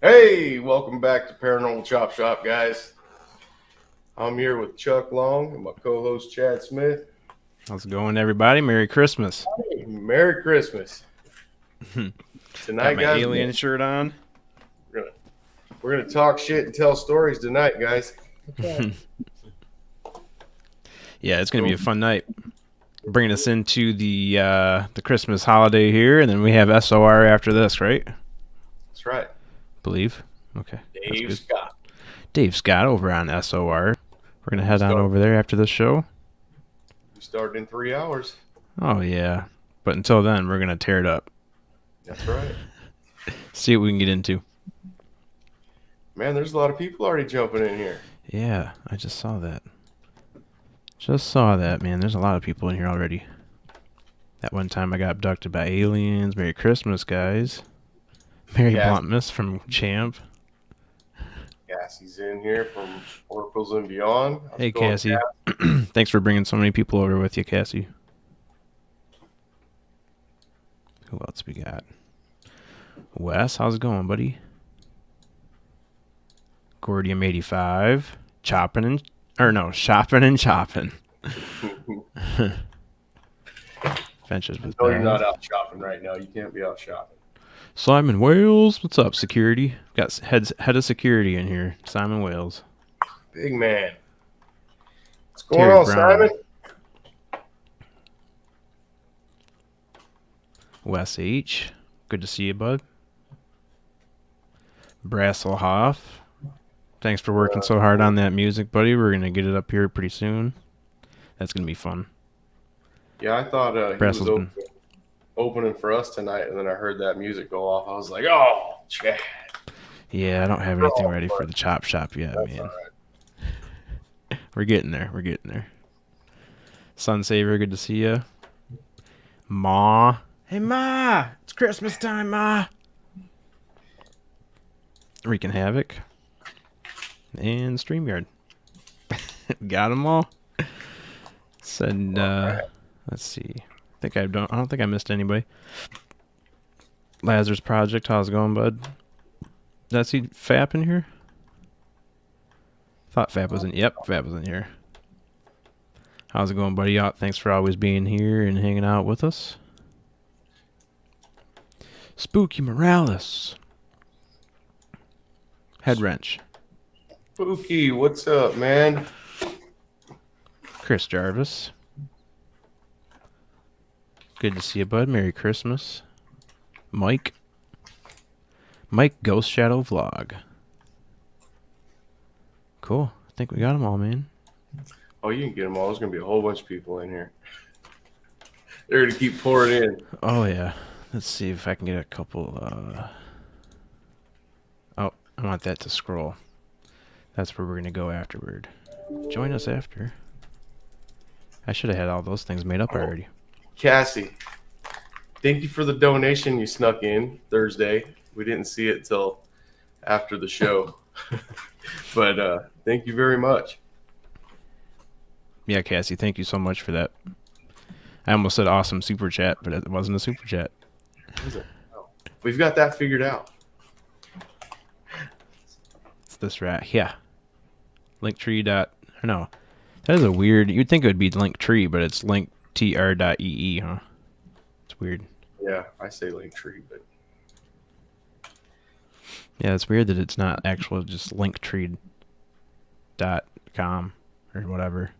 Hey, welcome back to Paranormal Chop Shop, guys. I'm here with Chuck Long and my co-host Chad Smith. How's it going, everybody? Merry Christmas. Hey, Merry Christmas. Got Tonight, my guys, alien shirt on. we're gonna talk shit and tell stories tonight, guys. Yeah, it's gonna be a fun night. Bringing us into the Christmas holiday here, and then we have SOR after this, right? That's right. Believe. Okay. That's Dave good. Scott. Dave Scott over on SOR. We're gonna head on over there after this show. We started in 3 hours. Oh yeah. But until then, we're gonna tear it up. That's right. See what we can get into. Man, there's a lot of people already jumping in here. Yeah, I just saw that. Just saw that, man. There's a lot of people in here already. That one time I got abducted by aliens. Merry Christmas, guys. Merry Bluntmas from Champ. Cassie's in here from Oracles and Beyond. Hey, Cassie. Thanks for bringing so many people over with you, Cassie. Who else we got? Wes, how's it going, buddy? Gordium85. Shopping and chopping. Ventures with No, you're not out shopping right now. You can't be out shopping. Simon Wales, what's up, security? Got head of security in here. Simon Wales. Big man. What's going on, Simon? Wes H. Good to see you, bud. Brasselhoff. Thanks for working so hard on that music, buddy. We're going to get it up here pretty soon. That's going to be fun. Yeah, I thought he was opening for us tonight, and then I heard that music go off. I was like, oh, Chad. Yeah, I don't have anything ready for the chop shop yet, man. Right. We're getting there. Sun Saver, good to see you. Ma. Hey, Ma. It's Christmas time, Ma. Wreaking Havoc. And StreamYard. Got them all. Said, let's see. I don't think I missed anybody. Lazarus Project, how's it going, bud? Did I see Fap in here? Thought Fap was in. Yep, Fap was in here. How's it going, buddy? Thanks for always being here and hanging out with us. Spooky Morales. Head Wrench. Spooky, what's up, man? Chris Jarvis. Good to see you, bud. Merry Christmas. Mike Ghost Shadow Vlog. Cool. I think we got them all, man. Oh, you can get them all. There's going to be a whole bunch of people in here. They're going to keep pouring in. Oh, yeah. Let's see if I can get a couple. Oh, I want that to scroll. That's where we're going to go afterward. Join us after. I should have had all those things made up already. Cassie, thank you for the donation you snuck in Thursday. We didn't see it till after the show. But thank you very much. Yeah, Cassie, thank you so much for that. I almost said awesome super chat, but it wasn't a super chat. Oh, we've got that figured out. It's this rat. Yeah. Linktree. No. That is a weird. You'd think it would be Linktree, but it's linktr.ee, huh? It's weird. Yeah, I say Linktree, but. Yeah, it's weird that it's not actual just linktree.com or whatever.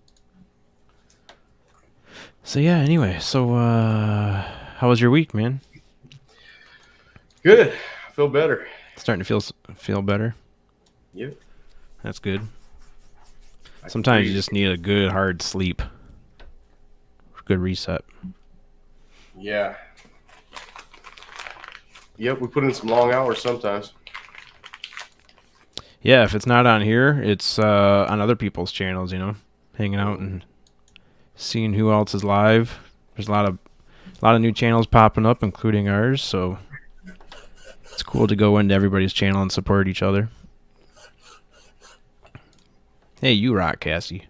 So yeah, anyway, how was your week, man? Good. I feel better. Starting to feel better? Yep. That's good. Sometimes you just need a good hard sleep. Good reset. Yeah. Yep, we put in some long hours sometimes. Yeah, if it's not on here, it's on other people's channels, hanging out and seeing who else is live. There's a lot of new channels popping up, including ours, so it's cool to go into everybody's channel and support each other. Hey, you rock, Cassie.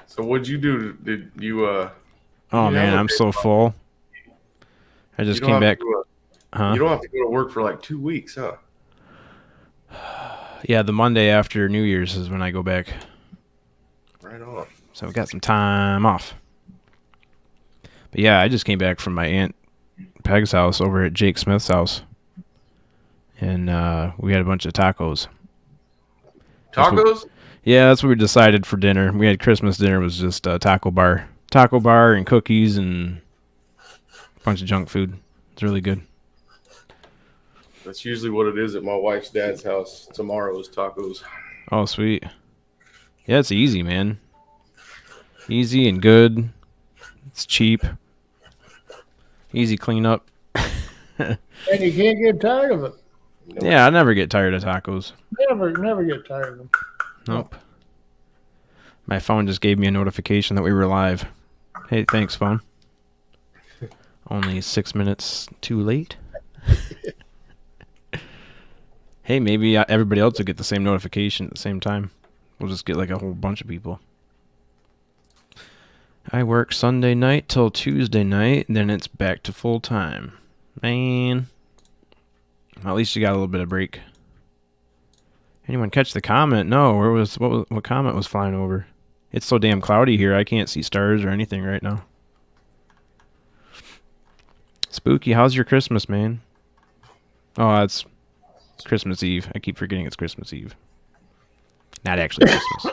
So what'd you do? Did you Oh man, I'm so full. I just You don't came have back. to go Huh? You don't have to go to work for like 2 weeks, huh? Yeah, the Monday after New Year's is when I go back. Right on. So we got some time off. But yeah, I just came back from my Aunt Peg's house over at Jake Smith's house. And we had a bunch of tacos. Tacos? Yeah, that's what we decided for dinner. We had Christmas dinner was just a taco bar and cookies and a bunch of junk food. It's really good. That's usually what it is at my wife's dad's house. Tomorrow is tacos. Oh, sweet. Yeah, it's easy, man. Easy and good. It's cheap. Easy cleanup. And you can't get tired of it. Yeah, I never get tired of tacos. Never get tired of them. Nope. My phone just gave me a notification that we were live. Hey, thanks, phone. Only 6 minutes too late. Hey, maybe everybody else will get the same notification at the same time. We'll just get like a whole bunch of people. I work Sunday night till Tuesday night, then it's back to full time. Man. At least you got a little bit of break. Anyone catch the comment? No, what comment was flying over? It's so damn cloudy here, I can't see stars or anything right now. Spooky, how's your Christmas, man? Oh, it's Christmas Eve. I keep forgetting it's Christmas Eve. Not actually Christmas.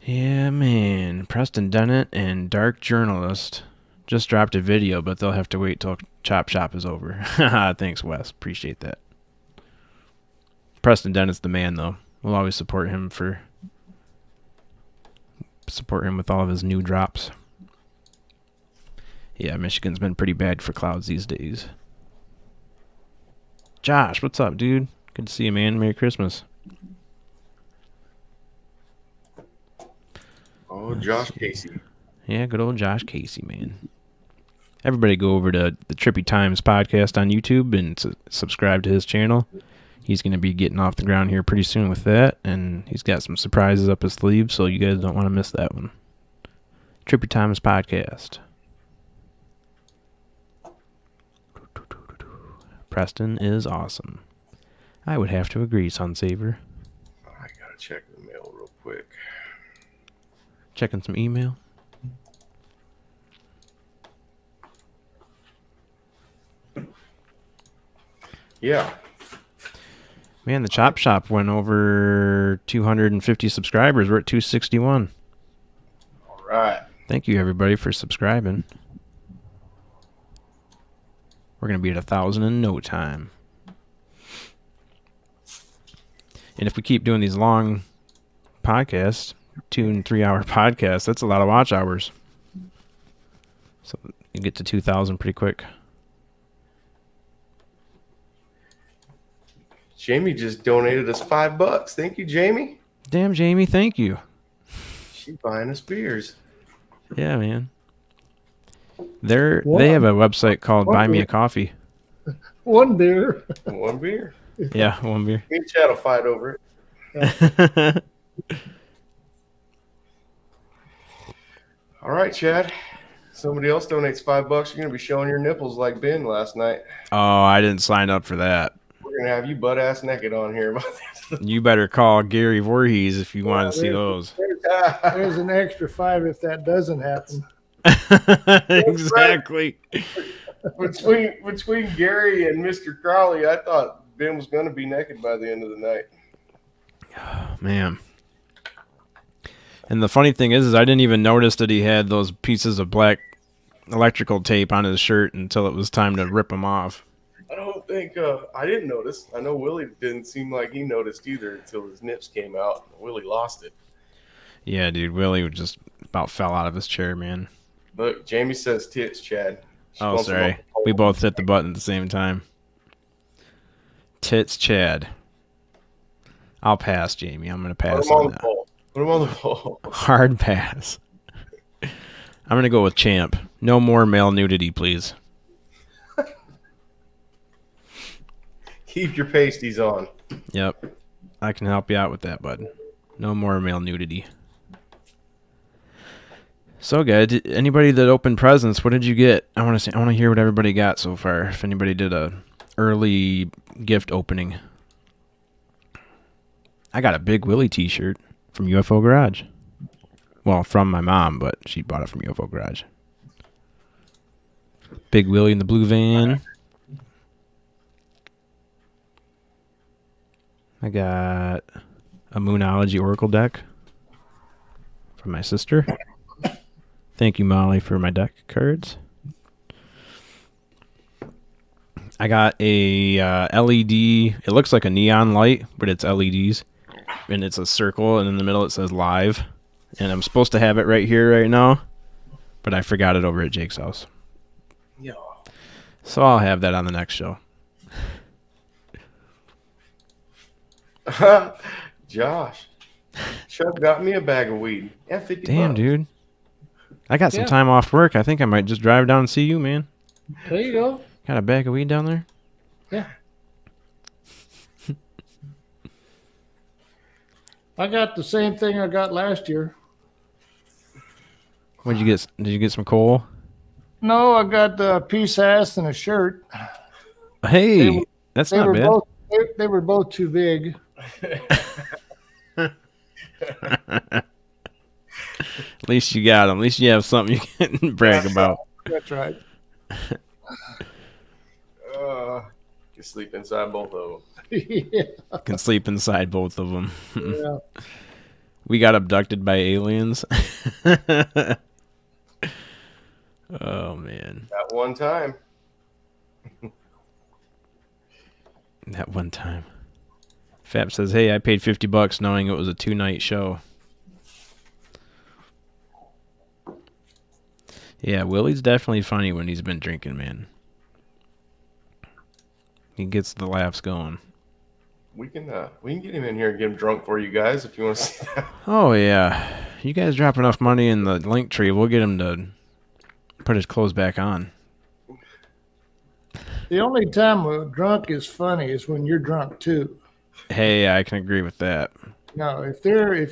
Yeah, man. Preston Dennett and Dark Journalist just dropped a video, but they'll have to wait till Chop Shop is over. Thanks, Wes. Appreciate that. Preston Dennett's the man, though. We'll always support him with all of his new drops. Yeah, Michigan's been pretty bad for clouds these days. Josh, what's up, dude? Good to see you, man. Merry Christmas. Oh, Josh Casey. Yeah, good old Josh Casey, man. Everybody go over to the Trippy Times podcast on YouTube and subscribe to his channel. He's going to be getting off the ground here pretty soon with that, and he's got some surprises up his sleeve, so you guys don't want to miss that one. Trippy Times podcast. Preston is awesome. I would have to agree, Sunsaver. I gotta check the mail real quick. Checking some email. Yeah. Man, the Chop Shop went over 250 subscribers. We're at 261. All right. Thank you, everybody, for subscribing. We're going to be at 1,000 in no time. And if we keep doing these long podcasts, 2 and 3 hour podcasts, that's a lot of watch hours. So you get to 2,000 pretty quick. Jamie just donated us $5. Thank you, Jamie. Damn, Jamie, thank you. She's buying us beers. Yeah, man. They have a website called Buy Me a Coffee. One beer. One beer. Yeah, one beer. Me and Chad will fight over it. All right, Chad. Somebody else donates $5. You're gonna be showing your nipples like Ben last night. Oh, I didn't sign up for that. We're gonna have you butt ass naked on here. You better call Gary Voorhees if you want to see those. There's an extra $5 if that doesn't happen. Exactly. Between Gary and Mr. Crowley, I thought Ben was gonna be naked by the end of the night. Oh, man. And the funny thing is I didn't even notice that he had those pieces of black electrical tape on his shirt until it was time to rip them off. I don't think I didn't notice. I know Willie didn't seem like he noticed either until his nips came out. Willie lost it. Yeah, dude, Willie just about fell out of his chair, man. Look, Jamie says tits, Chad. Oh, sorry. We both hit the button at the same time. Tits, Chad. I'll pass, Jamie. I'm going to pass on that. Put him on the pole. Hard pass. I'm going to go with champ. No more male nudity, please. Keep your pasties on. Yep. I can help you out with that, bud. No more male nudity. So, guys, anybody that opened presents, what did you get? I want to hear what everybody got so far. If anybody did a early gift opening. I got a Big Willie t-shirt from UFO Garage. Well, from my mom, but she bought it from UFO Garage. Big Willie in the blue van. I got a Moonology Oracle deck from my sister. Thank you, Molly, for my deck cards. I got a LED. It looks like a neon light, but it's LEDs. And it's a circle, and in the middle it says live. And I'm supposed to have it right here right now, but I forgot it over at Jake's house. Yeah. So I'll have that on the next show. Josh. Chuck got me a bag of weed. Yeah, 50 Damn, bucks. dude. I got some Yeah. time off work. I think I might just drive down and see you, man. There you go. Got a bag of weed down there? Yeah. I got the same thing I got last year. What'd you get? Did you get some coal? No, I got a piece ass and a shirt. Hey, that's They not were bad. both they were both too big. At least you got them. At least you have something you can brag about. That's right. You sleep inside both of them. Yeah. Can sleep inside both of them. Yeah. We got abducted by aliens. Oh, man. At one time. That one time. Fap says, hey, I paid $50 knowing it was a 2-night show. Yeah, Willie's definitely funny when he's been drinking, man. He gets the laughs going. We can get him in here and get him drunk for you guys if you want to see that. Oh, yeah. You guys drop enough money in the link tree, we'll get him to put his clothes back on. The only time a drunk is funny is when you're drunk too. Hey, I can agree with that. No, if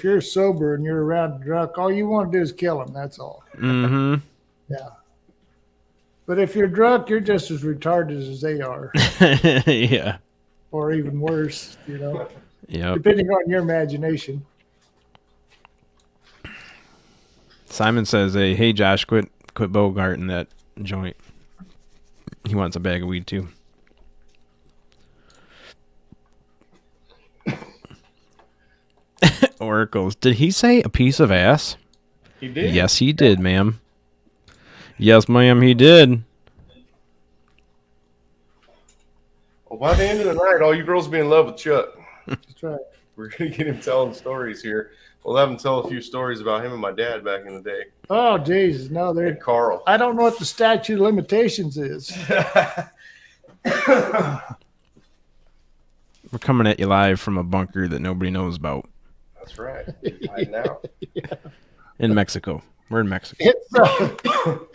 you're sober and you're around drunk, all you want to do is kill them. That's all. Mm-hmm. Yeah. But if you're drunk, you're just as retarded as they are, Yeah. or even worse. You know, Yep. depending on your imagination. Simon says, hey, Josh, quit bogarting that joint. He wants a bag of weed, too. Oracles. Did he say a piece of ass? He did. Yes, he did, ma'am. Yes, ma'am, he did. Well, by the end of the night, all you girls will be in love with Chuck. That's right. We're gonna get him telling stories here. We'll have him tell a few stories about him and my dad back in the day. Oh, Jesus. No, And they're. Carl. I don't know what the statute of limitations is. We're coming at you live from a bunker that nobody knows about That's right. Hiding out. in Mexico. We're in Mexico.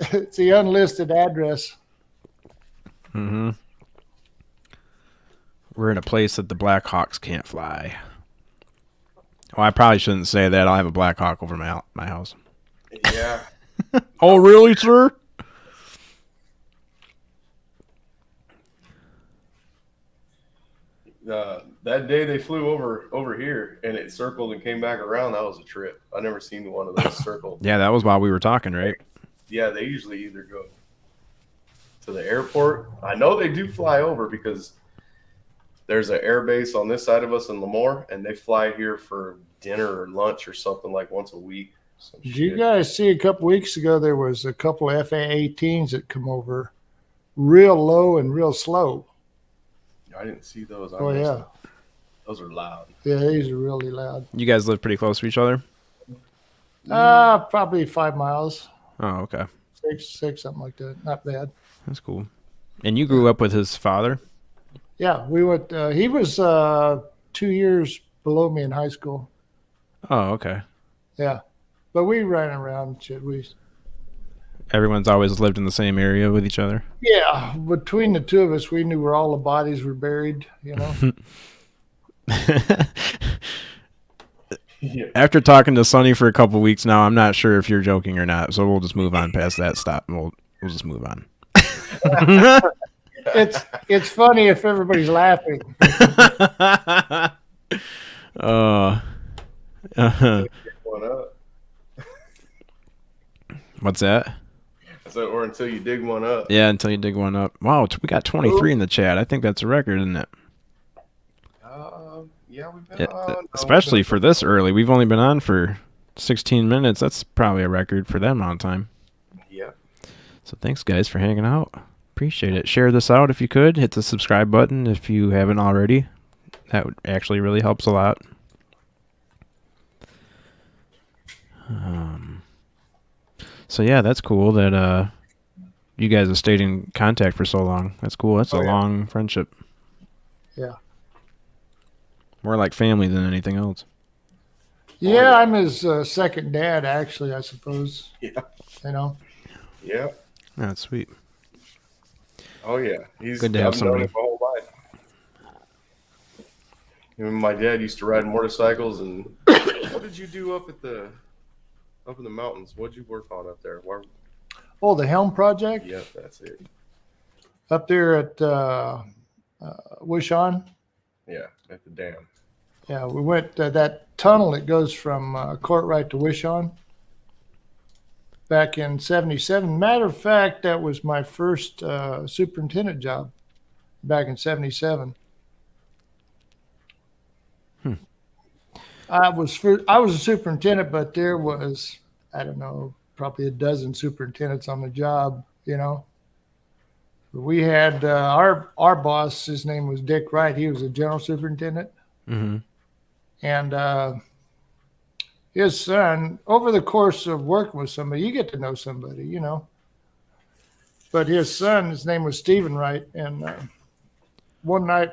It's the unlisted address. Mm-hmm. We're in a place that the Black Hawks can't fly. Oh, I probably shouldn't say that. I'll have a Black Hawk over my house. Yeah. Oh, really, sir? That day they flew over here and it circled and came back around. That was a trip. I never seen one of those circle. Yeah, that was while we were talking, right? Yeah, they usually either go to the airport. I know they do fly over because there's an air base on this side of us in Lemoore, and they fly here for dinner or lunch or something like once a week. Some Did you shit. guys see a couple weeks ago there was a couple of FA-18s that come over real low and real slow? I didn't see those. I Oh, missed yeah. them. Those are loud. Yeah, these are really loud. You guys live pretty close to each other? Probably 5 miles, Oh, okay. six, something like that. Not bad. That's cool. And you grew up with his father? Yeah, we went. He was 2 years below me in high school. Oh, okay. Yeah, but we ran around. And shit. Everyone's always lived in the same area with each other? Yeah, between the two of us, we knew where all the bodies were buried. You know. Yeah. After talking to Sonny for a couple weeks now, I'm not sure if you're joking or not. So we'll just move on past that. Stop. We'll just move on. It's funny if everybody's laughing. uh, One up. what's that? I said, or until you dig one up. Yeah, until you dig one up. Wow, we got 23 in the chat. I think that's a record, isn't it? Yeah, we've been Yeah, on. No, especially for this early. We've only been on for 16 minutes. That's probably a record for that amount of time. Yeah. So thanks, guys, for hanging out. Appreciate it. Share this out if you could. Hit the subscribe button if you haven't already. That would actually really helps a lot. So yeah, that's cool that you guys have stayed in contact for so long. That's cool. That's a long friendship. Yeah. More like family than anything else. Yeah, I'm his second dad, actually, I suppose. Yeah. You know? Yeah. That's sweet. Oh, yeah. He's Good to have I've known somebody. him my whole life. Even my dad used to ride motorcycles. And what did you do up in the mountains? What'd you work on up there? Where? Oh, the Helm Project? Yep, that's it. Up there at Wishon. Yeah, at the dam. Yeah, we went that tunnel that goes from Courtright to Wishon back in 77. Matter of fact, that was my first superintendent job back in 77. I was a superintendent, but there was, I don't know, probably a dozen superintendents on the job, you know. We had our boss, his name was Dick Wright. He was a general superintendent. Mm-hmm. And his son, over the course of working with somebody, you get to know somebody, you know. But his son, his name was Stephen Wright. And one night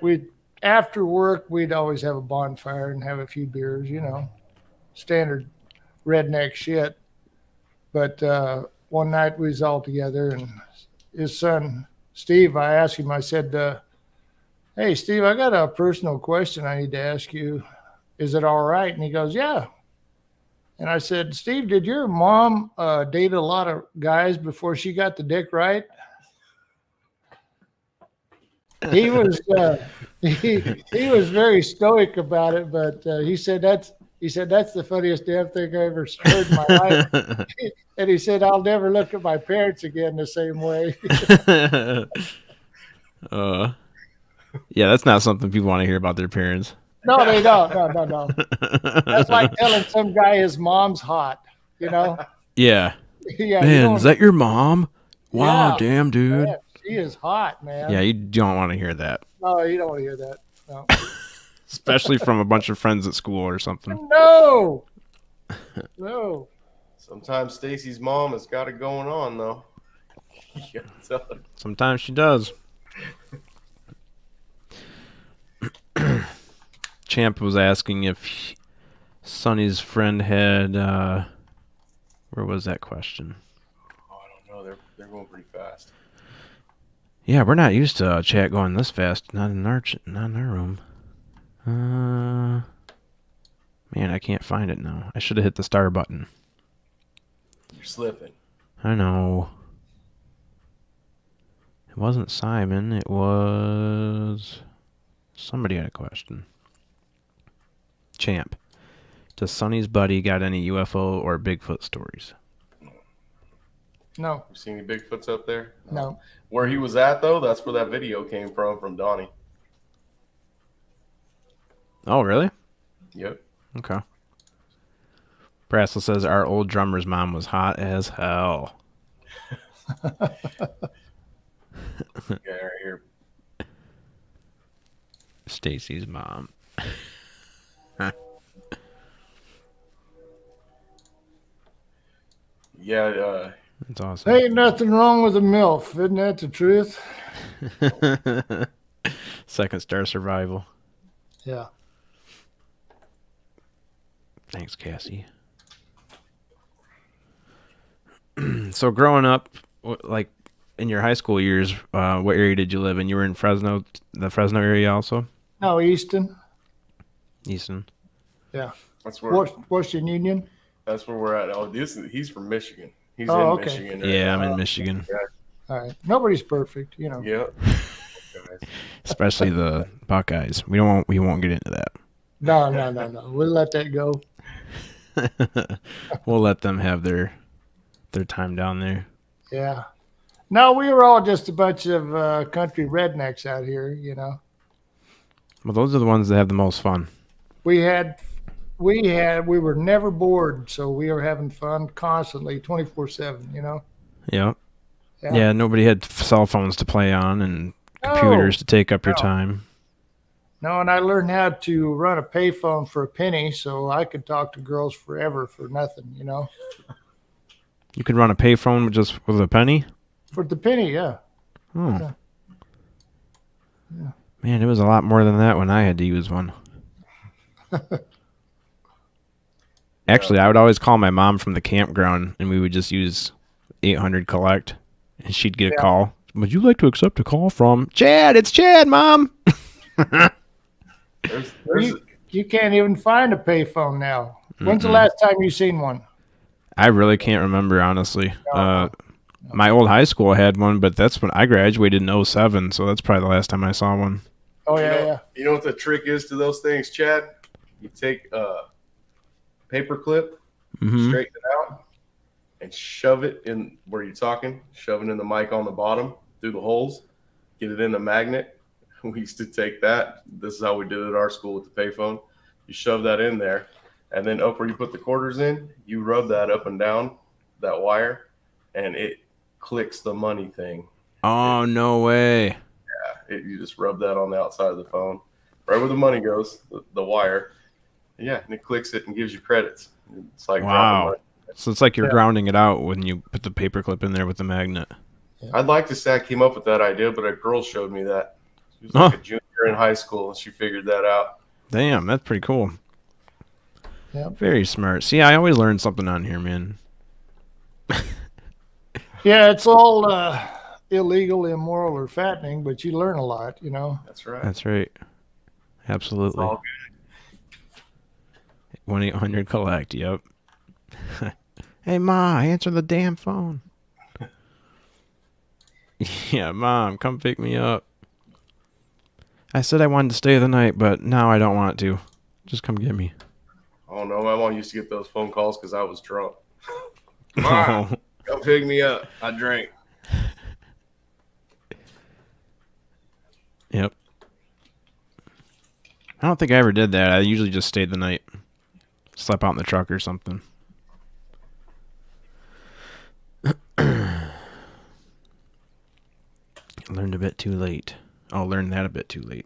after work, we'd always have a bonfire and have a few beers, you know, standard redneck shit. But one night we was all together, and his son, Steve, I asked him, I said, hey, Steve, I got a personal question I need to ask you. Is it all right? And he goes, yeah. And I said, Steve, did your mom date a lot of guys before she got to Dick Wright? He was he was very stoic about it, but he said that's the funniest damn thing I ever heard in my life. And he said, I'll never look at my parents again the same way. Yeah, that's not something people want to hear about their parents. No, they don't. No. That's like telling some guy his mom's hot, you know? Yeah. Yeah. Man, is that your mom? Wow, Yeah, damn, dude. man, she is hot, man. Yeah, you don't want to hear that. No, you don't want to hear that. No. Especially from a bunch of friends at school or something. No. No. Sometimes Stacy's mom has got it going on, though. You gotta tell her. Sometimes she does. Champ was asking if Sonny's friend had where was that question? Oh, I don't know. They're going pretty fast. Yeah, we're not used to chat going this fast. Not in our room. Man, I can't find it now. I should have hit the star button. You're slipping. I know. It wasn't Simon. It was somebody had a question. Champ. Does Sonny's buddy got any UFO or Bigfoot stories? No. You see any Bigfoots up there? No. Where he was at, though, that's where that video came from Donnie. Oh, really? Yep. Okay. Brassel says our old drummer's mom was hot as hell. Yeah, right here. Stacy's mom. Yeah, That's awesome. Ain't nothing wrong with a MILF. Isn't that the truth? Second star survival. Yeah. Thanks, Cassie. So growing up, like in your high school years, what area did you live in? You were in Fresno, the Fresno area also? No, Easton. Easton. Yeah. That's where Washington Union. that's where we're at. Oh, he's from Michigan. He's Oh, in okay. Michigan. Right Yeah, I'm now. in Michigan. All right. Nobody's perfect, Yep. Guys. Especially the Buckeyes. We won't get into that. No. We'll let that go. We'll let them have their time down there. Yeah. No, we were all just a bunch of country rednecks out here, Well, those are the ones that have the most fun. We were never bored, so we were having fun constantly, 24/7, Yeah. Yeah, nobody had cell phones to play on and computers to take up your time. No, and I learned how to run a payphone for a penny, so I could talk to girls forever for nothing, You could run a payphone just with a penny? For the penny, yeah. Oh. Yeah. Man, it was a lot more than that when I had to use one. Actually, I would always call my mom from the campground, and we would just use 800 collect, and she'd get a call. Would you like to accept a call from Chad? It's Chad, Mom. You can't even find a payphone now. When's the last time you seen one? I really can't remember, honestly. My old high school had one, but that's when I graduated in 07, so that's probably the last time I saw one. Oh, yeah. You know what the trick is to those things, Chad? You take a paper clip, straighten it out, and shove it in where you're talking. Shove it in the mic on the bottom through the holes. Get it in the magnet. We used to take that. This is how we did it at our school with the payphone. You shove that in there, and then up where you put the quarters in, you rub that up and down that wire, and it clicks the money thing. Oh, no way. Yeah, you just rub that on the outside of the phone, right where the money goes, the wire. Yeah, and it clicks it and gives you credits. It's like dropping money. So it's like you're grounding it out when you put the paper clip in there with the magnet. Yeah. I'd like to say I came up with that idea, but a girl showed me that. She was like a junior in high school, and she figured that out. Damn, that's pretty cool. Yeah. Very smart. See, I always learn something on here, man. Yeah, it's all illegal, immoral, or fattening, but you learn a lot, That's right. That's right. Absolutely. It's all good. 1-800 collect. Yep. Hey, Ma, answer the damn phone. Yeah, Mom, come pick me up. I said I wanted to stay the night, but now I don't want to. Just come get me. Oh no, my mom used to get those phone calls because I was drunk. Mom, come pick me up. I drank. Yep. I don't think I ever did that. I usually just stayed the night. Slept out in the truck or something. Learned a bit too late. I'll learn that a bit too late.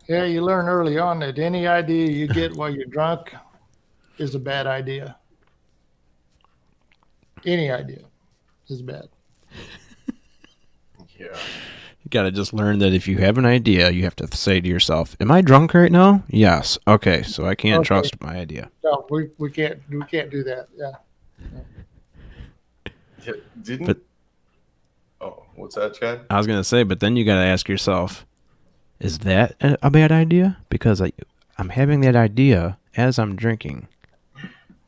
Yeah, you learn early on that any idea you get while you're drunk is a bad idea. Any idea is bad. Yeah. You gotta just learn that if you have an idea, you have to say to yourself, "Am I drunk right now?" Yes. Okay, so I can't trust my idea. No, we can't do that. Yeah. Didn't. Oh, what's that, Chad? I was gonna say, but then you gotta ask yourself, is that a bad idea? Because I'm having that idea as I'm drinking.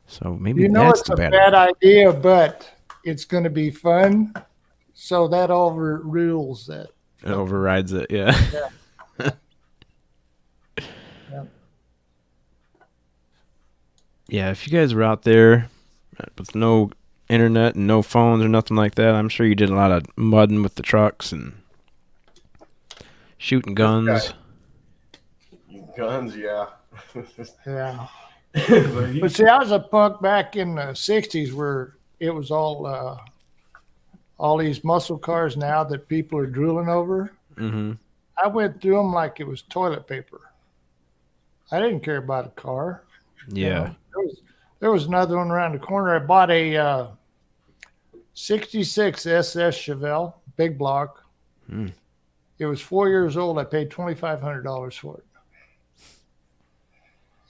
So maybe that's it's the a bad idea, but it's going to be fun. So that overrules that. It overrides it, yeah. Yeah, if you guys were out there with no internet and no phones or nothing like that, I'm sure you did a lot of mudding with the trucks and shooting guns. Guns, yeah. Yeah. But see, I was a punk back in the 60s where it was all these muscle cars now that people are drooling over. Mm-hmm. I went through them like it was toilet paper. I didn't care about a car. Yeah. There was another one around the corner. I bought a 66 SS Chevelle, big block. Mm. It was 4 years old. I paid $2,500 for it.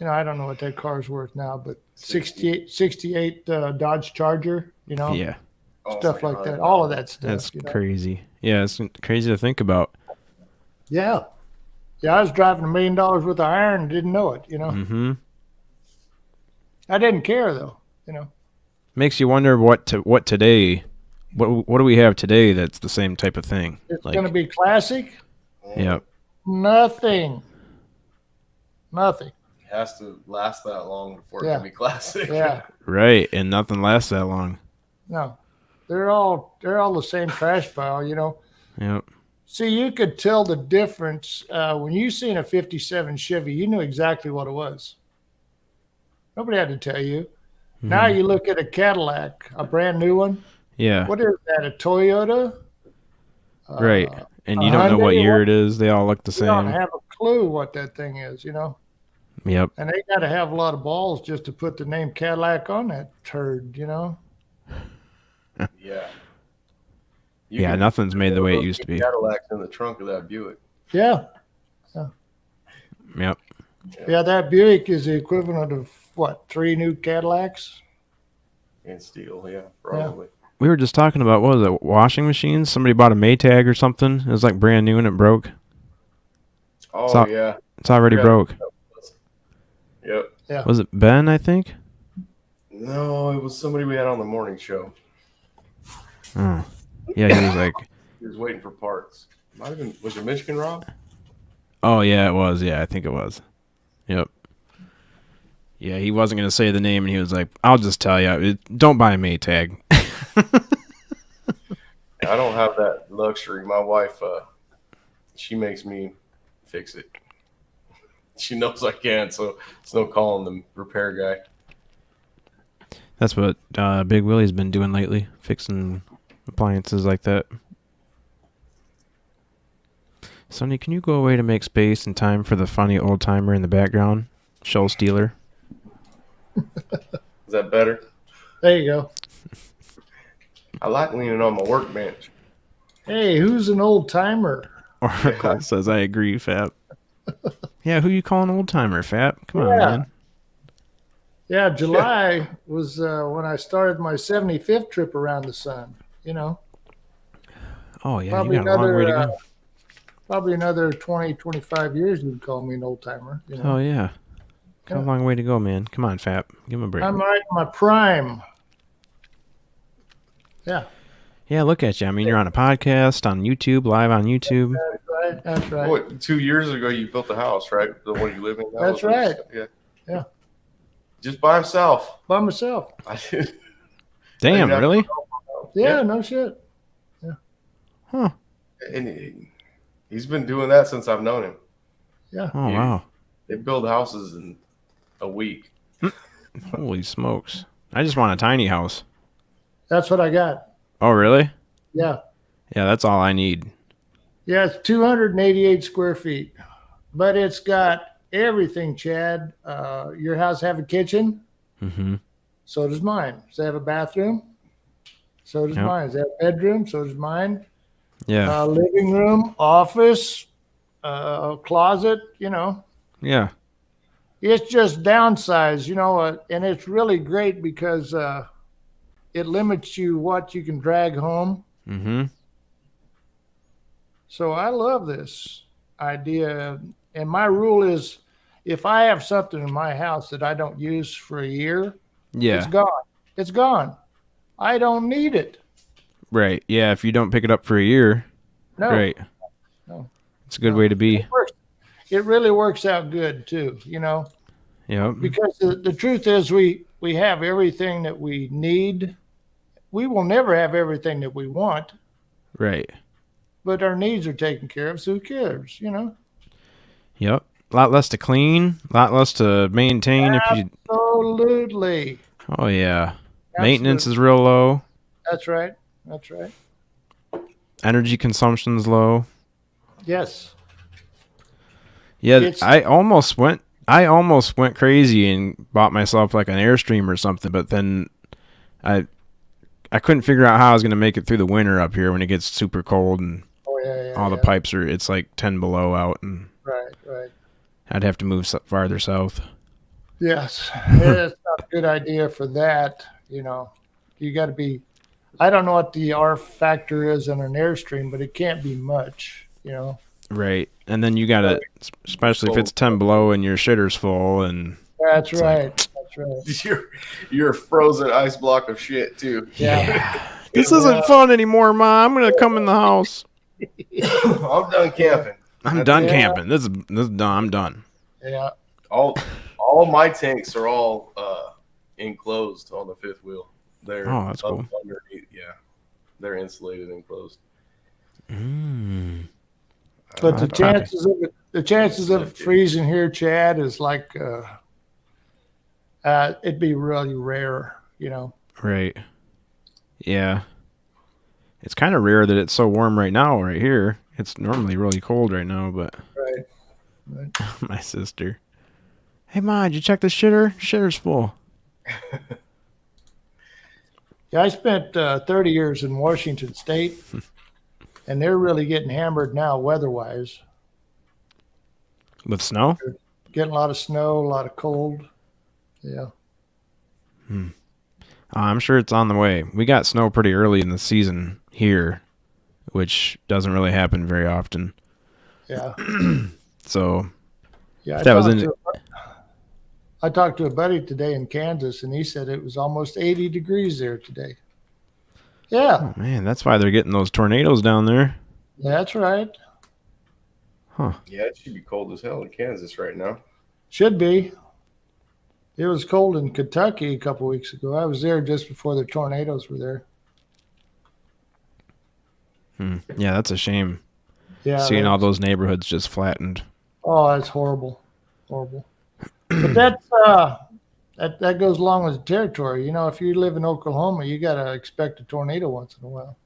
I don't know what that car's worth now, but 68 Dodge Charger, Yeah. stuff like that. All of that stuff. That's crazy. Yeah, it's crazy to think about. Yeah. Yeah, I was driving $1 million worth of iron and didn't know it, you know. Mm-hmm. I didn't care though, you know. Makes you wonder what today, what do we have today that's the same type of thing? It's Like, going to be classic. yep. Nothing. Nothing. It has to last that long before it Yeah. can be classic. Yeah. Right, and nothing lasts that long. No. They're all the same trash pile, you know. Yep. See, you could tell the difference when you seen a 57 Chevy. You knew exactly what it was. Nobody had to tell you. Now Mhm. you look at a Cadillac, a brand new one. Yeah. What is that? A Toyota? Right. And a you don't know what Hyundai? year it is. They all look the You don't same. have a clue what that thing is, you know. Yep. And they got to have a lot of balls just to put the name Cadillac on that turd, you know. Yeah. Yeah, nothing's made the way it used to be. Cadillacs in the trunk of that Buick. Yeah, Yep. yeah. That Buick is the equivalent of what? 3 new Cadillacs. And steel, yeah, probably. We were just talking about, what was it, washing machines? Somebody bought a Maytag or something. It was like brand new and it broke. Oh, So- yeah. It's already Yeah. broke. Yep. Was it Ben, I think? No, it was somebody we had on the morning show. Oh. Yeah, he was like, He was waiting for parts. Might have been, was it Michigan Rob? oh, yeah, it was. Yeah, I think it was. Yep. Yeah, he wasn't going to say the name, and he was like, I'll just tell you, don't buy a Maytag. I don't have that luxury. My wife, she makes me fix it. She knows I can, so it's no calling the repair guy. That's what Big Willie's been doing lately, fixing appliances like that. Sonny, can you go away to make space and time for the funny old timer in the background? Show stealer. Is that better? There you go. I like leaning on my workbench. Hey, who's an old timer? Oracle says, I agree, Fap. Yeah, who you calling old timer, Fap? Come on, Yeah. man. Yeah, July was when I started my 75th trip around the sun. You know, Oh, yeah, Probably you got a long way to another, go. probably another 20, 25 years you'd call me an old timer. You know, Oh, yeah. Got a long way to go, man. Come on, Fap. Give him a break. I'm right in my prime. Yeah, Yeah, look at you. I mean, you're on a podcast, on YouTube, live on YouTube. that's right. That's right. What, 2 years ago you built the house, right? The one you live in now? That's right. Yeah. Yeah. Just by himself. By myself. I did. Damn, I mean, really? Yeah, no shit. Huh. And he's been doing that since I've known him. Yeah. Oh, Yeah. wow. They build houses in a week. Holy smokes. I just want a tiny house. That's what I got. Oh, really? Yeah. Yeah, that's all I need. Yeah, it's 288 square feet, but it's got everything, Chad. Your house have a kitchen? Mm-hmm. So does mine. Does it have a bathroom? So does Yep. mine. Does it have a bedroom? So does mine. Yeah. Living room, office, closet, you know. Yeah. It's just downsized, you know, and it's really great because it limits you what you can drag home. Mm-hmm. So I love this idea. And my rule is if I have something in my house that I don't use for a year, Yeah. it's gone. It's gone. I don't need it. Right. Yeah, if you don't pick it up for a year, No. great. No. It's a good way to be. It really works out good too, you know, Yep. because the truth is we have everything that we need. We will never have everything that we want, Right. but our needs are taken care of. So who cares, you know? Yep. A lot less to clean, a lot less to maintain if you Absolutely. Oh yeah. Maintenance Absolutely. is real low. That's right. That's right. Energy consumption's low. Yes. Yeah, It's- I almost went crazy and bought myself like an Airstream or something, but then I couldn't figure out how I was going to make it through the winter up here when it gets super cold and Oh yeah. all the yeah. pipes are, it's like 10 below out, and Right. Right. I'd have to move farther south. Yes. It's not a good idea for that. You know, you got to be. I don't know what the R factor is in an Airstream, but it can't be much. You know. Right. And then you got to, especially if it's 10 below and your shitter's full and That's It's like- right. That's right. You're a frozen ice block of shit too. yeah. This isn't fun anymore, Ma. I'm going to come in the house. I'm done camping. I'm That's done it. camping. This is done. I'm done. Yeah. All my tanks are all enclosed on the fifth wheel. They're Oh, that's cool. underneath. Yeah, they're insulated and enclosed. Mm. But the That's happy. chances of it freezing here, Chad, is like it'd be really rare, you know. Right. Yeah. It's kind of rare that it's so warm right now, right here. It's normally really cold right now, but Right. my sister. Hey, Ma, did you check the shitter? Shitter's full. Yeah, I spent 30 years in Washington State, and they're really getting hammered now, weather-wise. With snow? Getting a lot of snow, a lot of cold. Yeah. I'm sure it's on the way. We got snow pretty early in the season here, which doesn't really happen very often. Yeah. So, Yeah. That was in- I talked to a buddy today in Kansas, and he said it was almost 80 degrees there today. Yeah, oh man, that's why they're getting those tornadoes down there. that's right. Yeah, it should be cold as hell in Kansas right now. Should be. It was cold in Kentucky a couple weeks ago. I was there just before the tornadoes were there. Yeah, that's a shame. Yeah. Seeing all that's- those neighborhoods just flattened. Oh, that's horrible. Horrible. But that goes along with the territory. You know, if you live in Oklahoma, you got to expect a tornado once in a while.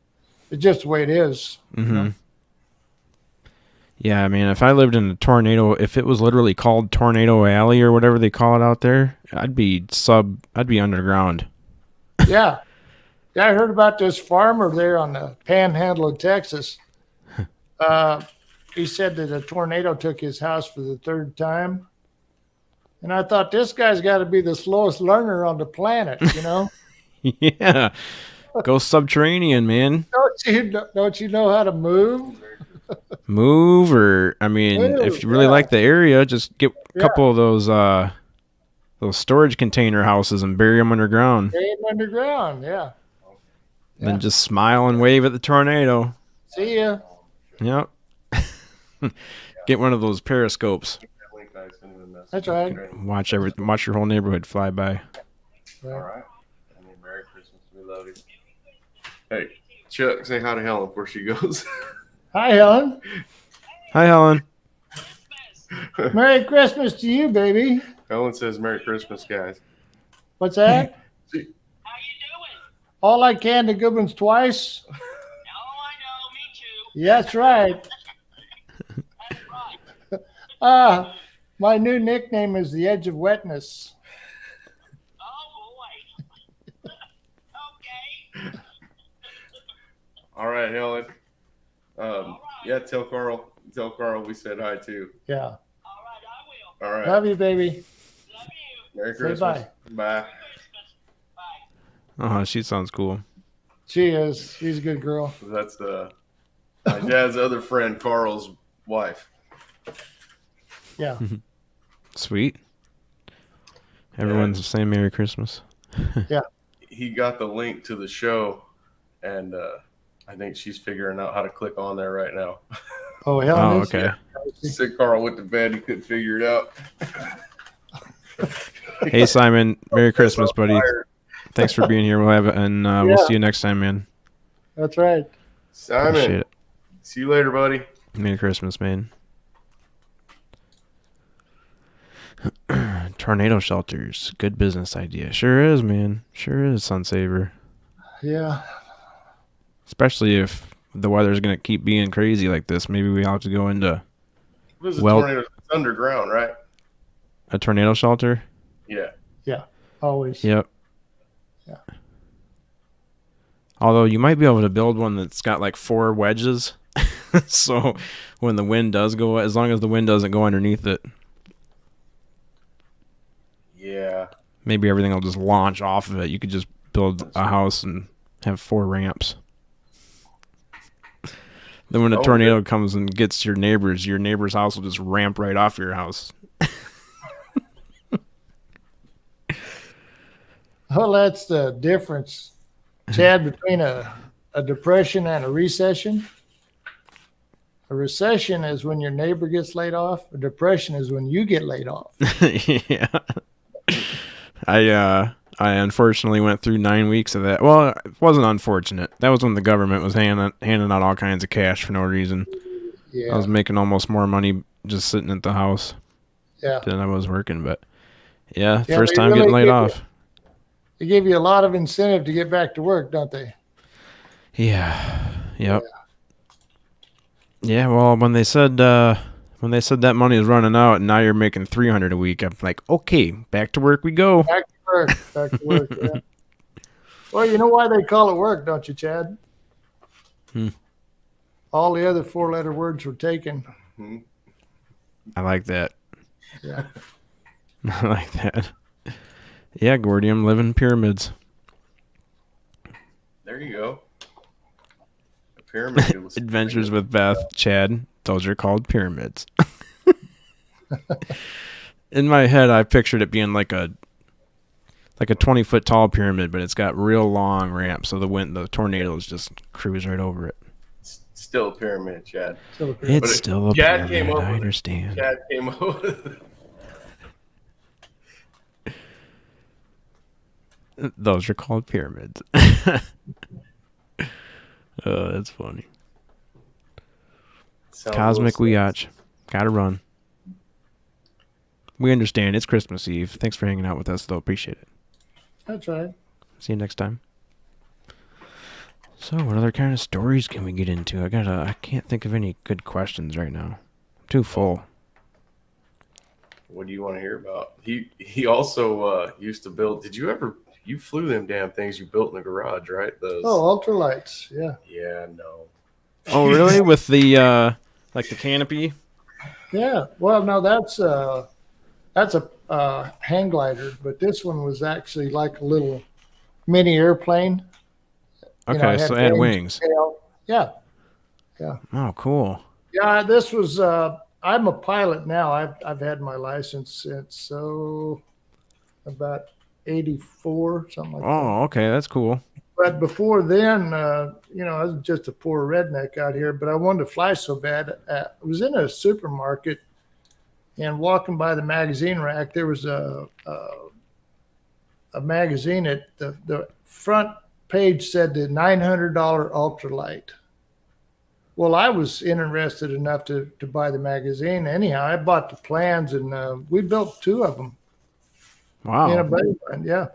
It's just the way it is. Mm-hmm. Yeah, I mean, if I lived in a tornado, if it was literally called Tornado Alley or whatever they call it out there, I'd be underground. Yeah. Yeah, I heard about this farmer there on the panhandle of Texas. He said that a tornado took his house for the third time. And I thought, this guy's got to be the slowest learner on the planet, you know? Yeah, go subterranean, man. Don't you know how to move? Move, or I mean, if you really Yeah. like the area, just get a couple of those storage container houses and bury them underground. Stay underground, yeah. Then just smile and wave at the tornado. See ya. Yep. Get one of those periscopes. That's right. Watch your whole neighborhood fly by. All right. I mean, Merry Christmas. We love you. Hey, Chuck, say hi to Helen before she goes. Hi, Helen. Hi, Helen. Merry Christmas to you, baby. Helen says Merry Christmas, guys. What's that? See, How you doing? All I can to good ones twice. Oh, I know. Me too. Yeah, that's right. That's right. My new nickname is the Edge of Wetness. Oh, boy. Okay. all right, Helen. Yeah, tell Carl we said hi too. Yeah. All right, I will. All right. Love you, baby. Love you. Merry Say Christmas. bye. Bye. Christmas. Bye. Oh, she sounds cool. She is. She's a good girl. That's my dad's other friend, Carl's wife. Yeah. Sweet. Everyone's saying Merry Christmas. He got the link to the show, and I think she's figuring out how to click on there right now. Oh, Helen Oh, is? okay. She said Carl went to bed. He couldn't figure it out. Hey, Simon. Merry Christmas, buddy. Tired. Thanks for being here. We'll have it, and we'll see you next time, man. That's right. Appreciate Simon, it. see you later, buddy. Merry Christmas, man. Tornado shelters. Good business idea. Sure is, man. Sure is, Sunsaver. Yeah. Especially if the weather's going to keep being crazy like this. Maybe we have to go into What is a Well- tornado? It's underground, right? a tornado shelter. Yeah. Always. Yep. Yeah. Although you might be able to build one that's got like 4 wedges. So when the wind does go, as long as the wind doesn't go underneath it, Yeah. maybe everything will just launch off of it. You could just build a house and have 4 ramps. Then when a Oh, tornado comes and gets your neighbor's house will just ramp right off your house. Well, that's the difference, Chad, between a depression and a recession. A recession is when your neighbor gets laid off. A depression is when you get laid off. Yeah. I unfortunately went through 9 weeks of that. Well, it wasn't unfortunate. That was when the government was handing out all kinds of cash for no reason. Yeah. I was making almost more money just sitting at the house Yeah. than I was working. But yeah, Yeah, first they time really getting laid give off. They give you a lot of incentive to get back to work, don't they? Yeah. Yep. Yeah. Well, when they said that money is running out and now you're making $300 a week, I'm like, okay, back to work we go. Back to work. Back to work. Yeah. Well, you know why they call it work, don't you, Chad? All the other 4-letter words were taken. I like that. Yeah. I like that. Yeah, Gordy, I'm living pyramids. There you go. A pyramid. Was Adventures with Beth, Chad. Those are called pyramids. In my head, I pictured it being like a 20-foot tall pyramid, but it's got real long ramps, so the tornadoes just cruise right over it. Still a pyramid, Chad. It's still a Chad pyramid. came up I with it. understand. Chad came up with it. Those are called pyramids. Oh, that's funny. Sounds Cosmic a little Weotch. Gotta run. We understand. It's Christmas Eve. Thanks for hanging out with us, though. Appreciate it. That's right. See you next time. So, what other kind of stories can we get into? I can't think of any good questions right now. I'm too full. What do you want to hear about? He also used to build. You flew them damn things you built in the garage, right? Those. Oh, ultralights. Yeah. Yeah, no. Oh, really? With the like the canopy? Yeah. Well, no, that's a hang glider, but this one was actually like a little mini airplane. Okay, so add wings. Tail. Yeah. Oh, cool. Yeah. This was. I'm a pilot now. I've had my license since about 84, something like that. Oh, okay, that's cool. But before then, I was just a poor redneck out here, but I wanted to fly so bad. I was in a supermarket and walking by the magazine rack, there was a magazine at the front page said the $900 ultralight. Well, I was interested enough to buy the magazine. Anyhow, I bought the plans and we built 2 of them. Wow. In a buddy line, yeah.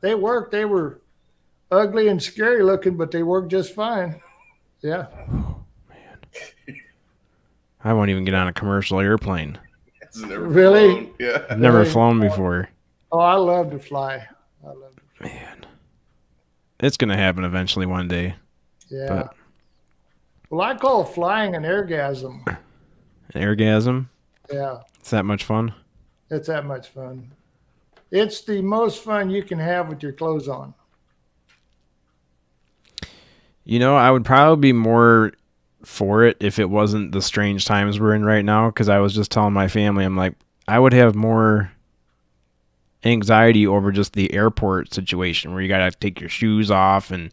They worked. They were ugly and scary looking, but they worked just fine. Yeah. I won't even get on a commercial airplane. Really? Flown. Yeah. I've never Really? flown before. Oh, I love to fly. Man. It's going to happen eventually one day. Yeah. But Well, I call flying an orgasm. an orgasm? Yeah. It's that much fun? It's that much fun. It's the most fun you can have with your clothes on. I would probably be more for it if it wasn't the strange times we're in right now, because I was just telling my family, I'm like, I would have more anxiety over just the airport situation where you got to take your shoes off and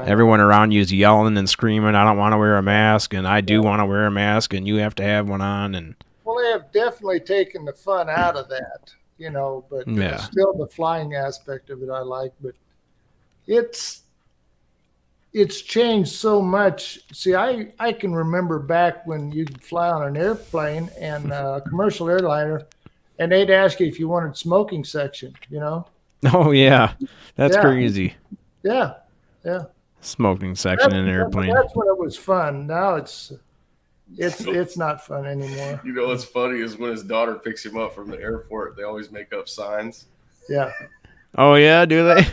everyone around you is yelling and screaming, I don't want to wear a mask, and I do want to wear a mask, and you have to have one on. And Well, they have definitely taken the fun out of that, but Yeah. still the flying aspect of it I like, but it's changed so much. See, I can remember back when you could fly on an airplane and a commercial airliner, and they'd ask you if you wanted smoking section, oh, yeah. That's Yeah. crazy. Yeah. Smoking section in an airplane. That's when it was fun. Now it's not fun anymore. You know what's funny is when his daughter picks him up from the airport, they always make up signs. Yeah. Oh, yeah? Do they?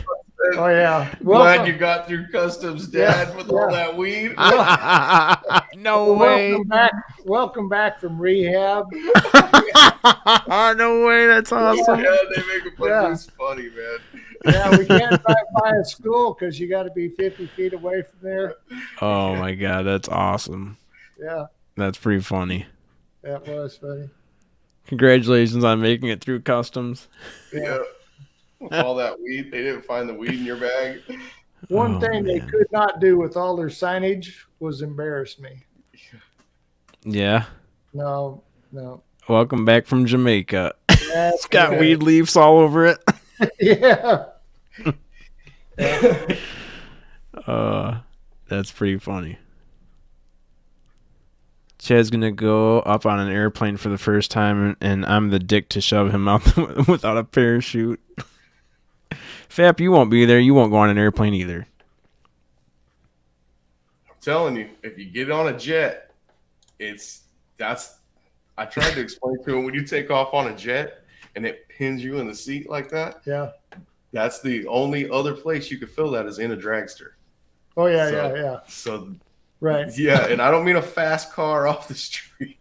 Oh yeah. Glad you got through customs, Dad, with all that weed. No way. Welcome back from rehab. No way. That's awesome. Yeah, they make it funny. Yeah. It's funny, man. Yeah, we can't drive by a school because you got to be 50 feet away from there. Oh my god, that's awesome. Yeah, That's pretty funny. that was funny. Congratulations on making it through customs. Yeah. With all that weed, they didn't find the weed in your bag. One Oh, thing they man. could not do with all their signage was embarrass me. Yeah. No. Welcome back from Jamaica. That's It's got right. weed leaves all over it. Yeah. That's pretty funny. Chad's gonna go up on an airplane for the first time, and I'm the dick to shove him out without a parachute. Fap, you won't be there. You won't go on an airplane either. I'm telling you, if you get on a jet, I tried to explain to him when you take off on a jet and it pins you in the seat like that. Yeah. That's the only other place you could feel that is in a dragster. Oh, yeah, So- yeah. So Right. yeah, and I don't mean a fast car off the street.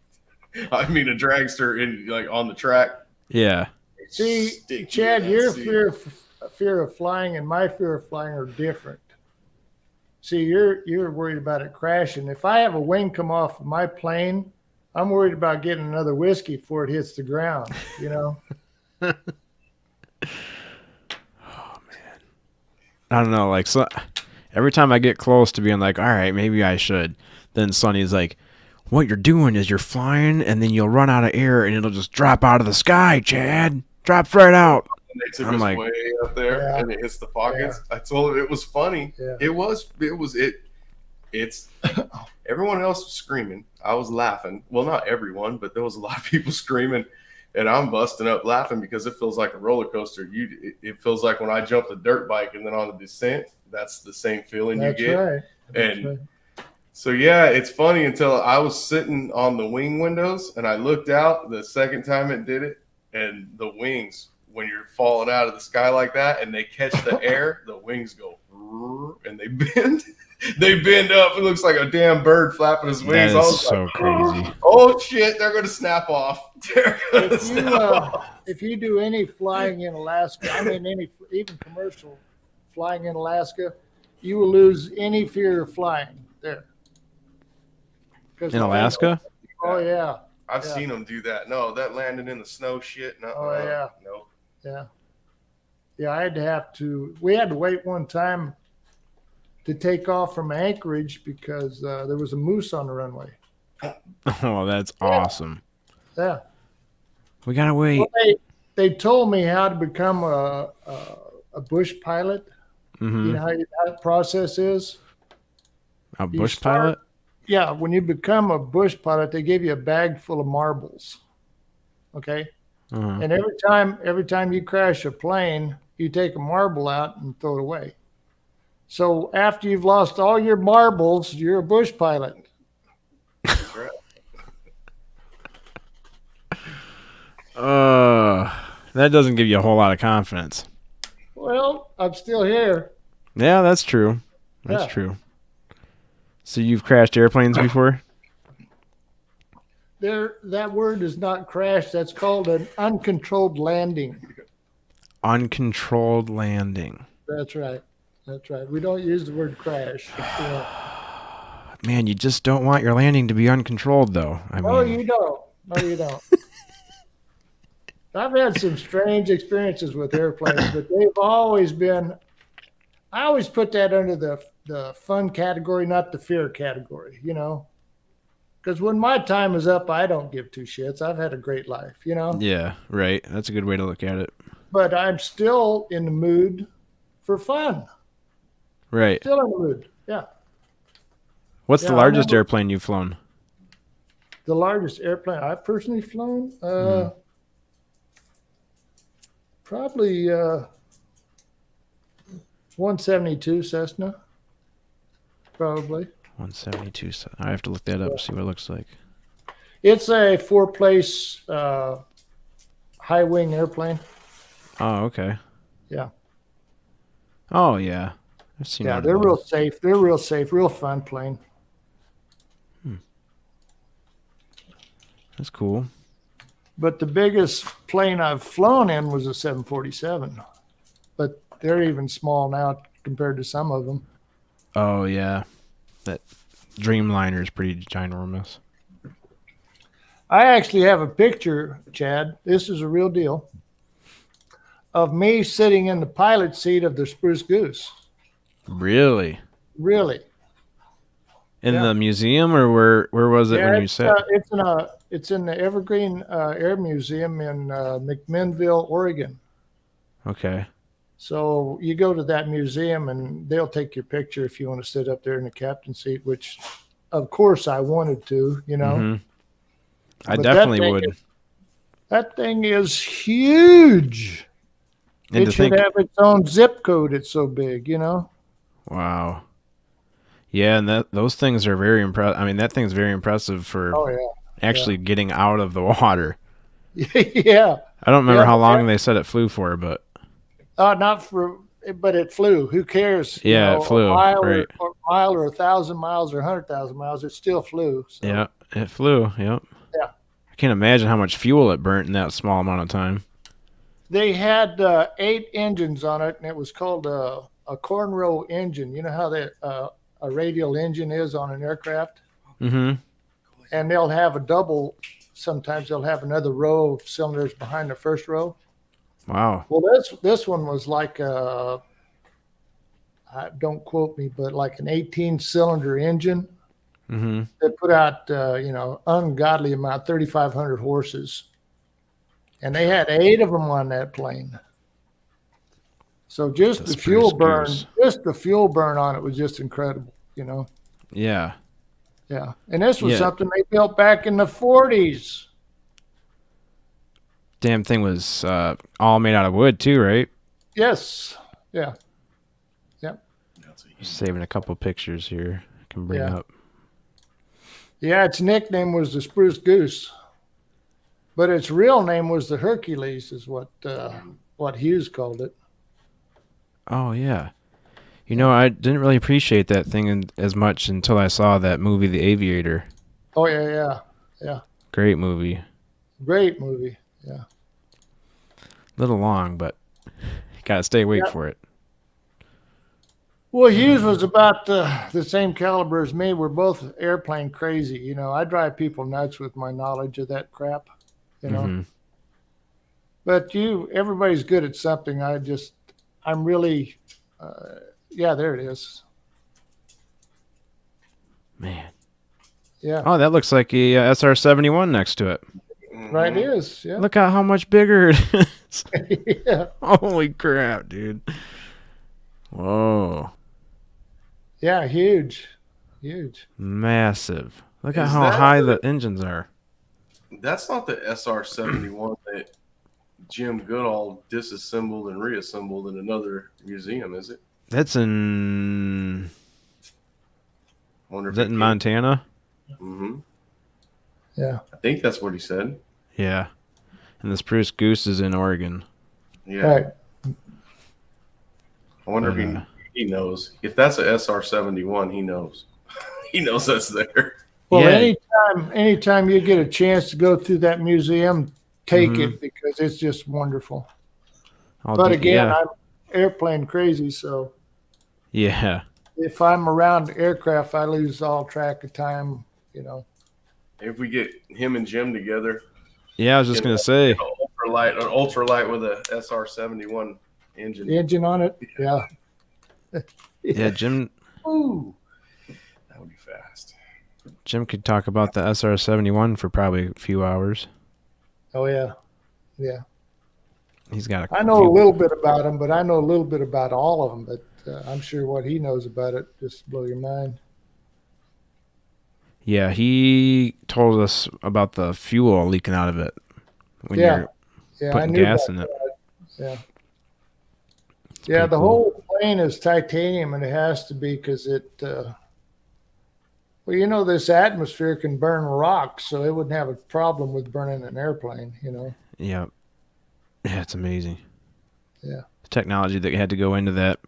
I mean a dragster in like on the track. Yeah. See, Stick you Chad, in that your seat. fear of flying and my fear of flying are different. See, you're worried about it crashing. If I have a wing come off of my plane, I'm worried about getting another whiskey before it hits the ground, you know? I don't know. Like, so every time I get close to being like, all right, maybe I should, then Sonny's like, what you're doing is you're flying, and then you'll run out of air, and it'll just drop out of the sky, Chad. Drops right out. And they took I'm us like- way up there Yeah. and it hits the pockets. I told him it was funny. Yeah. It's everyone else was screaming. I was laughing. Well, not everyone, but there was a lot of people screaming, and I'm busting up laughing because it feels like a roller coaster. It feels like when I jump the dirt bike and then on the descent, that's the same feeling That's you get. right. That's And right. so yeah, it's funny until I was sitting on the wing windows and I looked out the second time it did it, and the wings, when you're falling out of the sky like that and they catch the air, the wings go and they bend. They bend up. It looks like a damn bird flapping his That wings. I is was so like, crazy. oh shit, they're gonna snap off. They're gonna If you, snap off. if you do any flying in Alaska, I mean, even commercial flying in Alaska, you will lose any fear of flying there. 'Cause In Alaska? Oh, yeah. I've yeah. seen them do that. No, that landing in the snow shit. No, Oh, yeah. no. Yeah. Yeah, we had to wait one time to take off from Anchorage because there was a moose on the runway. Oh, that's awesome. Yeah. We gotta wait. Well, they told me how to become a bush pilot. Mm-hmm. You know how that process is? A you bush start- pilot? Yeah, when you become a bush pilot, they give you a bag full of marbles. Okay? Uh-huh. And every time you crash a plane, you take a marble out and throw it away. So after you've lost all your marbles, you're a bush pilot. That's right. That doesn't give you a whole lot of confidence. Well, I'm still here. Yeah, that's true. That's Yeah. true. So you've crashed airplanes before? That word is not crash. That's called an uncontrolled landing. Uncontrolled landing. That's right. That's right. We don't use the word crash. Yeah. Man, you just don't want your landing to be uncontrolled, though. I mean, No, you don't. No, you don't. I've had some strange experiences with airplanes, but they've always been. I always put that under the fun category, not the fear category. You know, because when my time is up, I don't give two shits. I've had a great life. You know, yeah, right. That's a good way to look at it. but I'm still in the mood for fun. Right. Still in the mood. Yeah. What's Yeah, the I largest remember- airplane you've flown? The largest airplane I've personally flown, probably 172 Cessna, probably. 172. I have to look that up, see what it looks like. It's a four-place high wing airplane. Oh, okay. Yeah, Oh, yeah. I've seen yeah, one of they're real those. safe. They're real safe, real fun plane. That's cool. But the biggest plane I've flown in was a 747. But They're even small now compared to some of them. Oh yeah, that Dreamliner is pretty ginormous. I actually have a picture, Chad. This is a real deal. Of me sitting in the pilot seat of the Spruce Goose. Really? Really? In Yeah. the museum, or where was it when you sat? It's in the Evergreen Air Museum in McMinnville, Oregon. Okay. So you go to that museum and they'll take your picture if you want to sit up there in the captain's seat, which of course I wanted to, you know. Mhm. I But definitely would. That thing is huge. And It to should think, have its own zip code. It's so big, you know. wow. Yeah, and those things are very impressive. I mean, that thing's very impressive for Oh actually getting out of the water. yeah, yeah. I don't remember Yeah, how but long they said it flew for, but Not for, but it flew. Who cares? You yeah, know, it flew. A mile Right. or 1,000 miles or 100,000 miles, it still flew. So. Yeah, it flew. Yep. Yeah. I can't imagine how much fuel it burnt in that small amount of time. They had 8 engines on it, and it was called a cornrow engine. You know how that a radial engine is on an aircraft, Mm-hmm. and they'll have a double. Sometimes they'll have another row of cylinders behind the first row. Wow. Well, this one was like don't quote me, but like an 18-cylinder engine Mm-hmm. that put out ungodly amount, 3,500 horses, and they had 8 of them on that plane. So just The the fuel Spruce burn, Goose. just the fuel burn on it was just incredible, you know. Yeah. Yeah, and this was Yeah. something they built back in the 40s. Damn thing was all made out of wood too, right? Yes, yeah, Just saving a couple pictures here. I can bring Yeah. up. yeah. Its nickname was the Spruce Goose, but its real name was the Hercules, is what Hughes called it. Oh yeah. You know, I didn't really appreciate that thing as much until I saw that movie, The Aviator. Oh yeah. Great movie. Great movie. Yeah. Little long, but you gotta stay awake Yeah. for it. Well, Hughes was about the same caliber as me. We're both airplane crazy. You know, I drive people nuts with my knowledge of that crap. You know, Mhm. but everybody's good at something. I'm really, yeah. There it is. Man. Yeah, Oh, that looks like a SR-71 next to it. right. It is. Yeah, Look at how much bigger it is. yeah, Holy crap, dude. Whoa. yeah. Huge. Massive. Look at Is how that high the- the engines are. That's not the SR-71 that Jim Goodall disassembled and reassembled in another museum, is it? That's in... Wonder Is that in Montana? Mm-hmm. Yeah. I think that's what he said. Yeah. And the Spruce Goose is in Oregon. Yeah. Right. I wonder But, if he knows. If that's a SR-71, he knows. He knows that's there. Well, Yeah. anytime you get a chance to go through that museum, take Mhm. it because it's just wonderful. I'll But do- again, yeah. I'm airplane crazy, so Yeah. if I'm around aircraft, I lose all track of time. You know. If we get him and Jim together, Yeah, I was just going to say. an ultralight with a SR-71 engine. The engine on it, yeah. Yeah, Jim Ooh, that would be fast. could talk about the SR-71 for probably a few hours. Oh yeah. He's got a I know few- a little bit about them, but I know a little bit about all of them. But I'm sure what he knows about it just blow your mind. Yeah, he told us about the fuel leaking out of it when Yeah. you're Yeah, I putting knew gas that. in it. Yeah. It's Yeah, pretty the cool. whole plane is titanium, and it has to be because well, you know, this atmosphere can burn rocks, so it wouldn't have a problem with burning an airplane, you know. Yeah. Yeah, it's amazing. Yeah. The technology that had to go into that.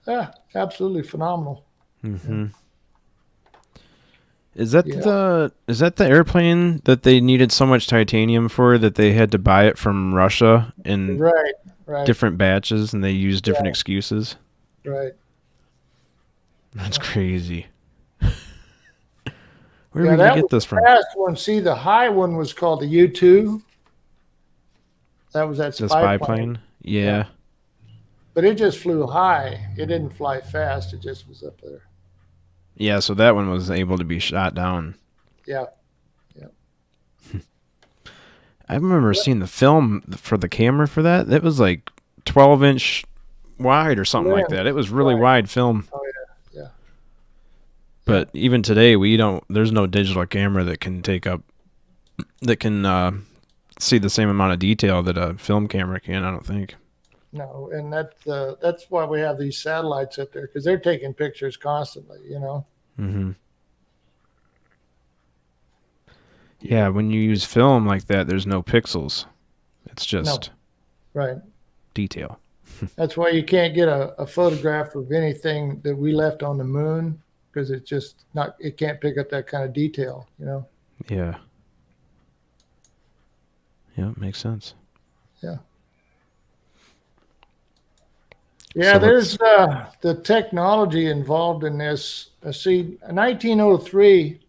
Yeah, absolutely phenomenal. Mm-hmm. Is that Yeah. the airplane that they needed so much titanium for that they had to buy it from Russia and Right. Right. different batches, and they use different excuses. Right. That's crazy. Where are Yeah, we gonna that get was this the from? fast one. See, the high one was called the U-2. That was that The spy spy plane. plane? Yeah. But it just flew high. It didn't fly fast. It just was up there. Yeah, so that one was able to be shot down. Yeah. I remember seeing the film for the camera for that. It was like 12-inch wide or something like that. It was really Right. wide film. Oh, yeah. But even today, there's no digital camera that can see the same amount of detail that a film camera can, I don't think. No, and that's why we have these satellites up there, because they're taking pictures constantly, you know. Mm-hmm. Yeah, when you use film like that, there's no pixels. It's just Right. detail. That's why you can't get a photograph of anything that we left on the moon, because it's just not. It can't pick up that kind of detail, you know. Yeah. Yeah, makes sense. Yeah, So there's the technology involved in this. See, 1903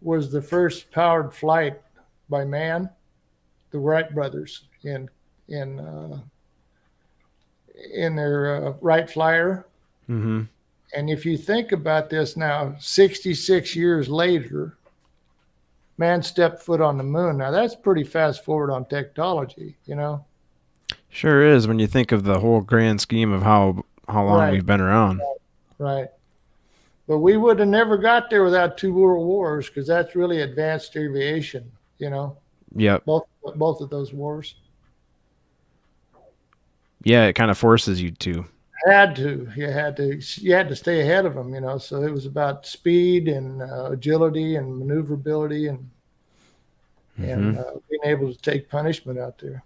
was the first powered flight by man, the Wright brothers in their Wright Flyer. Mm-hmm. And if you think about this now, 66 years later, man stepped foot on the moon. Now that's pretty fast forward on technology, you know. Sure is when you think of the whole grand scheme of how long Right. we've been around. Right. But we would have never got there without two world wars, because that's really advanced aviation, you know, Yep. both of those wars. Yeah, it kind of forces you to. You had to stay ahead of them, you know. So it was about speed and agility and maneuverability and being able to take punishment out there.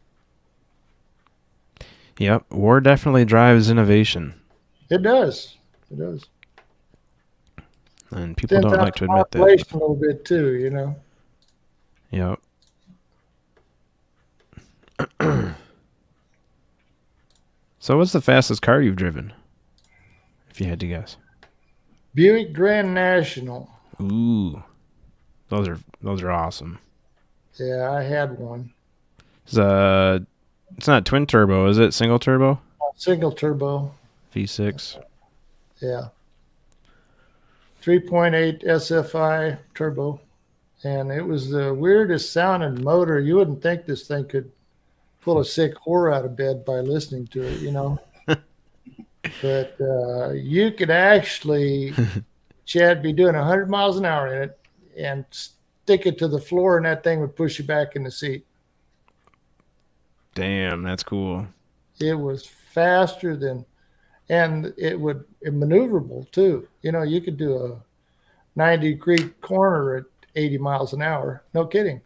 Yep. War definitely drives innovation, It does. It does. and people don't like to admit that. Population a little bit too, you know. Yep. So what's the fastest car you've driven? If you had to guess. Buick Grand National. Ooh. Those are awesome. Yeah, I had one. It's not twin turbo, is it? Single turbo? Single turbo. V6. Yeah. 3.8 SFI turbo. And it was the weirdest sounding motor. You wouldn't think this thing could pull a sick whore out of bed by listening to it, you know. But you could actually, Chad, be doing 100 miles an hour in it and stick it to the floor, and that thing would push you back in the seat. Damn, that's cool. It was faster than, and it maneuverable too. You know, you could do a 90-degree corner at 80 miles an hour. No kidding.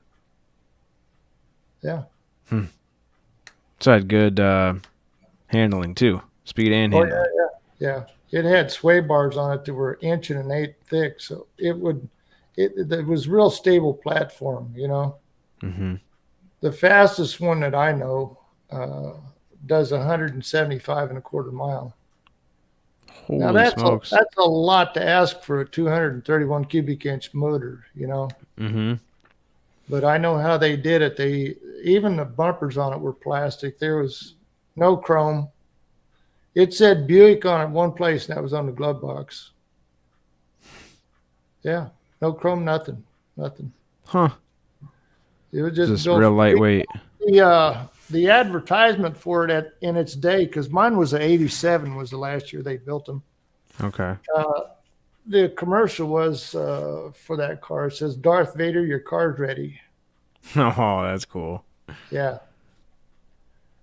Yeah. So it had good handling too. Speed and handling. Yeah. It had sway bars on it that were 1.1 inch thick. So it was real stable platform, you know. Mm-hmm. The fastest one that I know does 175.25 mile. Holy Now that's smokes. that's a lot to ask for a 231 cubic inch motor, you know. Mm-hmm. But I know how they did it. Even the bumpers on it were plastic. There was no chrome. It said Buick on it one place, and that was on the glove box. Yeah, no chrome, nothing. Huh. It was just Just real lightweight. The advertisement for it in its day, because mine was '87, was the last year they built them. Okay. The commercial was for that car. It says, "Darth Vader, your car's ready." Oh, that's cool. Yeah.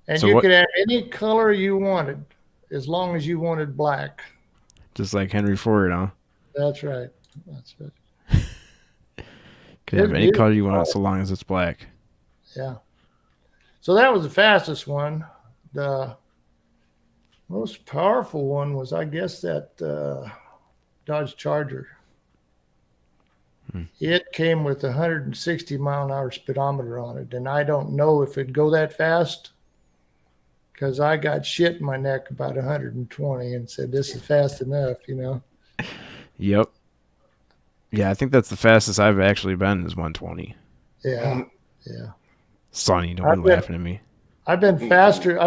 And So you what- could have any color you wanted, as long as you wanted black. Just like Henry Ford, huh? That's right. That's right. Could have It's any color you beautiful. want so long as it's black. Yeah. So that was the fastest one. The most powerful one was, I guess, that Dodge Charger. It came with 160 mile an hour speedometer on it, and I don't know if it'd go that fast, because I got shit in my neck about 120 and said, this is fast enough, Yep. Yeah, I think that's the fastest I've actually been is 120. Yeah. Yeah. Sonny, don't I've be been- laughing at me. I've been faster,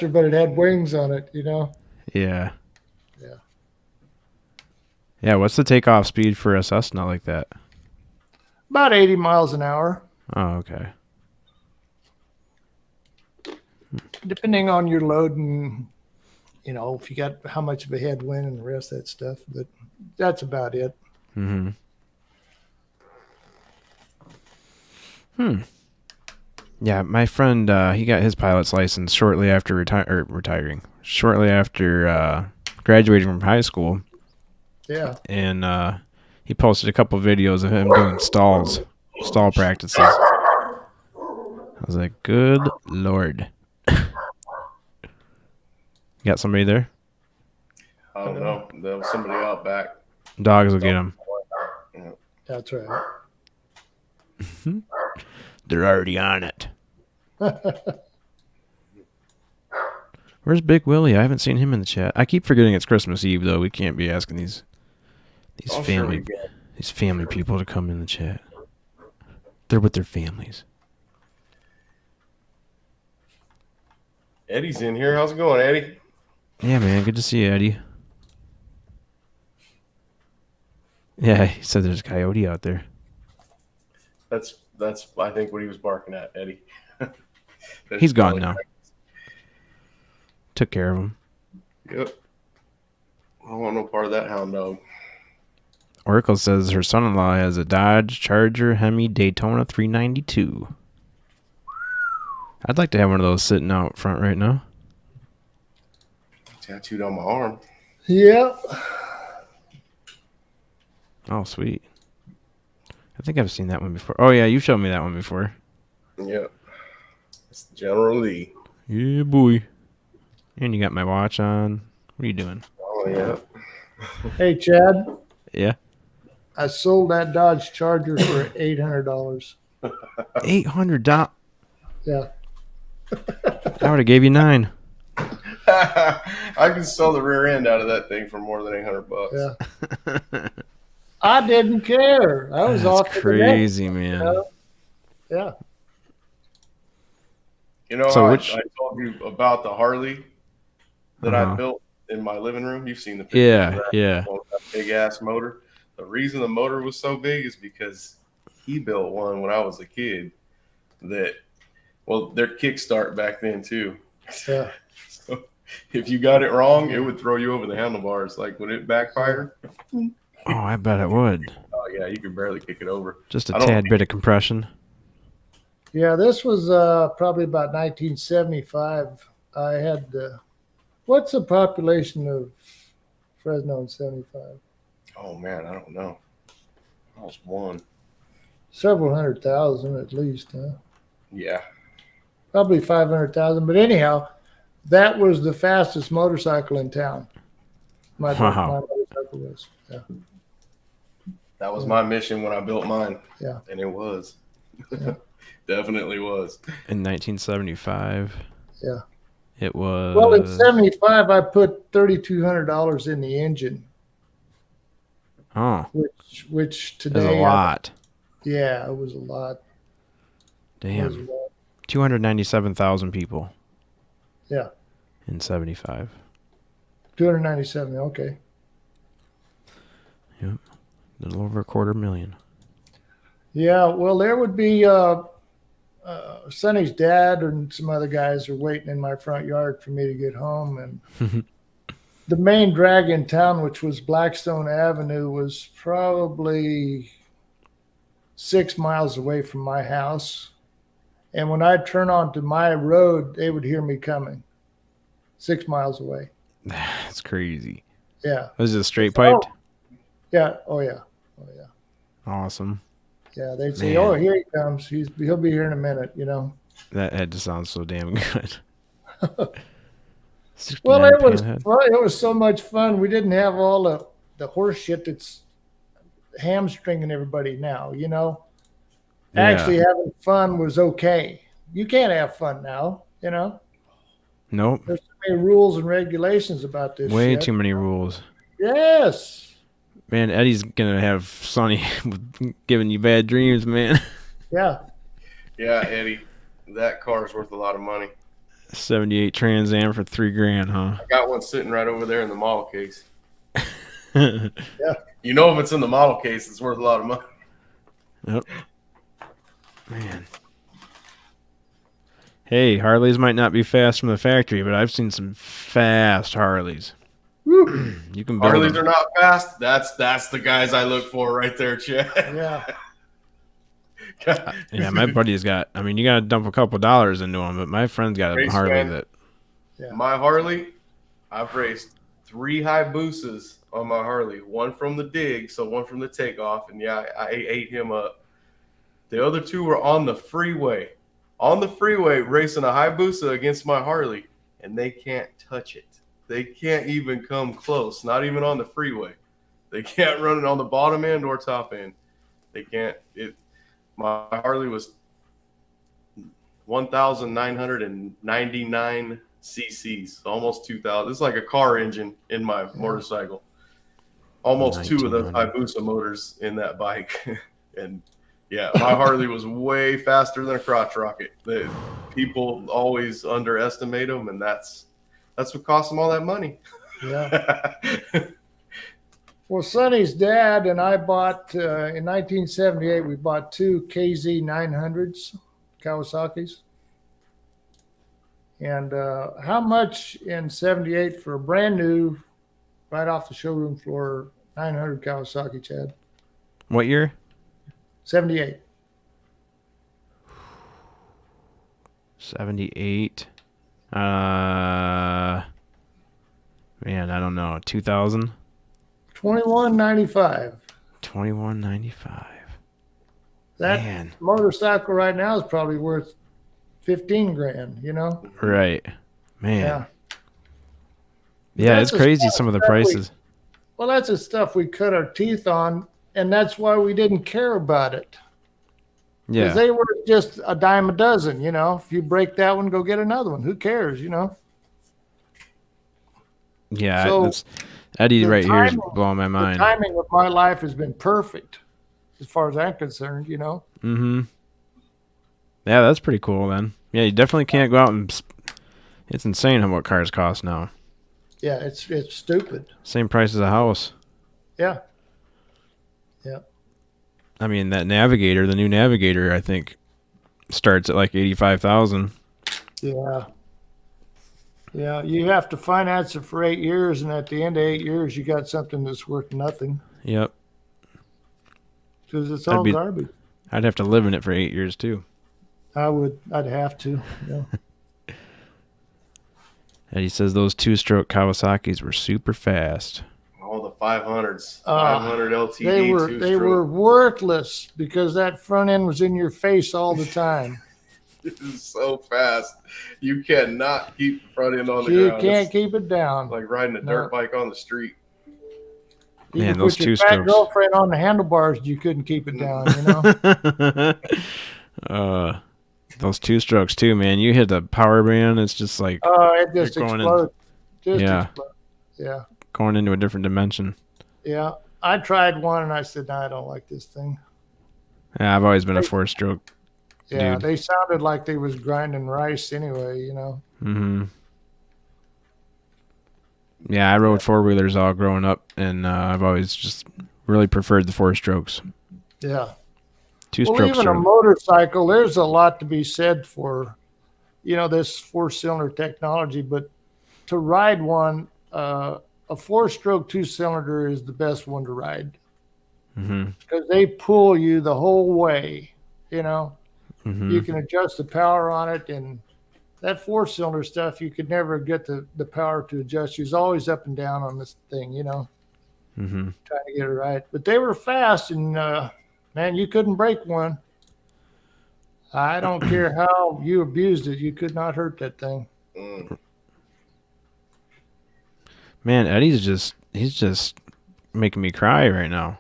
but it had wings on it, Yeah. Yeah. Yeah, what's the takeoff speed for a Cessna like that? About 80 miles an hour, Oh, okay. depending on your load and, if you got how much of a headwind and the rest of that stuff. But that's about it. Mm-hmm. Yeah, my friend, he got his pilot's license shortly after retiring. Shortly after graduating from high school. Yeah. And he posted a couple videos of him doing stall practices. I was like, good Lord. You got somebody there? I don't know. There was somebody out back. Dogs will get him. That's right. They're already on it. Where's Big Willie? I haven't seen him in the chat. I keep forgetting it's Christmas Eve, though. We can't be asking these family people to come in the chat. They're with their families. Eddie's in here. How's it going, Eddie? Yeah, man. Good to see you, Eddie. Yeah, he said there's a coyote out there. That's I think what he was barking at, Eddie. He's gone now. Took care of him. Yep. I don't want no part of that hound dog. Oracle says her son-in-law has a Dodge Charger Hemi Daytona 392. I'd like to have one of those sitting out front right now. Tattooed on my arm. Yeah. Oh, sweet. I think I've seen that one before. Oh, yeah, you showed me that one before. Yep. It's General Lee. Yeah, boy. And you got my watch on. What are you doing? Oh, yeah. Hey, Chad, Yeah. I sold that Dodge Charger for $800. $800. Yeah. I would have gave you $9. I can sell the rear end out of that thing for more than $800. Yeah. I didn't care. I was That's off to crazy, the next, man. Yeah. You know, So I told you about the Harley that I built in my living room. You've seen the picture. Yeah, yeah. That big ass motor. The reason the motor was so big is because he built one when I was a kid. Their kickstart back then too. Yeah. So if you got it wrong, it would throw you over the handlebars. Like when it backfired. Oh, I bet it would. Oh yeah, you could barely kick it over. Just a tad bit of compression. Yeah, this was probably about 1975. I had what's the population of Fresno in 75? Oh man, I don't know. I was one. Several 100,000 at least, huh? Yeah. Probably 500,000. But anyhow, that was the fastest motorcycle in town. My motorcycle was. Yeah. That was my mission when I built mine. Yeah. And it was. Yeah. Definitely was. In 1975. Yeah. It was. Well, in 75, I put $3,200 in the engine. Oh. Which today. That's a lot. Yeah, it was a lot. Damn. 297,000 people. Yeah. In 75. 297. Okay. Yep. A little over 250,000. Yeah. Well, there would be Sonny's dad and some other guys are waiting in my front yard for me to get home. And the main drag in town, which was Blackstone Avenue, was probably 6 miles away from my house. And when I'd turn onto my road, they would hear me coming 6 miles away. That's crazy. Yeah. Was it straight piped? Yeah. Oh, yeah. Oh, yeah. Awesome. Yeah. They'd say, Man. oh, here he comes. He'll be here in a minute, That had to sound so damn good. Well, it was Panhead. fun. It was so much fun. We didn't have all the horse shit that's hamstringing everybody now, Yeah. Actually having fun was okay. You can't have fun now, Nope. There's so many rules and regulations about this Way shit. too many rules. Yes. Man, Eddie's gonna have Sonny giving you bad dreams, man. Yeah. Yeah, Eddie, that car is worth a lot of money. 78 Trans Am for $3,000, huh? I got one sitting right over there in the model case. Yep. You know, if it's in the model case, it's worth a lot of money. Man. Hey, Harleys might not be fast from the factory, but I've seen some fast Harleys. Woo. You can build Harleys them. are not fast. That's the guys I look for right there, Chad. Yeah. Yeah, my buddy's got. I mean, you got to dump a couple dollars into them, but my friend's got a Race Harley fan. that. Yeah. My Harley, I've raced 3 Hayabusas on my Harley. One from the dig, so one from the takeoff, and yeah, I ate him up. The other 2 were on the freeway. On the freeway, racing a Hayabusa against my Harley, and they can't touch it. They can't even come close, not even on the freeway. They can't run it on the bottom end or top end. They can't. My Harley was 1,999 cc's, almost 2,000. It's like a car engine in my motorcycle. Almost 2 of those 1900. Hayabusa motors in that bike. And yeah, my Harley was way faster than a crotch rocket. People always underestimate them, and that's what cost them all that money. Yeah. Well, Sonny's dad and I bought, in 1978, we bought 2 KZ 900s, Kawasaki's. And how much in 78 for a brand new, right off the showroom floor, 900 Kawasaki, Chad? What year? 78. 78. Man, I don't know. 2000. 2195. 2195. That Man. motorcycle right now is probably worth 15 grand, you know? Right. Man. Yeah. Yeah, That's it's the crazy stuff some of the that we- prices. Well, that's the stuff we cut our teeth on, and that's why we didn't care about it. Because Yeah. they were just a dime a dozen, you know? If you break that one, go get another one. Who cares, you know? Yeah, So, that's Eddie the right here is timing- blowing my The mind. timing of my life has been perfect, as far as I'm concerned, you know? Mm-hmm. Yeah, that's pretty cool then. Yeah, you definitely can't go out and it's insane how what cars cost now. Yeah, it's stupid. Same price as a house. Yeah. I mean, that Navigator, the new Navigator, I think starts at like 85,000. Yeah. Yeah, you have to finance it for 8 years, and at the end of 8 years, you got something that's worth nothing Yep. because it's That'd all be- garbage. I'd have to live in it for 8 years too. I'd have to. Yeah. Eddie says those 2-stroke Kawasaki's were super fast. All the 500s, Ah, 500 LTD, They were two-stroke. worthless because that front end was in your face all the time. It is so fast. You cannot keep the front end on the You ground. can't It's keep it down. like riding a dirt bike on the street. You Man, could those put your fat two-strokes. girlfriend on the handlebars, you couldn't keep it down. You know. Those 2-strokes too, man. You hit the power band, it's just like Oh, it just You're going in- exploded. Just Yeah. exploded. Yeah. going into a different dimension. Yeah. I tried one and I said, no, I don't like this thing. Yeah, I've always been a 4-stroke. Yeah, Dude. they sounded like they was grinding rice anyway, you know. Mm-hmm. Yeah, I rode 4-wheelers all growing up, and I've always just really preferred the 4-strokes. Yeah. 2-strokes Well, even a are motorcycle, there's a lot to be said for, you know, this 4-cylinder technology. But to ride one, a 4-stroke 2-cylinder is the best one to ride mm-hmm. because they pull you the whole way. You know, Mm-hmm. you can adjust the power on it, and that 4-cylinder stuff, you could never get the power to adjust. You's always up and down on this thing, you know, Mm-hmm. trying to get it right. But they were fast, and man, you couldn't break one. I don't care how you abused it, you could not hurt that thing. Mm. Man, he's just making me cry right now.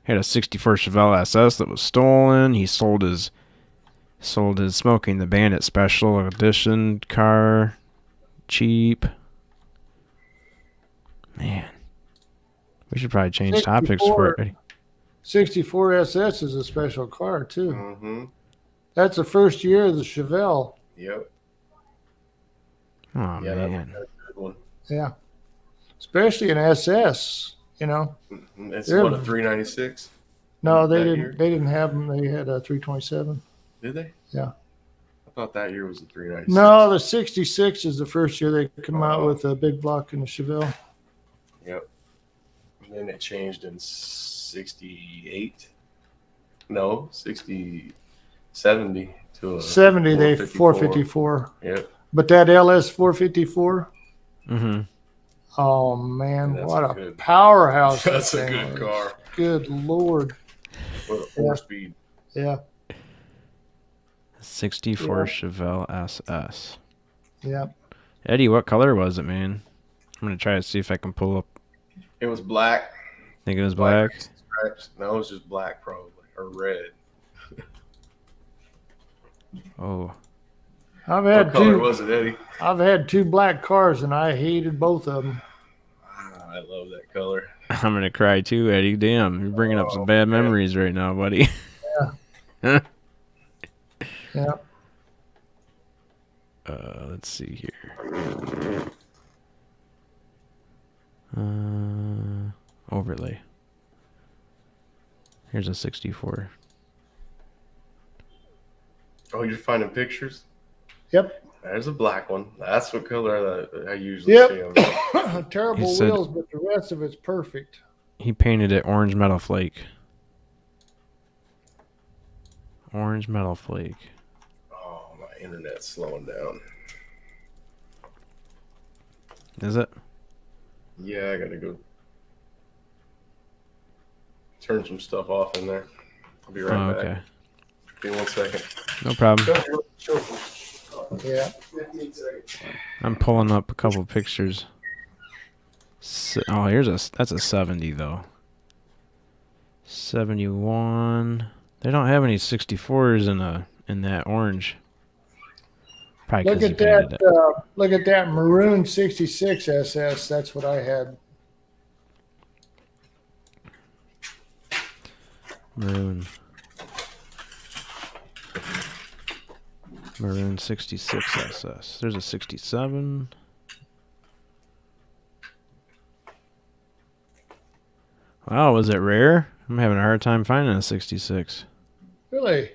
He had a 64 Chevelle SS that was stolen. He sold his Smoking the Bandit Special Edition car. cheap. Man, we should probably change topics for it. 64 SS is a special car too. Mm-hmm. That's the first year of the Chevelle. Yep. Oh Yeah, man, that's a good one. Yeah, especially an SS. You know, Mhm. It's They're- what, a 396? no, they That didn't. year? They didn't have them. They had a 327. Did they? Yeah. I thought that year was a 396. No, the 66 is the first year they come out Oh. with a big block in the Chevelle. Yep. And then it changed in 68. No, 70 to a 70, they 454. Yep. But that LS 454, mm-hmm. oh man, That's what a good. powerhouse! that That's a thing good was. car. Good Lord. What a 4-speed. Yeah, 64 Yeah. Chevelle SS. yeah. Eddie, what color was it, man? I'm gonna try to see if I can pull up. It was black. Think it was black. Stripes. No, it was just black probably. Or red. Oh, I've What had color two. was it, Eddie? I've had two black cars, and I hated both of them. Ah, I love that color. I'm gonna cry too, Eddie. Damn, you're bringing up some Oh, bad man. memories right now, buddy. Yeah. Let's see here. Overlay. Here's a 64. Oh, you're finding pictures? Yep. There's a black one. That's what color that I usually Yep. see them. Terrible He said- wheels, but the rest of it's perfect. He painted it orange metal flake. Orange metal flake. Oh, my internet's slowing down. Is it? Yeah, I gotta go turn some stuff off in there. I'll be right Oh, back. okay. Give me 1 second. No problem. Yeah. 15 seconds. I'm pulling up a couple pictures. Oh, that's a 70 though. 71. They don't have any 64s in that orange. Probably Look 'cause he at painted that. it. Look at that maroon 66 SS. That's what I had. Maroon 66 SS. There's a 67. Wow, was it rare? I'm having a hard time finding a 66. Really,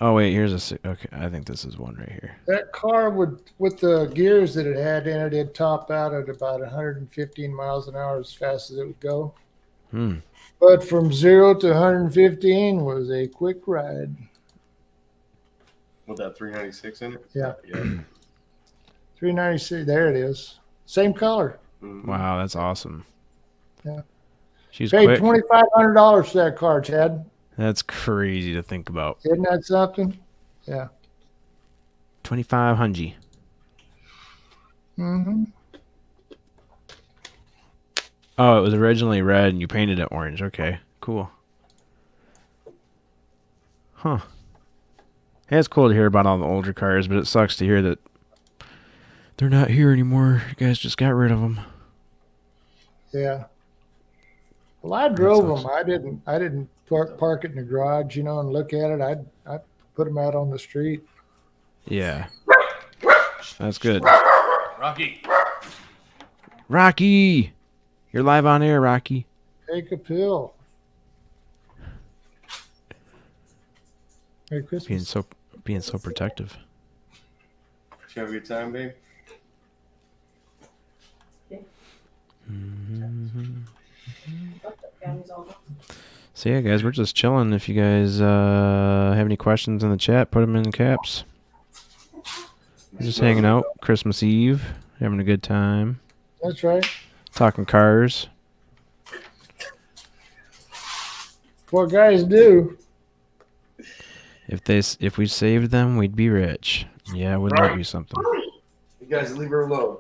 Oh wait, here's okay, I think this is one right here. that car would, with the gears that it had in it, it'd top out at about 115 miles an hour as fast as it would go. But from 0 to 115 was a quick ride. With that 396 in it? Yeah. Yeah. 396. There it is. Same color. Mhm. Wow, that's awesome. Yeah. She's Paid quick. $2,500 for that car, Chad. That's crazy to think about. Isn't that something? Yeah. 2,500. Mm-hmm. Oh, it was originally red and you painted it orange. Okay, cool. Huh. Yeah, it's cool to hear about all the older cars, but it sucks to hear that they're not here anymore. You guys just got rid of them. Yeah. Well, I drove sucks. them. I didn't park it in the garage, and look at it. I put them out on the street. Yeah. That's good. Rocky. Rocky! You're live on air, Rocky. Take a pill. Merry Being Christmas. so protective. Did you have a good time, babe? So yeah, guys, we're just chilling. If you guys have any questions in the chat, put them in caps. We're just hanging out, Christmas Eve, having a good time, That's right. talking cars. What guys do. If we saved them, we'd be rich. Yeah, wouldn't that be something? You guys leave her alone.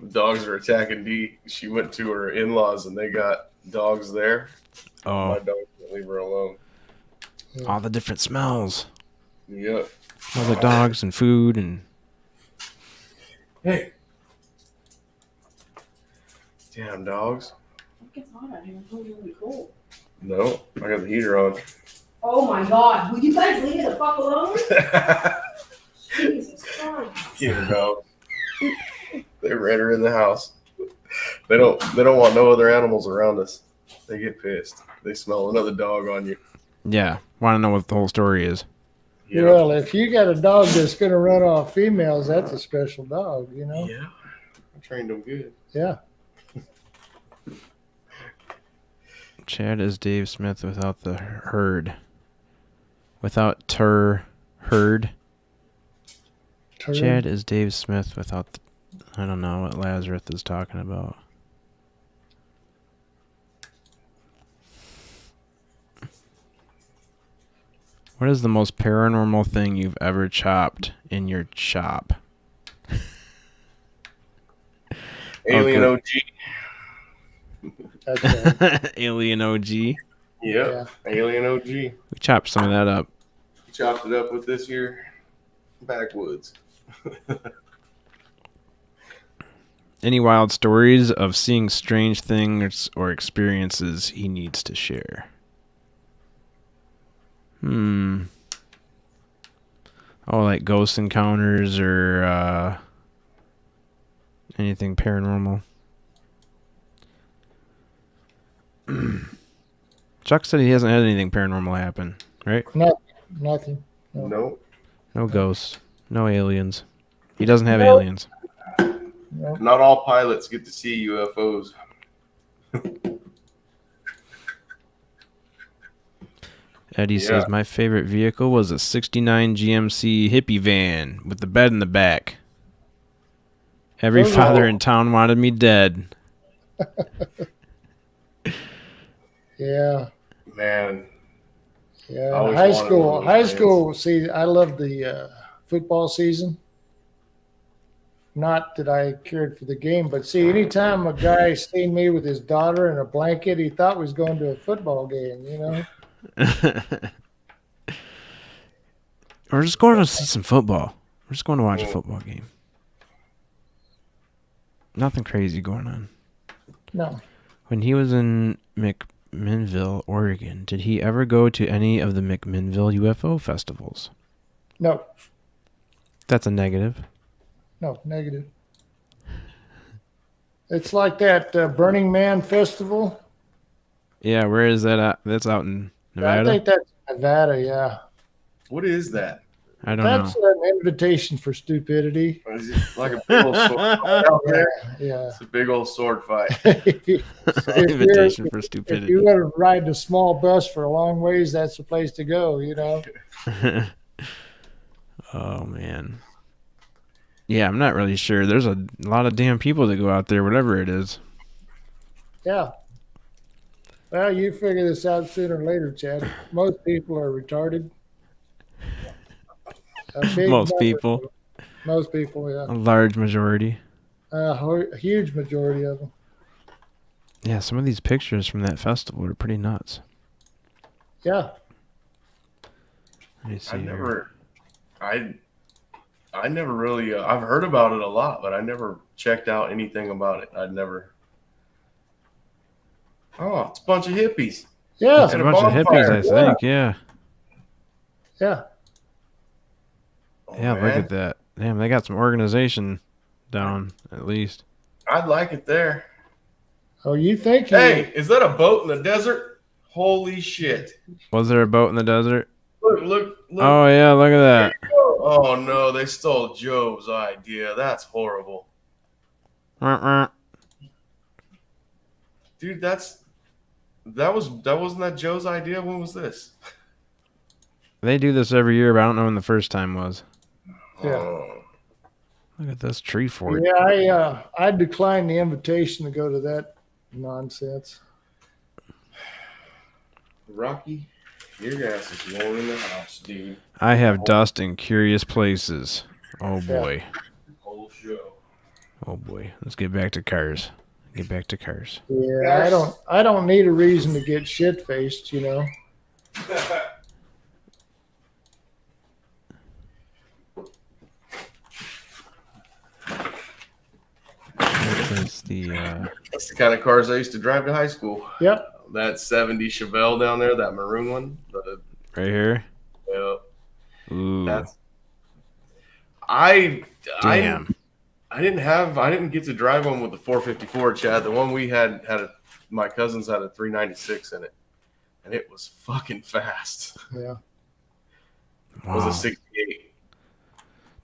The dogs are attacking Dee. She went to her in-laws and they got dogs there. My Oh, dog can't leave her alone. all the different smells. Yep. All the dogs and food and Hey. Damn dogs. It gets hot out here. It's really cold. No, I got the heater on. Oh my God! Will you guys leave it the fuck alone? Jesus Christ! Cute dog. They ran her in the house. They don't want no other animals around us. They get pissed. They smell another dog on you. Yeah. Want to know what the whole story is? Yeah. Well, if you got a dog that's going to run off females, that's a special dog, you know? Yeah. I trained them good. Yeah. Chad is Dave Smith without the herd. Without herd. Turd. Chad is Dave Smith without the... I don't know what Lazarus is talking about. What is the most paranormal thing you've ever chopped in your shop? Alien Okay. OG. That's right. Alien OG. We Yep. Alien OG. chopped some of that up. Chopped it up with this here backwoods. Any wild stories of seeing strange things or experiences he needs to share? Oh, like ghost encounters or anything paranormal. Chuck said he hasn't had anything paranormal happen, right? Nothing. Nope. No ghosts, no aliens. He doesn't have Nope. aliens. No. Not all pilots get to see UFOs. Eddie says, Yeah. my favorite vehicle was a 69 GMC hippie van with the bed in the back. Every Those are father all- in town wanted me dead. Yeah. Man, Yeah. I always High wanted school. one of those High vans. school. See, I love the football season. Not that I cared for the game, but see, anytime a guy seen me with his daughter in a blanket, he thought we was going to a football game, you know? We're just going to see some football. We're just going to watch a football game. Nothing crazy going on. No. When he was in McMinnville, Oregon, did he ever go to any of the McMinnville UFO festivals? No. That's a negative. No, negative. It's like that Burning Man festival. Yeah, where is that at? That's out in I Nevada? think that's Nevada, yeah. what is that? I don't That's know. an invitation for stupidity. Is it like a big old sword fight out Yeah, there? yeah. It's a big old sword fight. if you, Invitation for if stupidity. you want to ride a small bus for a long ways, that's the place to go, you know? Oh, man. Yeah, I'm not really sure. There's a lot of damn people that go out there, whatever it is. Yeah. Well, you figure this out sooner or later, Chad. Most people are retarded. A big Most number- people. Most people, yeah. A large majority. A huge majority of them. Yeah, some of these pictures from that festival are pretty nuts. Yeah. Let me see I here. never really. I've heard about it a lot, but I never checked out anything about it. I'd never. Oh, it's a bunch of hippies. Yeah. It's a And a bunch of hippies, I bonfire. think. Yeah. Yeah. Oh, Yeah, look man. at that. Damn, they got some organization down, at least. I'd like it there. Oh, you think you Hey, is that a boat in the desert? Holy shit! Was there a boat in the desert? Look! Oh, yeah, look at that. Oh no, they stole Joe's idea. That's horrible, dude. That wasn't that Joe's idea. When was this? They do this every year, but I don't know when the first time was. Yeah. Oh. Look at this tree fort. Yeah, I declined the invitation to go to that nonsense. Rocky, your ass is going in the house, dude. I have dust in curious places. Oh, boy. Whole show. Oh, boy. Let's get back to cars. Get back to cars. Yeah, I don't need a reason to get shit faced, you know. is the That's the kind of cars I used to drive to high school. Yep. That 70 Chevelle down there, that maroon one. right here? Yeah, Ooh, that's I damn. I didn't get to drive one with the 454, Chad. The one we had my cousins had a 396 in it, and it was fucking fast. Yeah. It was Wow. a 68.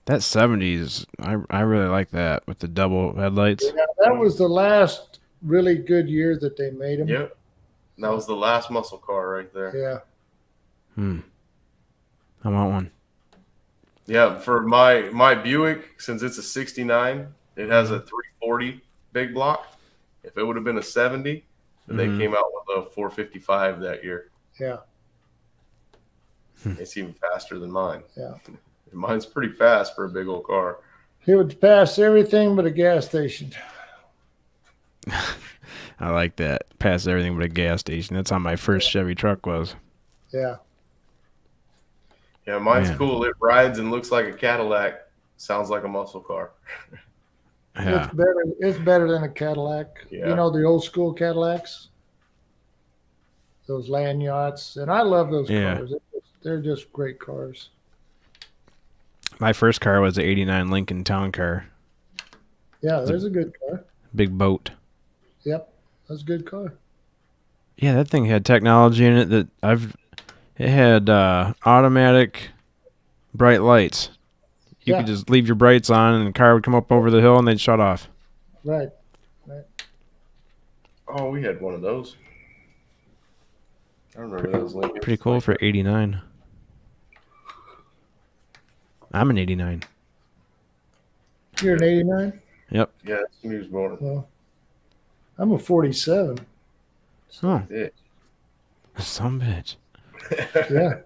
That 70s, I really like that with the double headlights. Yeah, that was the last really good year that they made them. Yep, that was the last muscle car right there. Yeah. I want one. Yeah, for my Buick, since it's a 69, it has a 340 big block. If it would have been a 70, then they came out with a 455 that year. Yeah. It's even faster than mine. Yeah. Mine's pretty fast for a big old car. He would pass everything but a gas station. I like that. Pass everything but a gas station. That's how my first Chevy truck was. Yeah. Yeah, mine's Man. cool. It rides and looks like a Cadillac. Sounds like a muscle car. Yeah. It's better than a Cadillac. Yeah. You know, the old school Cadillacs? Those land yachts. And I love those Yeah. cars. They're just great cars. My first car was an 89 Lincoln Town Car. Yeah, there's a good car. Big boat. Yep. That's a good car. Yeah, that thing had technology in it that it had automatic bright lights. You could just leave your brights on and the car would come up over the hill and they'd shut off. Right. Oh, we had one of those. I remember those. Lincolns. Pretty cool for 89. I'm an 89. You're an 89? Yeah, he was born. Well, I'm a 47. Oh, Yeah. some bitch. Yeah.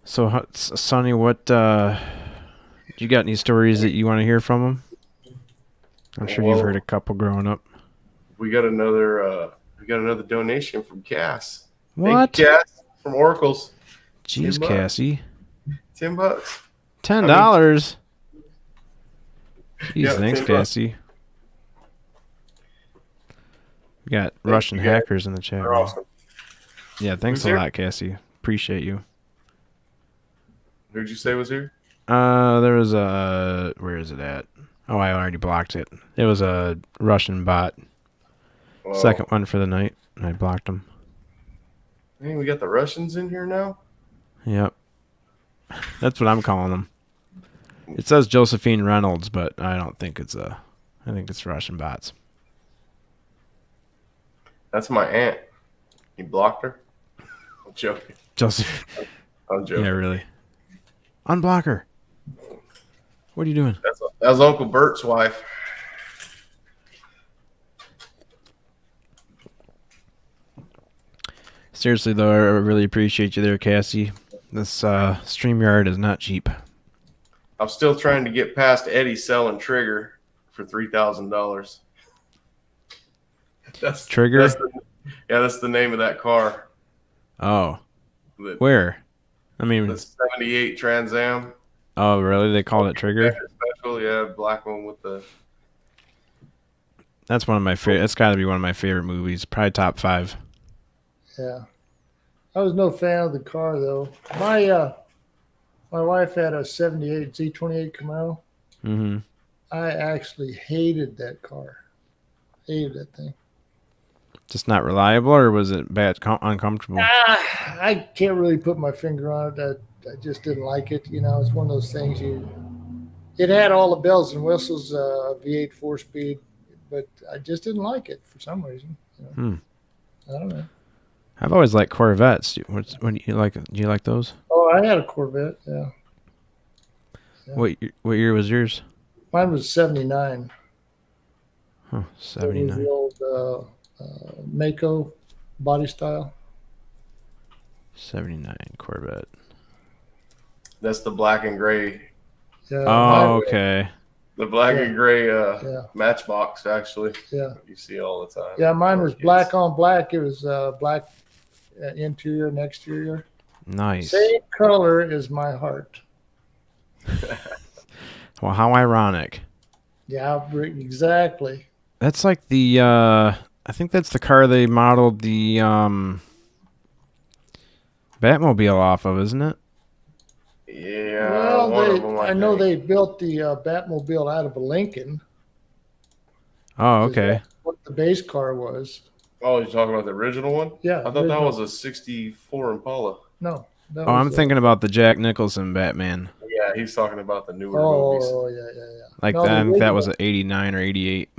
So, Sonny, what, you got any stories that you want to hear from him? I'm sure you've heard a couple growing up. We got another donation from Cass. What? Thank you, Cass, from Oracles. Jeez, $10. Cassie. $10. $10? Jeez, Yeah, thanks, $10. Cassie. We got Russian you, guys. hackers in the chat They're room. awesome. Yeah, thanks Who's a here? lot, Cassie. Appreciate you. Who'd you say was here? There was a... Where is it at? Oh, I already blocked it. It was a Russian bot. Oh, Second one for the night, and I blocked him. Hey, we got the Russians in here now? Yep. That's what I'm calling them. It says Josephine Reynolds, but I don't think it's I think it's Russian bots. That's my aunt. You blocked her? I'm joking. Joseph. I'm joking. Yeah, really. Unblock her. What are you doing? That was Uncle Bert's wife. Seriously, though, I really appreciate you there, Cassie. This StreamYard is not cheap. I'm still trying to get past Eddie selling Trigger for $3,000. That's Trigger? That's the name of that car. Oh. The, Where? I mean, the 78 Trans Am. oh, really? They called it Trigger? Special, yeah, black one with the. That's one of my favorite. That's got to be one of my favorite movies. Probably top 5. Yeah. I was no fan of the car, though. My wife had a 78 Z28 Camaro. Mm-hmm. I actually hated that car. Hated that thing. Just not reliable, or was it bad, uncomfortable? I can't really put my finger on it. I just didn't like it. You know, it's one of those things it had all the bells and whistles, V8 4-speed, but I just didn't like it for some reason. You know? I don't know. I've always liked Corvettes. What do you like? Do you like those? Oh, I had a Corvette. Yeah. What year was yours? Mine was 79. Huh, It was 79. the old Mako body style. 79 Corvette. That's the black and gray. Yeah. Oh, okay. The black Yeah. and gray Yeah. Matchbox, actually. Yeah. You see all the time. Yeah, mine was Kids. black on black. It was black interior and exterior. Nice. Same color as my heart. Well, how ironic. Yeah, exactly. That's like the I think that's the car they modeled the Batmobile off of, isn't it? Yeah, Well, one of them. I know they built the Batmobile out of a Lincoln. Oh, Is okay. what the base car was. Oh, you're talking about the original one? Yeah. I thought that original. was a '64 Impala. No. That Oh, was I'm thinking about the Jack Nicholson Batman. Yeah, he's talking about the newer movies. Oh, yeah. Like No, that, I think that original- was an 89 or 88.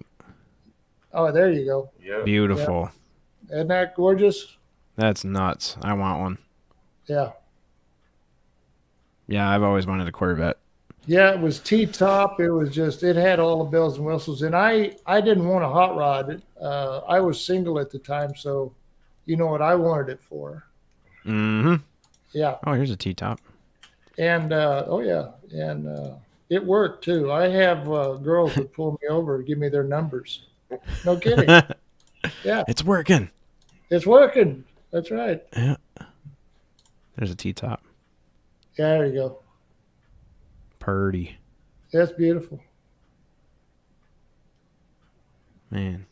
Oh, there you go. Yeah. Beautiful. Isn't that gorgeous? That's nuts. I want one. Yeah. Yeah, I've always wanted a Corvette. Yeah, it was T-top. It was just, it had all the bells and whistles. And I didn't want a hot rod. I was single at the time, so you know what I wanted it for. Mm-hmm. Yeah. Oh, here's a T-top. And, and it worked too. I have girls that pull me over and give me their numbers. No kidding. Yeah. It's working. It's working. That's right. Yeah. There's a T-top. Yeah, there you go. Purdy. That's beautiful. Man.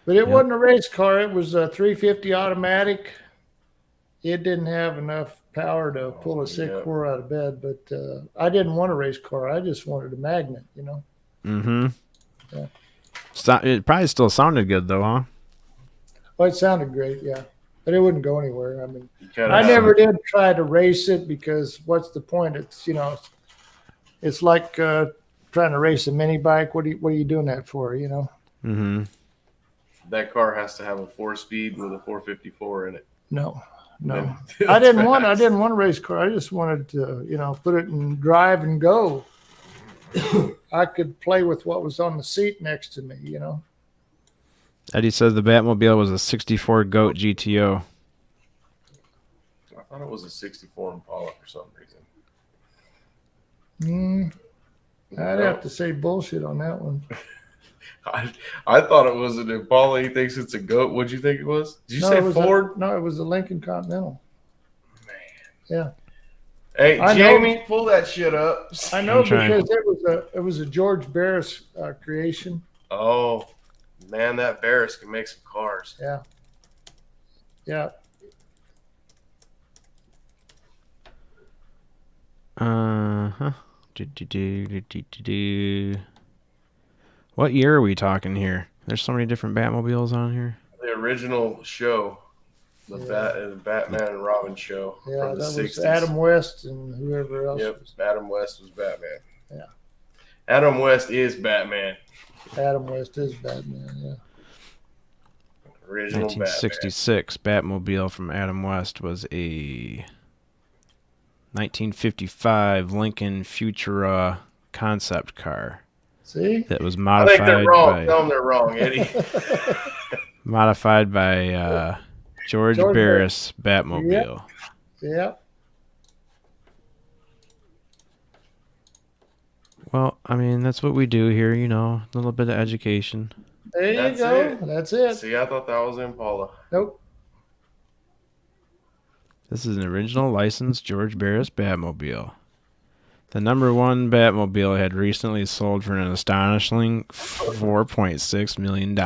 But it Yep. wasn't a race car. It was a 350 automatic. It didn't have enough power to pull a sick Yeah. whore out of bed. But I didn't want a race car. I just wanted a magnet, you know. Mm-hmm. Yeah. It probably still sounded good, though, huh? Well, it sounded great, yeah. But it wouldn't go anywhere. I mean, You kinda I have- never did try to race it because what's the point? It's, you know, it's like trying to race a mini bike. What are you doing that for, you know? Mm-hmm. That car has to have a 4-speed with a 454 in it. No. Then I it's didn't want fast. a race car. I just wanted to, you know, put it in drive and go. I could play with what was on the seat next to me, you know. Eddie says the Batmobile was a 64 Goat GTO. I thought it was a '64 Impala for some reason. I'd have to say bullshit on that one. I thought it was an Impala. He thinks it's a goat. What'd you think it was? Did you No, say it was Ford? No, it was a Lincoln Continental. Yeah. Hey, I know. Jamie, pull that shit up. I know I'm trying. because it was a George Barris creation. Oh, man, that Barris can make some cars. Yeah. Yeah. Uh-huh. What year are we talking here? There's so many different Batmobiles on here. The original show, the Batman and Robin show Yeah, from the that was 60s. Adam West and whoever else. Yep, Was. Adam West was Batman. Yeah. Adam West is Batman. Adam West is Batman. Yeah. Original 1966 Batmobile from Adam West was a 1955 Lincoln Futura concept car See? that was Batman. I think they're modified wrong. Tell by them they're wrong, Eddie. modified by George George Barris Batmobile. Yeah. Well, I mean, that's what we do here, you know, a little bit of education. There you That's go. it. That's it. See, I thought that was Impala. Nope. This is an original licensed George Barris Batmobile. The number one Batmobile had recently sold for an astonishing $4.6 million.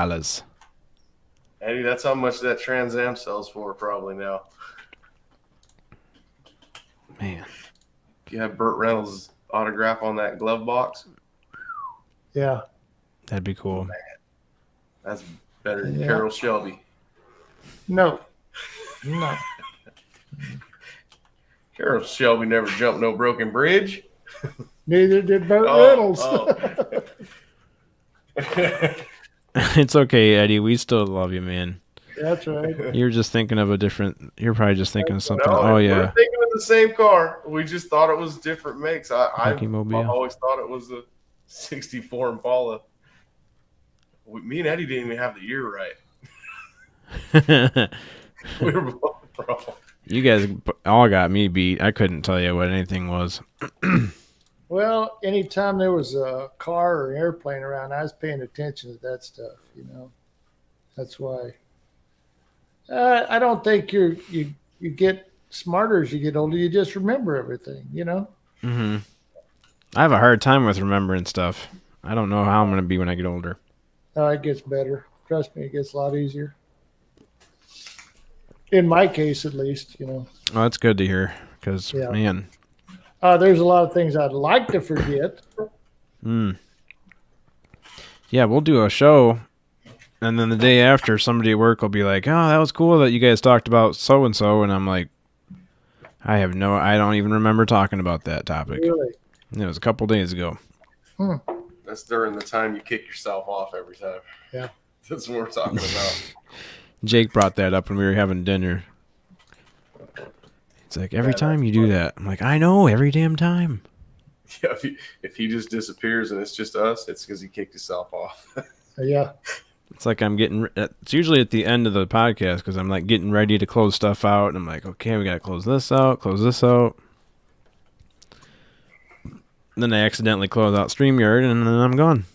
Eddie, that's how much that Trans Am sells for probably now. Man, You have Burt Reynolds' autograph on that glove box. Yeah. that'd be cool. That's better than Yeah. Carroll Shelby. No. No. Carroll Shelby never jumped no broken bridge. Neither did Burt Oh, Reynolds. oh. It's okay, Eddie. We still love you, man. That's right. You're just thinking of a different. You're probably just thinking of something. No, Oh we're yeah, thinking of the same car. We just thought it was different makes. I've Mobile. always thought it was a '64 Impala. Me and Eddie didn't even have the year right. We were both wrong. you guys all got me beat. I couldn't tell you what anything was. Well, anytime there was a car or an airplane around, I was paying attention to that stuff, you know. That's why. I don't think you get smarter as you get older. You just remember everything, you know. Mm-hmm. I have a hard time with remembering stuff. I don't know how I'm gonna be when I get older. Oh, it gets better. Trust me, it gets a lot easier. In my case, at least, you know. Oh, that's good to hear. Because Yeah. man, There's a lot of things I'd like to forget. yeah, we'll do a show, and then the day after, somebody at work will be like, "Oh, that was cool that you guys talked about so and so," and I'm like, I don't even remember talking about that topic. Really. It was a couple days ago. That's during the time you kick yourself off every time. Yeah. That's what we're talking about. Jake brought that up when we were having dinner. It's like, every time you do that. I'm like, I know, every damn time. Yeah, if he just disappears and it's just us, it's because he kicked himself off. Yeah. It's like it's usually at the end of the podcast because I'm like getting ready to close stuff out. And I'm like, okay, we got to close this out. And then I accidentally close out StreamYard and then I'm gone.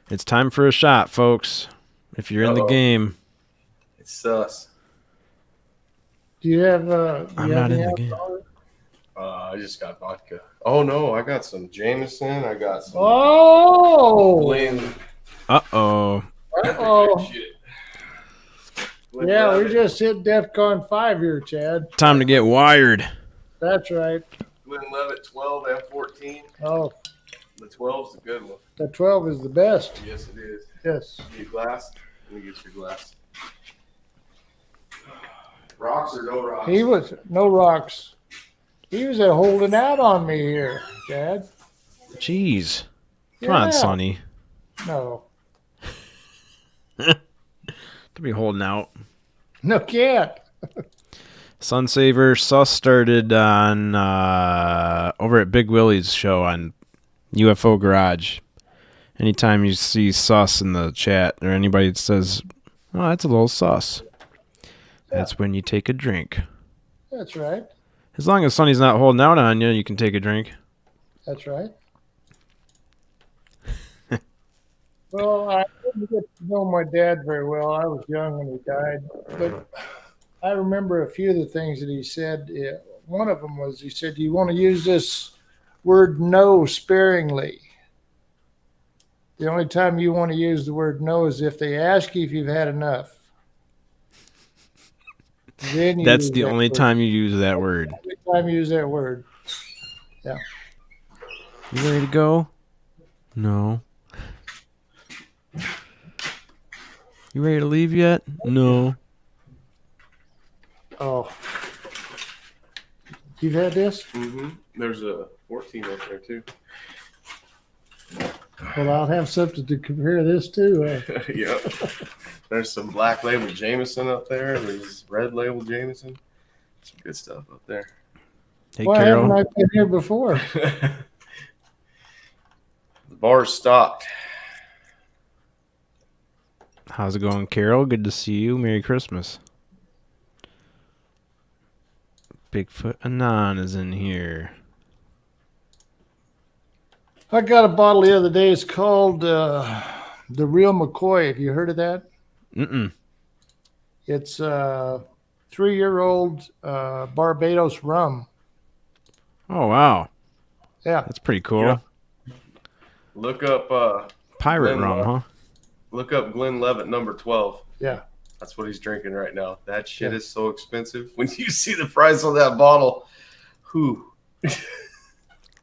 It's time for a shot, folks. If you're in the game. It's sus. Do you have? I'm not in the game. I just got vodka. Oh no, I got some Jameson. I got some. Oh. Glen. Uh-oh. Uh-oh. Shit. Yeah, we just hit DEFCON 5 here, Chad. Time to get wired. That's right. Glenlivet 12 F14. Oh, The 12's the good one. the 12 is the best. Yes, it is. Yes. Need a glass? Let me get your glass. Rocks or no rocks? He was no rocks. He was holding out on me here, Chad. Jeez. Come on, Yeah. Sonny. No. To be holding out. No, can't. Sunsaver Sus started on over at Big Willie's show on UFO Garage. Anytime you see sus in the chat or anybody that says, "Oh, that's a little sus," that's when you take a drink. That's right. As long as Sonny's not holding out on you, you can take a drink. That's right. Well, I didn't get to know my dad very well. I was young when he died. But I remember a few of the things that he said. One of them was he said, you want to use this word no sparingly. The only time you want to use the word no is if they ask you if you've had enough. Then you That's use the that only word. time you use that word. Every time you use that word. Yeah. You ready to go? No. You ready to leave yet? No. Oh. You've had this? Mm-hmm. There's a 14 up there too. Well, I'll have something to compare this to. Yep. There's some black label Jameson up there. There's red label Jameson. Some good stuff up there. Hey, Why haven't Carol. I been here before? The bar's stocked. How's it going, Carol? Good to see you. Merry Christmas. Bigfoot Anon is in here. I got a bottle the other day. It's called the Real McCoy. Have you heard of that? Mm-mm. It's 3-year-old Barbados rum. Oh, wow. Yeah. That's pretty cool. Yeah. Look up Pirate Glen rum, Levitt. huh? Look up Glenlivet number 12. Yeah. That's what he's drinking right now. That shit Yeah. is so expensive. When you see the price on that bottle, whew.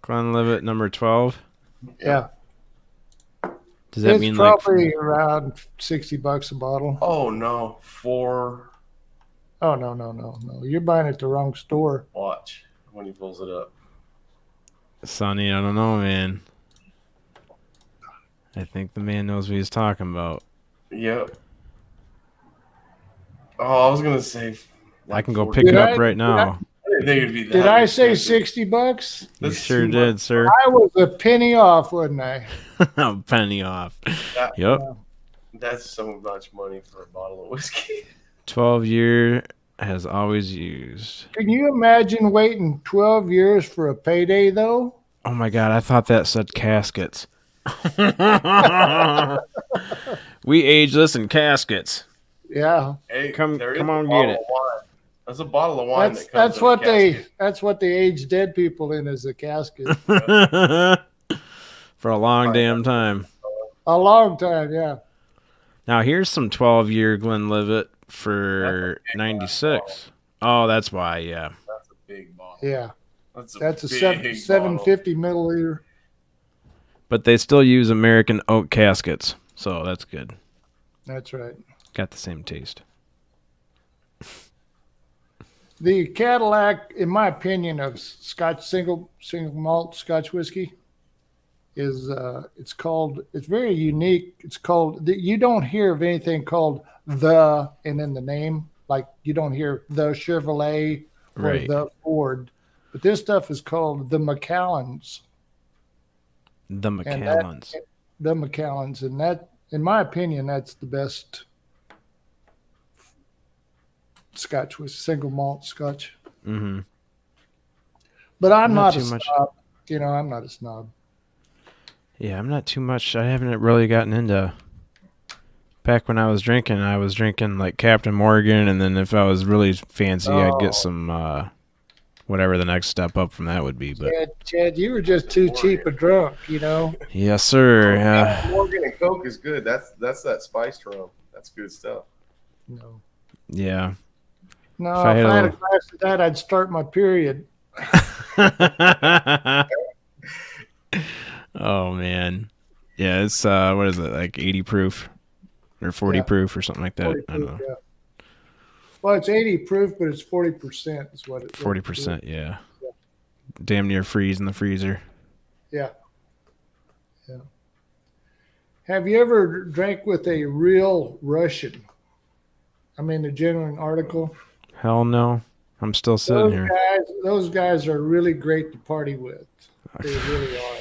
Glenlivet number 12. Yeah. Does that It's mean like probably around $60 a bottle. Oh no. 4. Oh, no. You're buying it at the wrong store. Watch when he pulls it up. Sonny? I don't know, man. I think the man knows what he's talking about. Yep. Oh, I was gonna say. I can go 40. pick it Did up I- right now. I didn't think it'd be that. Did I say expensive. $60? You That's sure too did, much. sir. I was a penny off, wasn't I? Penny off. That- Yep. That's so much money for a bottle of whiskey. 12 year has always used. Can you imagine waiting 12 years for a payday, though? Oh my god, I thought that said caskets. We age this in caskets. Yeah. Hey, Come- there is come a on, get bottle it. of wine That's a bottle of wine That's that comes that's in a what casket. that's what they age dead people in, is a casket. For a long damn time. A long time, yeah. Now here's some 12-year Glenlivet That's for a big 96. Oh, that's why, yeah. That's a big bottle. Yeah. That's That's a big 750 milliliter. But they still use American oak caskets, so that's good. That's right. Got the same taste. The Cadillac, in my opinion, of Scotch single malt Scotch whiskey is it's very unique. It's called, you don't hear of anything called the and then the name, like you don't hear the Chevrolet or Right. the Ford, but this stuff is called the Macallans. The And Macallans. The Macallans, and that, in my opinion, that's the best Scotch with single malt Scotch. Mm-hmm. But I'm Not not a too much. snob. You know, I'm not a snob. Yeah, I'm not too much. I haven't really gotten into. Back when I was drinking like Captain Morgan, and then if I was really fancy, I'd get some whatever the next step up from that would be. But Chad, you were just too cheap a drunk, you know. yes, sir. Morgan and Coke is good. That's that spiced rum. That's good stuff. No, Yeah. no. If I If had I had a a glass of that, I'd start my period. Oh man, yeah. It's what is it, like 80 proof or 40 Yeah. proof or something like that? 40 I don't proof, know. yeah. Well, it's 80 proof, but it's 40% is what it. 40%. Yeah. Yeah. Damn near freeze in the freezer. Yeah. Yeah. Have you ever drank with a real Russian? I mean, a genuine article. Hell no. I'm still sitting here. Those guys are really great to party with. They really are.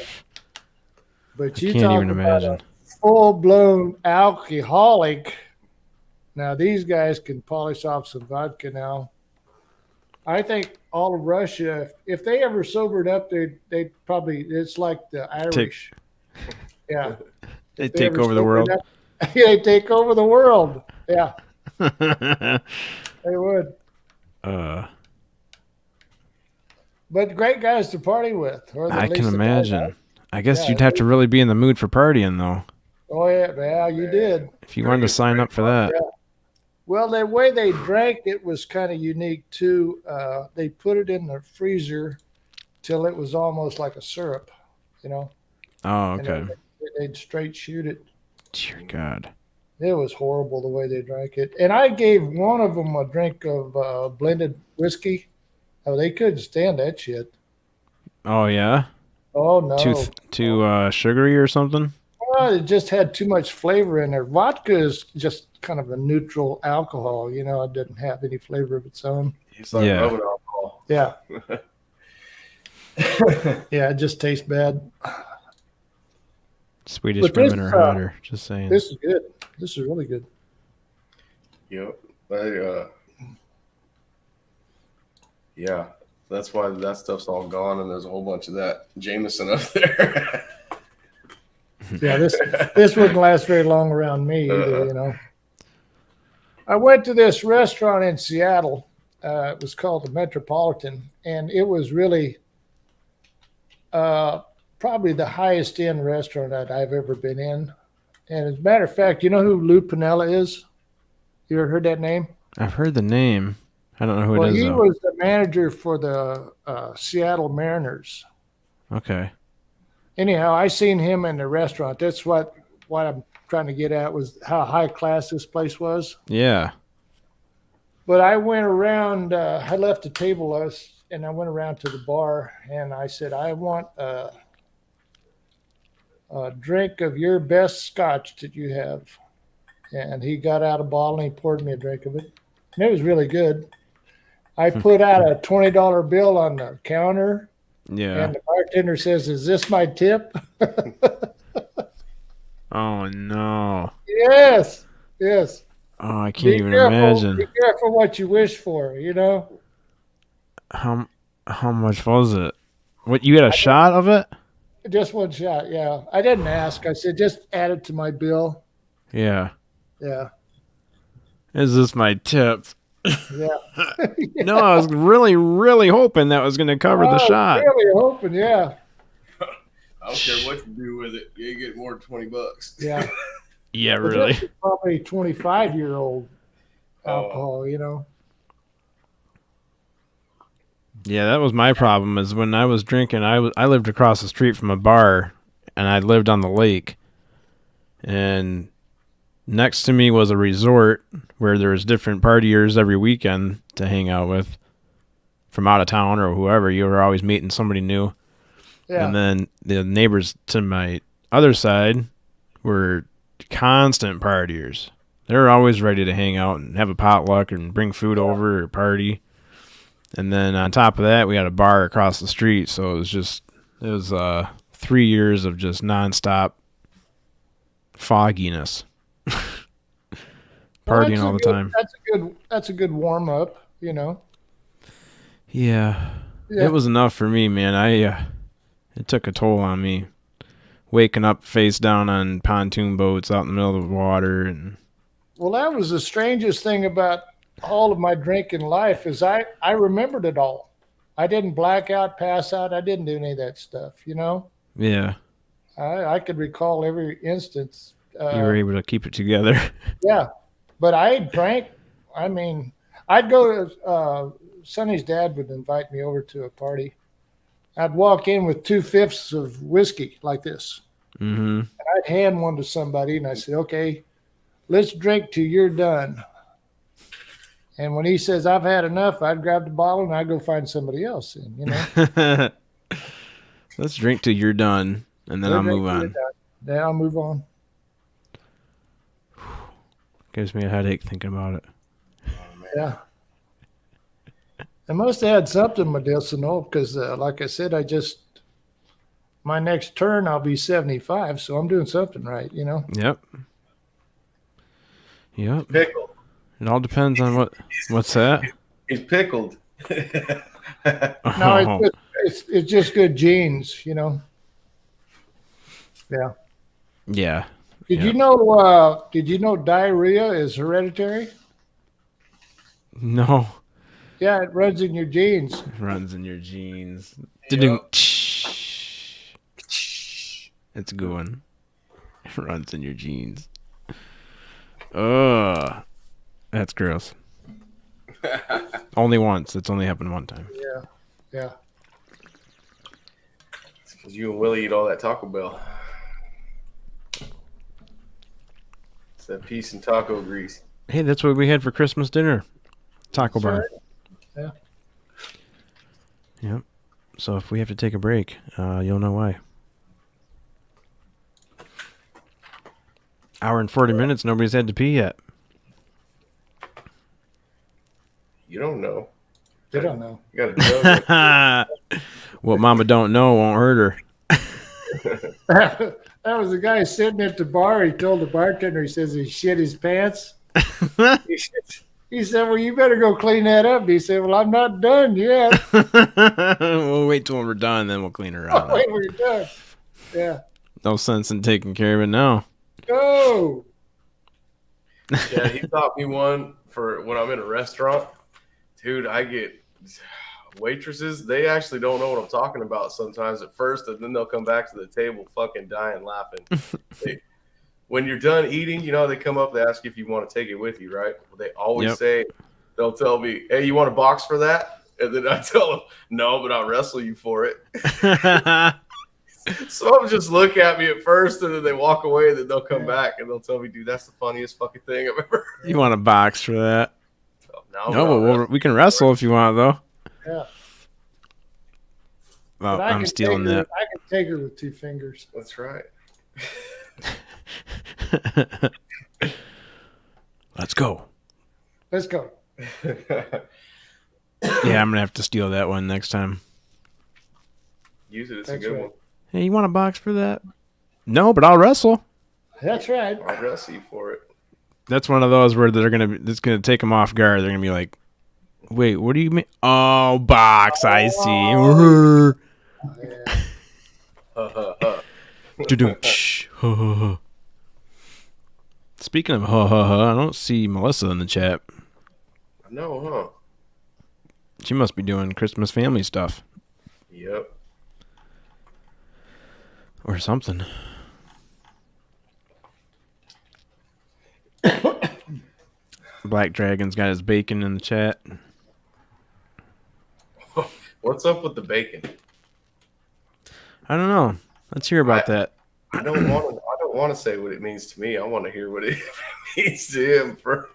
But I you can't talk even about imagine. a full-blown alcoholic. Now these guys can polish off some vodka now. I think all of Russia, if they ever sobered up, they probably, it's like the Irish. Yeah. They If take ever over the sobered world. up, they take over the world. Yeah, they would. But great guys to party with. Or I at can least the guys imagine. I guess Yeah, you'd have to really be in the mood for partying, though, Oh yeah, well, you did. if you wanted to sign up for that. Yeah. Well, the way they drank it was kind of unique too. They put it in the freezer till it was almost like a syrup, you know. Oh, And okay. they'd straight shoot it. Dear God. It was horrible the way they drank it. And I gave one of them a drink of blended whiskey. Oh, they couldn't stand that shit. Oh yeah. Oh no. Too sugary or something. Well, it just had too much flavor in there. Vodka is just kind of a neutral alcohol, you know. It doesn't have any flavor of its own. It's like Yeah. rubbing alcohol. Yeah. Yeah, it just tastes bad. Swedish But this, women are hotter. Just saying. This is good. This is really good. Yep. Yeah. That's why that stuff's all gone, and there's a whole bunch of that Jameson up there. Yeah, this wouldn't last very long around me either, you know. I went to this restaurant in Seattle. It was called the Metropolitan, and it was really probably the highest end restaurant that I've ever been in. And as a matter of fact, you know who Lou Piniella is? You ever heard that name? I've heard the name. I don't know who Well, it is he though. was the manager for the Seattle Mariners. Okay. Anyhow, I seen him in the restaurant. That's what I'm trying to get at, was how high class this place was. Yeah. But I went around, I left the table and I went around to the bar and I said, I want a drink of your best scotch that you have. And he got out a bottle and he poured me a drink of it. And it was really good. I put out a $20 bill on the counter. Yeah. And the bartender says, "Is this my tip?" Oh no. Yes. Yes. Oh, I can't even imagine. Be careful what you wish for, you know? How much was it? What, you had a shot of it? Just one shot, yeah. I didn't ask. I said, just add it to my bill. Yeah. Yeah. Is this my tip? Yeah. No, I was really, really hoping that was going to cover the shot. Really hoping, yeah. I don't care what you do with it. You get more than $20. Yeah. Yeah, But really. this is probably 25-year-old alcohol, you know. Yeah, that was my problem. Is when I was drinking, I lived across the street from a bar, and I lived on the lake, and next to me was a resort where there was different partiers every weekend to hang out with from out of town or whoever. You were always meeting somebody new. Yeah. And then the neighbors to my other side were constant partiers. They were always ready to hang out and have a potluck and bring food over or party. And then on top of that, we had a bar across the street. So it was 3 years of just nonstop fogginess. Partying all the time. That's a good warm up, you know. Yeah. Yeah. It was enough for me, man. It took a toll on me. Waking up face down on pontoon boats out in the middle of the water, and Well, that was the strangest thing about all of my drinking life is I remembered it all. I didn't black out, pass out. I didn't do any of that stuff, you know. yeah, I could recall every instance. you were able to keep it together. Yeah, but I drank. I mean, I'd go to Sonny's dad would invite me over to a party. I'd walk in with 2/5 of whiskey like this. Mm-hmm. And I'd hand one to somebody, and I said, "Okay, let's drink till you're done." And when he says I've had enough, I'd grab the bottle and I'd go find somebody else. And you know, Let's drink till you're done, and then I'll move on. Then I'll move on. Gives me a headache thinking about it. Yeah. I must have had something medicinal because, like I said, my next turn I'll be 75, so I'm doing something right, you know. Yep. Pickled. It all depends on what's that. He's pickled. No, it's just good genes, you know. Yeah. Yeah. Did Yep. you know diarrhea is hereditary? No. Yeah, it runs in your genes. Runs in your genes. Yep. It's a good one. It runs in your genes. Ugh. That's gross. Only once. It's only happened one time. Yeah. It's because you and Willie eat all that Taco Bell. It's that piece and taco grease. Hey, that's what we had for Christmas dinner. Taco bar. Yeah. Yep. So if we have to take a break, you'll know why. Hour and 40 minutes, nobody's had to pee yet. You don't know. They don't know. You got to judge. What mama don't know won't hurt That was the guy sitting at the bar. He told the bartender, he says he shit his pants. her. He said, well, you better go clean that up. He said, well, I'm not done yet. We'll wait till we're done, then we'll clean her out. Oh, wait, we're done. Yeah. No sense in taking care of it now. Go. Yeah, he taught me one for when I'm in a restaurant. Dude, I get waitresses, they actually don't know what I'm talking about sometimes at first, and then they'll come back to the table fucking dying laughing. When you're done eating, you know, they come up, they ask you if you want to take it with you, right? They always say, they'll tell me, hey, you want a box for that? And then I tell them, no, but I'll wrestle you for it. So I'm just look at me at first, and then they walk away, and then they'll come back, and they'll tell me, dude, that's the funniest fucking thing I've ever heard. You want a box for that? No, but we can wrestle if you want, though. Yeah. Oh, I'm stealing that. I can take her with 2 fingers. That's right. Let's go. Let's go. Yeah, I'm gonna have to steal that one next time. Use it. It's That's a good right. one. Hey, you want a box for that? No, but I'll wrestle. That's right. I'll wrestle you for it. That's one of those where it's gonna take them off guard. They're gonna be like, "Wait, what do you mean? Oh, box. I see." Speaking of I don't see Melissa in the chat. I know, huh? She must be doing Christmas family stuff Yep. or something. Black Dragon's got his bacon in the chat. What's up with the bacon? I don't know. Let's hear about that. I don't want to say what it means to me. I want to hear what it means to him first.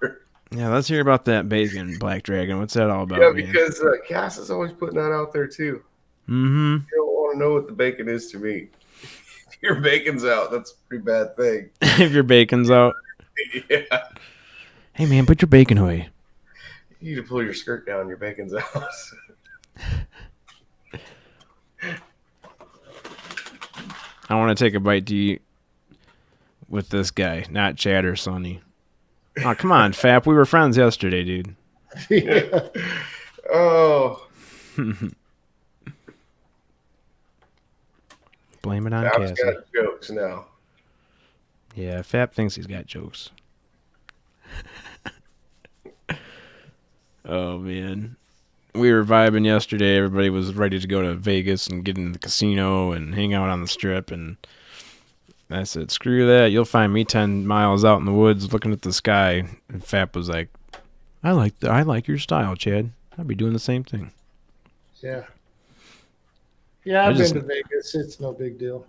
Yeah, let's hear about that bacon, Black Dragon. What's that all about? Yeah, man? because Cass is always putting that out there too. Mm-hmm. You don't want to know what the bacon is to me. If your bacon's out, that's a pretty bad thing. If your bacon's out. Yeah. Hey, man, put your bacon away. You need to pull your skirt down. Your bacon's out. I want to take a bite to eat with this guy, not Chad or Sonny. Oh, come on, Fap. We were friends yesterday, dude. Yeah. Oh, Blame it on I've Cassie. got jokes now. Yeah, Fap thinks he's got jokes. Oh, man. We were vibing yesterday. Everybody was ready to go to Vegas and get in the casino and hang out on the strip. And I said, screw that. You'll find me 10 miles out in the woods looking at the sky. And Fap was like, I like your style, Chad. I'd be doing the same thing. Yeah. Yeah, I I've just- been to Vegas. It's no big deal.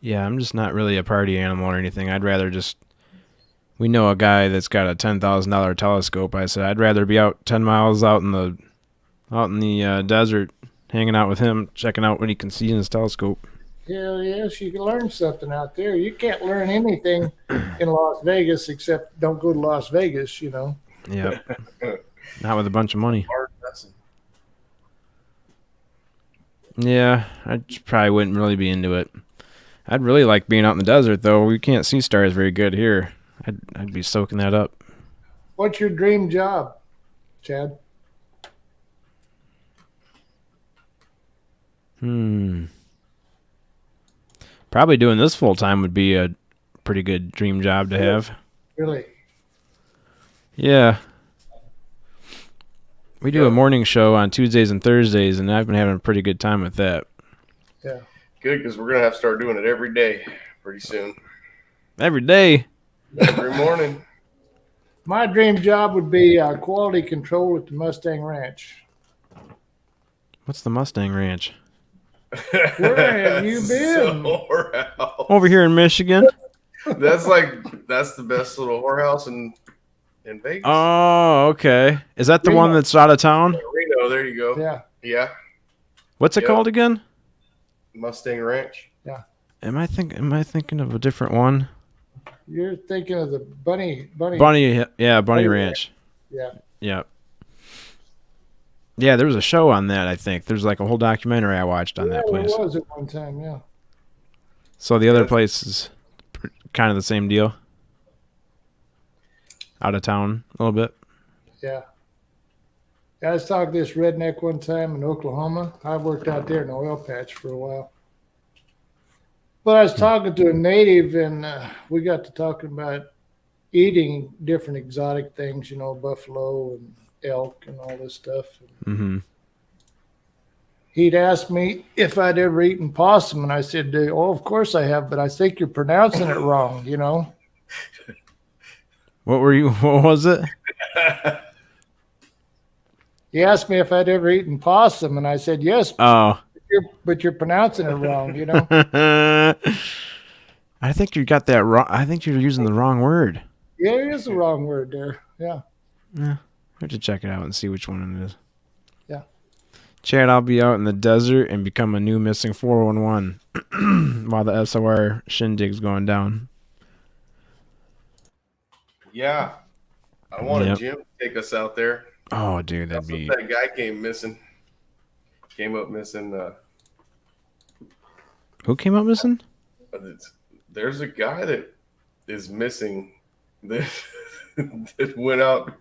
Yeah, I'm just not really a party animal or anything. I'd rather just... We know a guy that's got a $10,000 telescope. I said, I'd rather be out 10 miles out in the desert, hanging out with him, checking out what he can see in his telescope. Hell yes, you can learn something out there. You can't learn anything in Las Vegas except don't go to Las Vegas, you know. Yep. Not with a bunch of money. Hard lesson. Yeah, I probably wouldn't really be into it. I'd really like being out in the desert, though. We can't see stars very good here. I'd be soaking that up. What's your dream job, Chad? Probably doing this full time would be a pretty good dream job to have. Really? Yeah. We do a morning show on Tuesdays and Thursdays, and I've been having a pretty good time with that. Yeah. Good, because we're gonna have to start doing it every day pretty soon. Every day. Every morning. My dream job would be quality control at the Mustang Ranch. What's the Mustang Ranch? Where have you been? Whorehouse. Over here in Michigan. That's the best little whorehouse in Vegas. Oh, okay. Is that the Reno. one that's out of town? Reno, there you go. Yeah. Yeah. What's it Yep. called again? Mustang Ranch. Am I thinking of a different one? You're thinking of the Bunny. Bunny Bunny Ranch. Yeah. Yeah. Yeah, there was a show on that, I think. There's like a whole documentary I watched on that Yeah, place. it was at one time, yeah. So the other Yes. place is kind of the same deal. Out of town a little bit. Yeah. I was talking to this redneck one time in Oklahoma. I worked out there in an oil patch for a while. But I was talking to a native, and we got to talking about eating different exotic things, you know, buffalo and elk and all this stuff. Mm-hmm. He'd asked me if I'd ever eaten possum, and I said, "Oh, of course I have, but I think you're pronouncing it wrong, you know." What was it? He asked me if I'd ever eaten possum, and I said, "Yes, Oh. but you're pronouncing it wrong, you know." I think you got that wrong. I think you're using the wrong word. Yeah, it is the wrong word there. Yeah. Yeah. I have to check it out and see which one it is. Yeah. Chad, I'll be out in the desert and become a new missing 411 while the SOR shindig's going down. Yeah. I want Yep. a Jim to take us out there. Oh, dude, that'd That's be... what that guy came up missing. Who came up missing? There's a guy that is missing that, that went out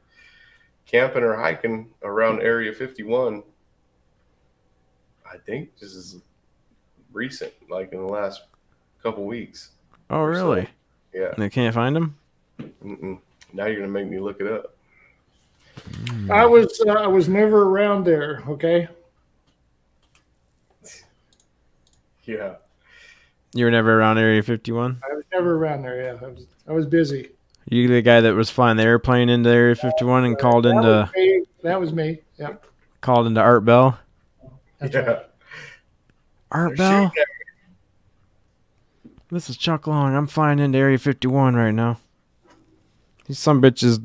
camping or hiking around Area 51. I think this is recent, like in the last couple weeks. Oh, really? Yeah. And they can't find him? Mm-mm. Now you're gonna make me look it up. I was never around there. Okay. Yeah. You were never around Area 51? I was never around there. Yeah, I was busy. You the guy that was flying the airplane into Area 51 and called into That was me. Yeah, Art Bell? that's Yeah. right. Art They're Bell? shooting This is Chuck Long. I'm flying into Area 51 right now. These some bitches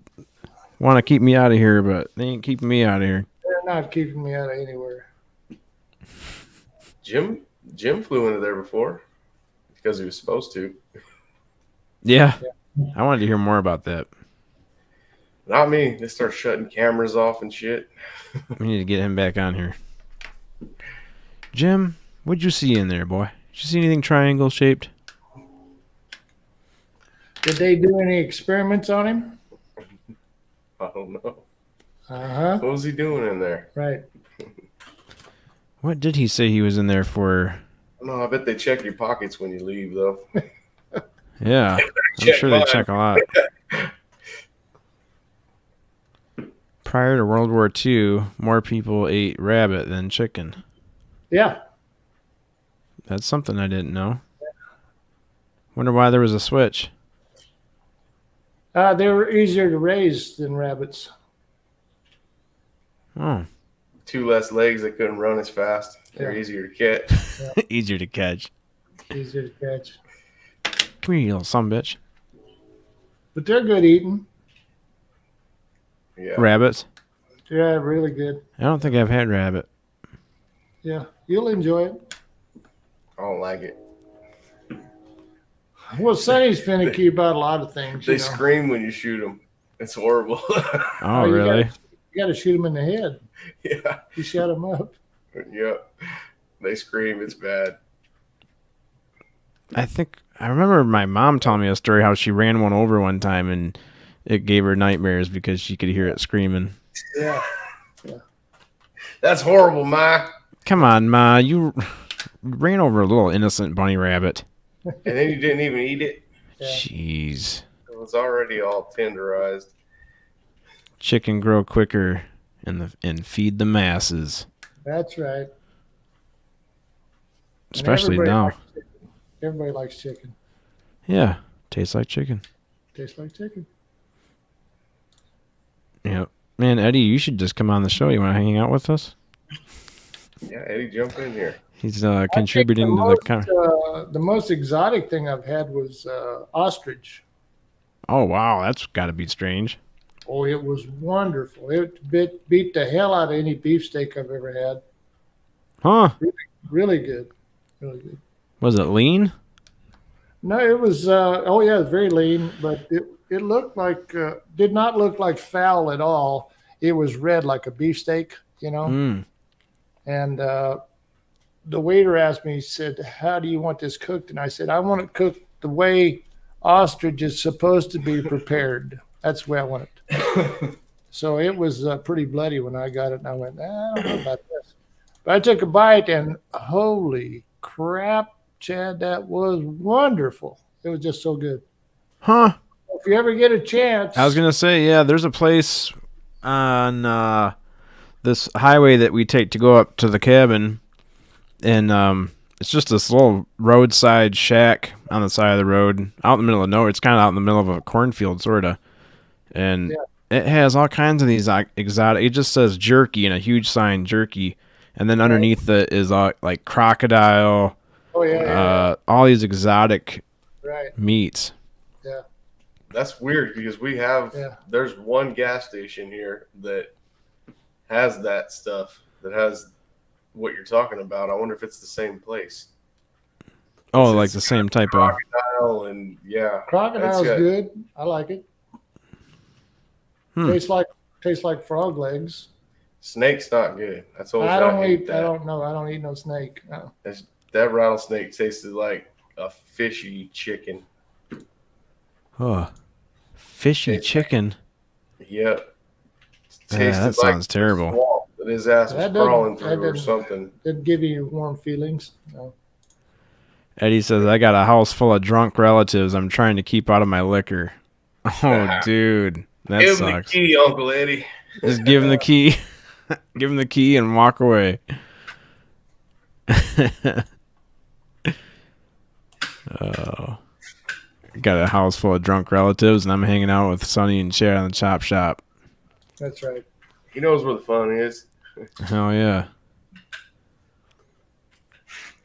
want to keep me out of here, but they ain't keeping me out of here. They're not keeping me out of anywhere. Jim flew into there before because he was supposed to. Yeah. I wanted to hear more about that. Not me. They start shutting cameras off and shit. We need to get him back on here. Jim, what'd you see in there, boy? Did you see anything triangle shaped? Did they do any experiments on him? I don't know. Uh-huh. What was he doing in there? Right. What did he say he was in there for? No, I bet they check your pockets when you leave, though. Yeah, I'm Check sure they mine. check a lot. Prior to World War II, more people ate rabbit than chicken. Yeah. That's something I didn't know. Wonder why there was a switch. They were easier to raise than rabbits. Oh, 2 less legs, they couldn't run as fast. They're Yeah. easier to catch. easier to catch. Easier to catch. Come here, you little sumbitch. But they're good eating. Yeah. Rabbits? Yeah, really good. I don't think I've had rabbit. Yeah, you'll enjoy it. I don't like it. Well, Sonny's finicky about a lot of things. They you know. scream when you shoot them. It's horrible. Oh, you really? You got to shoot him in the head. Yeah. You shut him up. Yep. They scream. It's bad. I remember my mom telling me a story how she ran one over one time and it gave her nightmares because she could hear it screaming. Yeah. That's horrible, Ma. Come on, Ma, you ran over a little innocent bunny rabbit. And then you didn't even eat it. Yeah. Jeez. It was already all tenderized. Chicken grow quicker and feed the masses. That's right. Especially everybody now. likes chicken. Everybody likes chicken. Yeah, tastes like chicken. Tastes like chicken. Yep. Man, Eddie, you should just come on the show. You want to hang out with us? Yeah, Eddie, jump in here. He's contributing to The most exotic thing I've had was ostrich. Oh, wow. That's got to be strange. Oh, it was wonderful. It beat the hell out of any beefsteak I've ever had. Huh? Really good. Really good. Was it lean? No, it was, oh yeah, very lean, but it looked like, did not look like fowl at all. It was red like a beefsteak, you know? Mm. And the waiter asked me, he said, how do you want this cooked? And I said, I want it cooked the way ostrich is supposed to be prepared. That's the way I want it. So it was pretty bloody when I got it, and I went, I don't know about this. But I took a bite, and holy crap, Chad, that was wonderful. It was just so good. Huh? If you ever get a chance. I was going to say, yeah, there's a place on this highway that we take to go up to the cabin, and it's just this little roadside shack on the side of the road, out in the middle of nowhere. It's kind of out in the middle of a cornfield, sort of. And it has all kinds of these exotic. It just says jerky and a huge sign, jerky. And then underneath it is like crocodile, all these exotic meats. Yeah. That's weird because we have, there's one gas station here that has that stuff, that has what you're talking about. I wonder if it's the same place. Oh, like the same type of crocodile and Crocodile's good. I like it. Hmm. Tastes like frog legs. Snake's not good. That's all. I don't eat no snake. No. That rattlesnake tasted like a fishy chicken. Oh, fishy chicken. Yep. That sounds terrible. Swamp that his ass was crawling through or something. Didn't give you warm feelings. No. Eddie says, I got a house full of drunk relatives. I'm trying to keep out of my liquor. Oh, dude. That Give sucks. him the key, Uncle Eddie. Just give him the key. Give him the key and walk away. Oh. Got a house full of drunk relatives, and I'm hanging out with Sonny and Chad on the chop shop. That's right. He knows where the fun is. Hell yeah.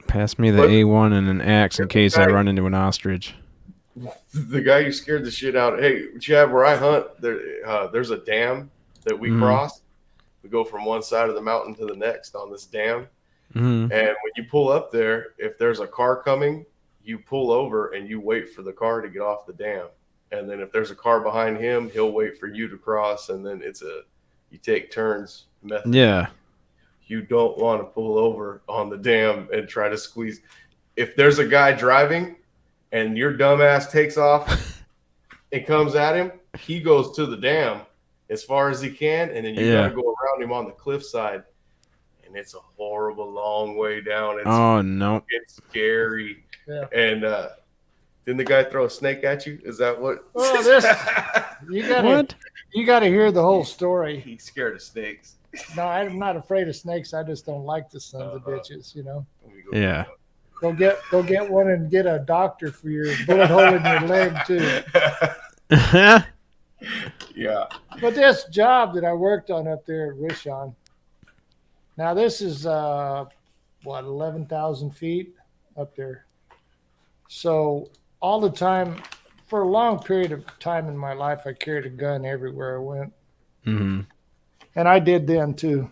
Pass me the But- A1 and an axe in case I run into an ostrich. The guy who scared the shit out. Hey, Chad, where I hunt, there's a dam that we cross. We go from one side of the mountain to the next on this dam. Mm-hmm. And when you pull up there, if there's a car coming, you pull over and you wait for the car to get off the dam. And then if there's a car behind him, he'll wait for you to cross. And then you take turns method. Yeah. You don't want to pull over on the dam and try to squeeze. If there's a guy driving and your dumbass takes off and comes at him, he goes to the dam as far as he can. And then you got to go around him on the cliffside. And it's a horrible long way down. It's scary. Yeah. And didn't the guy throw a snake at you? Is that what? Oh, you gotta hear the whole story. He's scared of snakes. No, I'm not afraid of snakes. I just don't like the sons of bitches. You know. Yeah. Go get one and get a doctor for your bullet hole in your leg too. Yeah. But this job that I worked on up there at Wishon. Now this is 11,000 feet up there. So all the time, for a long period of time in my life, I carried a gun everywhere I went. Mm-hmm. And I did then too.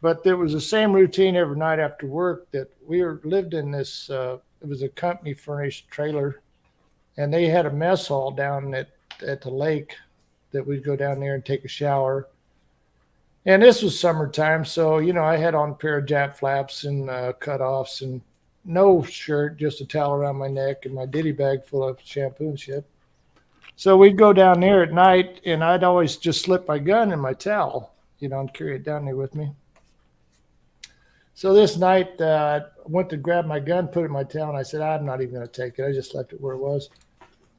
But there was the same routine every night after work that lived in this, it was a company furnished trailer. And they had a mess hall down at the lake that we'd go down there and take a shower. And this was summertime. So, I had on a pair of Jap flaps and cutoffs and no shirt, just a towel around my neck and my ditty bag full of shampoo and shit. So we'd go down there at night, and I'd always just slip my gun in my towel, and carry it down there with me. So this night, I went to grab my gun, put it in my towel, and I said, I'm not even going to take it. I just left it where it was.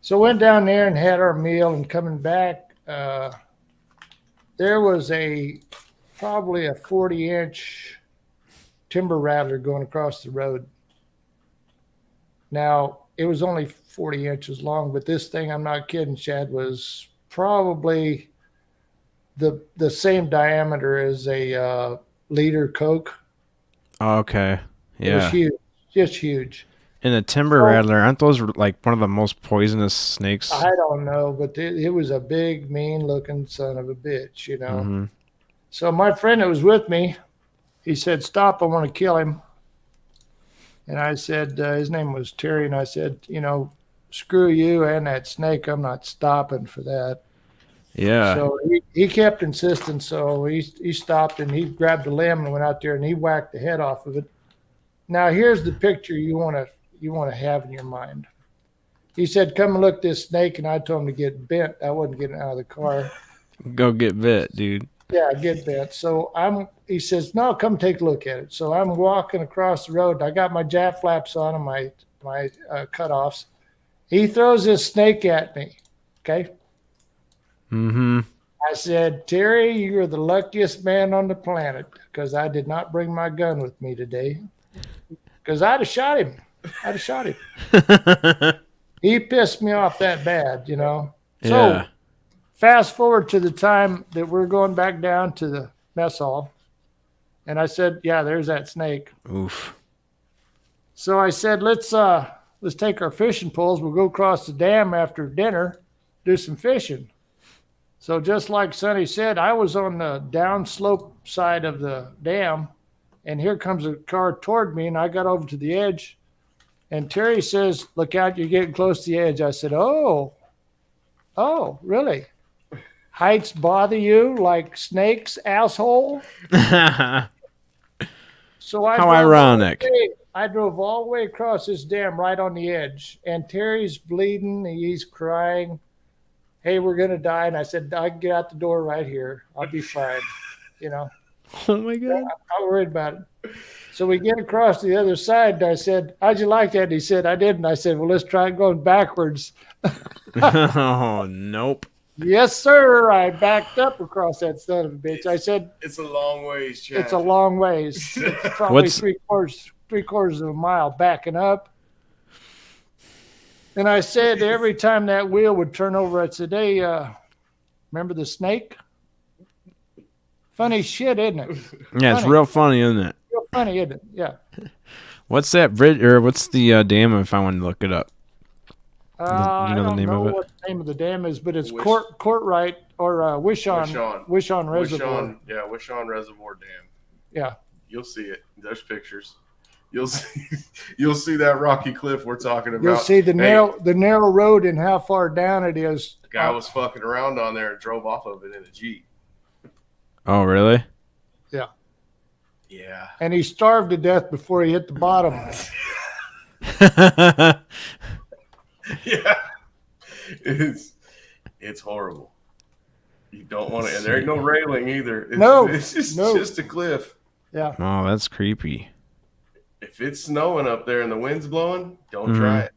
So went down there and had our meal, and coming back, there was probably a 40-inch timber rattler going across the road. Now, it was only 40 inches long, but this thing, I'm not kidding, Chad, was probably the same diameter as a liter Coke. Okay. Yeah. It was huge, just huge. And a timber rattler, aren't those like one of the most poisonous snakes? I don't know, but it was a big, mean-looking son of a bitch, Mm-hmm. So my friend that was with me, he said, stop, I want to kill him. And I said, his name was Terry, and I said, screw you and that snake. I'm not stopping for that. Yeah. So he kept insisting. So he stopped, and he grabbed a limb and went out there, and he whacked the head off of it. Now, here's the picture you want to have in your mind. He said, come and look at this snake, and I told him to get bent. I wasn't getting out of the car. Go get bit, dude. Yeah, get bent. So he says, no, come take a look at it. So I'm walking across the road. I got my Jap flaps on and my cutoffs. He throws this snake at me. Okay. Mm-hmm. I said, Terry, you are the luckiest man on the planet because I did not bring my gun with me today because I'd have shot him. He pissed me off that bad, So Yeah. fast forward to the time that we're going back down to the mess hall. And I said, yeah, there's that snake. Oof. So I said, let's take our fishing poles. We'll go across the dam after dinner, do some fishing. So just like Sonny said, I was on the downslope side of the dam, and here comes a car toward me, and I got over to the edge. And Terry says, look out, you're getting close to the edge. I said, oh, really? Heights bother you like snakes, asshole? So How ironic. I drove all the way across this dam right on the edge, and Terry's bleeding. He's crying. Hey, we're going to die. And I said, I can get out the door right here. I'll be fine. Oh, my God. I'm not worried about it. So we get across to the other side, and I said, how'd you like that? And he said, I did. And I said, well, let's try going backwards. Oh, nope. Yes, sir. I backed up across that son of a bitch. I said, It's a long ways, Chad. it's a long ways. It's probably What's- three-quarters of a mile backing up. And I said every time that wheel would turn over, I said, hey, remember the snake? Funny shit, isn't it? Yeah, it's Funny. real funny, isn't it? Real funny, isn't it? Yeah. What's that bridge, or what's the dam if I want to look it up? Do you know I the don't name know of it? what the name of the dam is, but it's Wish- Courtright or Wishon Wishon. Reservoir. Wishon Reservoir Dam. Yeah. You'll see it. There's pictures. You'll see that rocky cliff we're talking about. You'll see the Hey, narrow road and how far down it is. the guy was fucking around on there and drove off of it in a Jeep. Oh, really? Yeah. And he starved to death before he hit the bottom. Yeah. It's horrible. You don't want to, and there ain't no railing either. It's just a cliff. Yeah. Oh, that's creepy. If it's snowing up there and the wind's blowing, don't try it.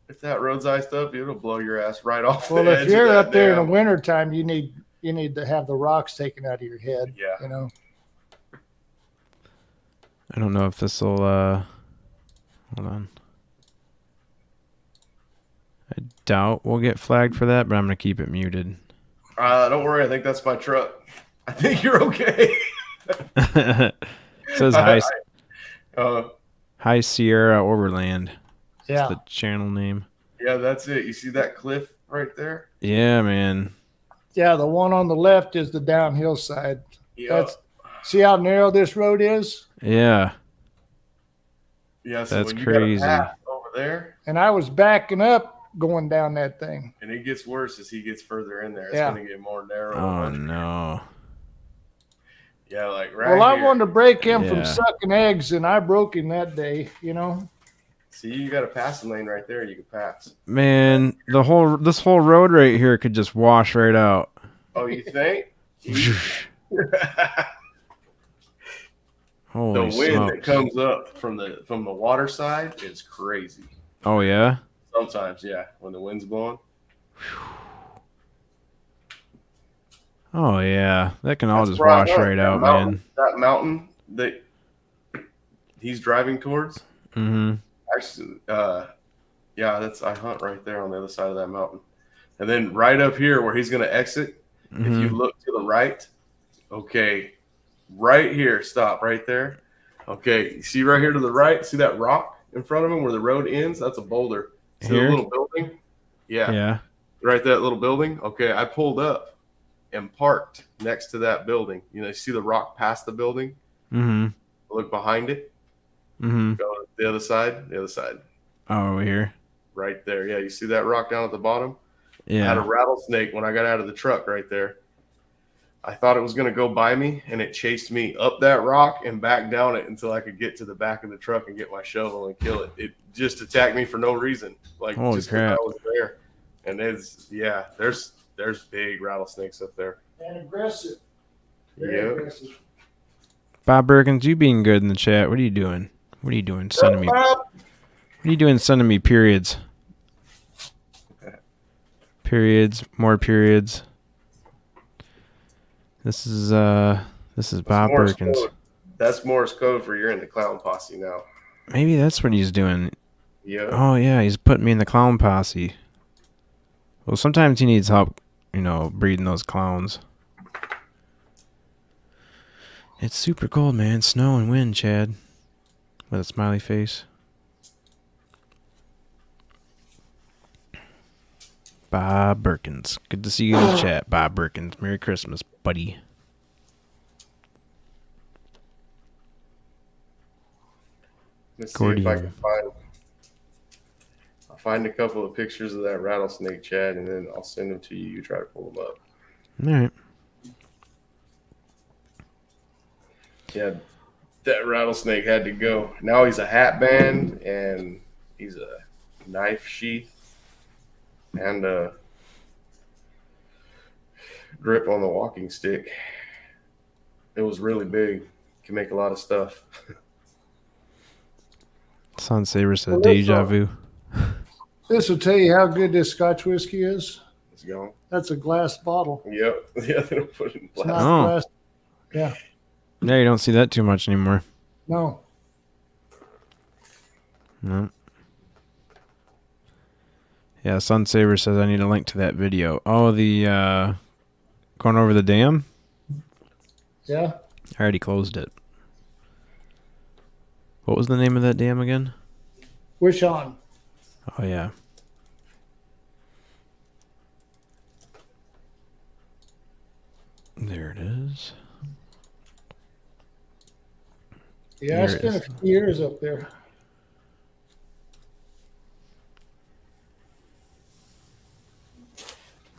If that road's iced up, it'll blow your ass right off. Well, the if edge you're of that up there in the dam. wintertime, you need to have the rocks taken out of your head. Yeah. You know. I don't know if this will, hold on. I doubt we'll get flagged for that, but I'm going to keep it muted. Don't worry. I think that's my truck. I think you're okay. It says High Sierra Overland. Yeah. That's the channel name. Yeah, that's it. You see that cliff right there? Yeah, man. Yeah. The one on the left is the downhill side. Yeah. See how narrow this road is? Yeah. Yeah, so That's when you got a crazy. path over there, And I was backing up going down that thing. and it gets worse as he gets further in there. It's Yeah. going to get more narrow. Oh, no. Yeah, like right Well, I here. wanted to break him Yeah. from sucking eggs, and I broke him that day. You know. See, you got a passing lane right there. You can pass. Man, this whole road right here could just wash right out. Oh, you think? Holy The wind that smokes. comes up from the water side is crazy. Oh, yeah? Sometimes, yeah, when the wind's blowing. Oh, yeah. That can all That's just where I wash hunt. right That out, mountain- man. That mountain that he's driving towards. Mm-hmm. Actually, I hunt right there on the other side of that mountain. And then right up here where he's going to exit, if you look to the right, okay, right here, stop right there. Okay, you see right here to the right, see that rock in front of him where the road ends? That's a boulder. See the Here? little building? Yeah, Yeah. right, that little building. Okay, I pulled up and parked next to that building. You know, you see the rock past the building? Mm-hmm. Look behind it. Mm-hmm. Go to the other side. The other side. Oh, over here. Right there. Yeah, you see that rock down at the bottom? I had a Yeah. rattlesnake when I got out of the truck right there. I thought it was going to go by me, and it chased me up that rock and back down it until I could get to the back of the truck and get my shovel and kill it. It just attacked me for no reason, like Holy just 'cause crap. I was there. And there's big rattlesnakes up there. And aggressive. Very Yeah. aggressive. Bob Berkins, you being good in the chat. What are you doing? What are you doing? Sending me. What are you doing? Sending me periods. Periods. More periods. This is Bob Morse Berkins. code. That's Morse code for you're in the clown posse now. Maybe that's what he's doing. Yeah. Oh yeah, he's putting me in the clown posse. Well, sometimes he needs help, breeding those clowns. It's super cold, man. Snow and wind, Chad. With a smiley face. Bob Berkins. Good to see you in the chat, Bob Berkins. Merry Christmas, buddy. Let's see if I Gordian. can find. I'll find a couple of pictures of that rattlesnake, Chad, and then I'll send them to you. You try to pull them up. All right. Yeah, that rattlesnake had to go. Now he's a hat band, and he's a knife sheath, and a grip on the walking stick. It was really big. Can make a lot of stuff. Sun Saber said Well, deja vu. This will tell you how good this Scotch whiskey is. Let's gone. That's a glass bottle. Yep. Yeah, they don't put it in It's plastic. not Oh. glass. Yeah. Yeah, you don't see that too much anymore. No. No. Yeah, Sun Saber says I need a link to that video. Oh, the going over the dam? Yeah. I already closed it. What was the name of that dam again? Wish on. Oh, yeah. There it is. Yeah, I There it spent a is. few years up there.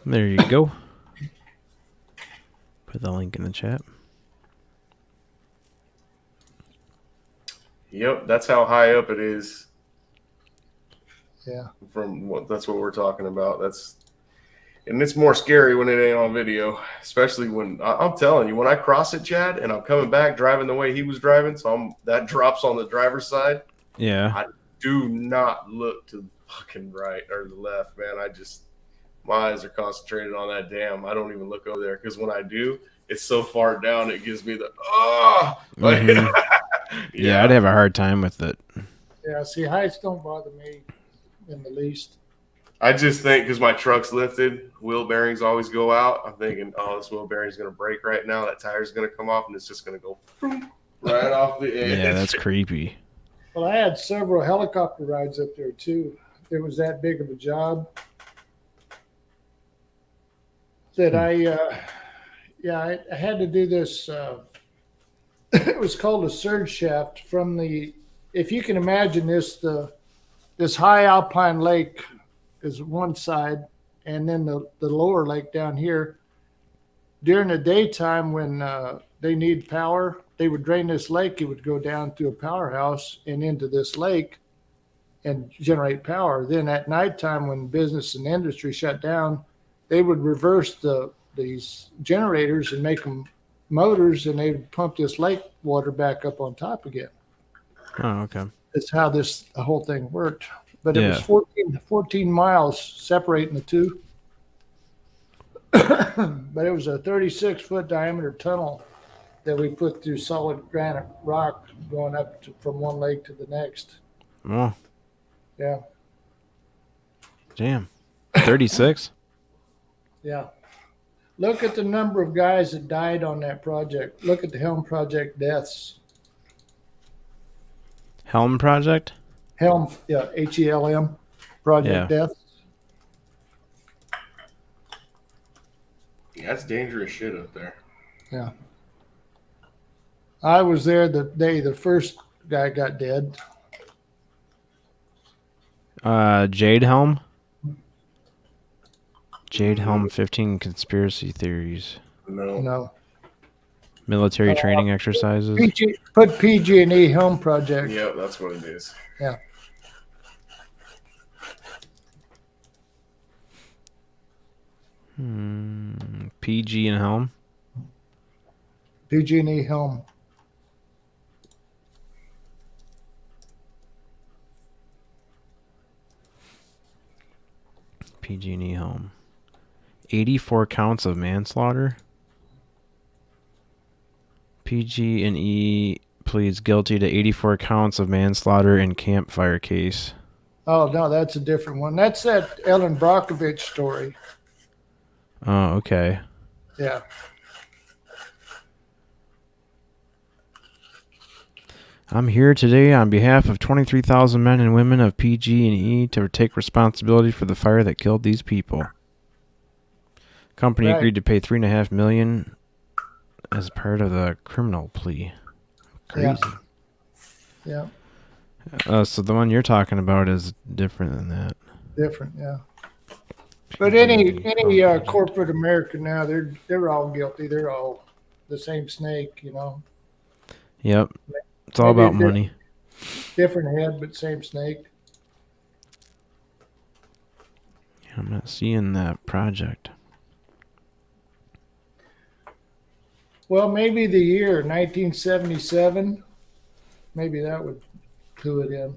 There you go. Put the link in the chat. Yep, that's how high up it is. Yeah. That's what we're talking about. And it's more scary when it ain't on video, especially when I'm telling you, when I cross it, Chad, and I'm coming back driving the way he was driving, so that drops on the driver's side. Yeah. Do not look to the fucking right or the left, man. My eyes are concentrated on that dam. I don't even look over there because when I do, it's so far down, it gives me the Mhm. Yeah, I'd have a hard time with it. Yeah. See, heights don't bother me in the least. I just think because my truck's lifted, wheel bearings always go out. I'm thinking, oh, this wheel bearing's going to break right now. That tire's going to come off, and it's just going to go right off the edge. Yeah, that's creepy. Well, I had several helicopter rides up there too. It was that big of a job that I had to do this. It was called a surge shaft from if you can imagine this high alpine lake is one side, and then the lower lake down here. During the daytime when they need power, they would drain this lake. It would go down through a powerhouse and into this lake and generate power. Then at nighttime when business and industry shut down, they would reverse these generators and make them motors, and they would pump this lake water back up on top again. Oh, okay. That's how the whole thing worked. But it Yeah. was 14 miles separating the two. But it was a 36-foot diameter tunnel that we put through solid granite rock going up from one lake to the next. Oh, Yeah. damn. 36? Yeah. Look at the number of guys that died on that project. Look at the Helm Project deaths. Helm Project? Helm, yeah, HELM project deaths. Yeah, that's dangerous shit up there. Yeah. I was there the day the first guy got dead. Jade Helm? Jade Helm 15 conspiracy theories. No. Military training exercises. Put PG&E Helm Project. Yeah, that's what it is. Yeah. PG and Helm. PG&E Helm. PG&E Helm. 84 counts of manslaughter. PG&E pleads guilty to 84 counts of manslaughter in campfire case. Oh, no, that's a different one. That's that Ellen Brockovich story. Oh, okay. Yeah. I'm here today on behalf of 23,000 men and women of PG&E to take responsibility for the fire that killed these people. Company Right. agreed to pay $3.5 million as part of the criminal plea. Crazy. Yeah. So the one you're talking about is different than that. Different, yeah. But any corporate America now, they're all guilty. They're all the same snake, you know. Yep. It's all Maybe about money. Different head, but same snake. I'm not seeing that project. Well, maybe the year 1977. Maybe that would clue it in.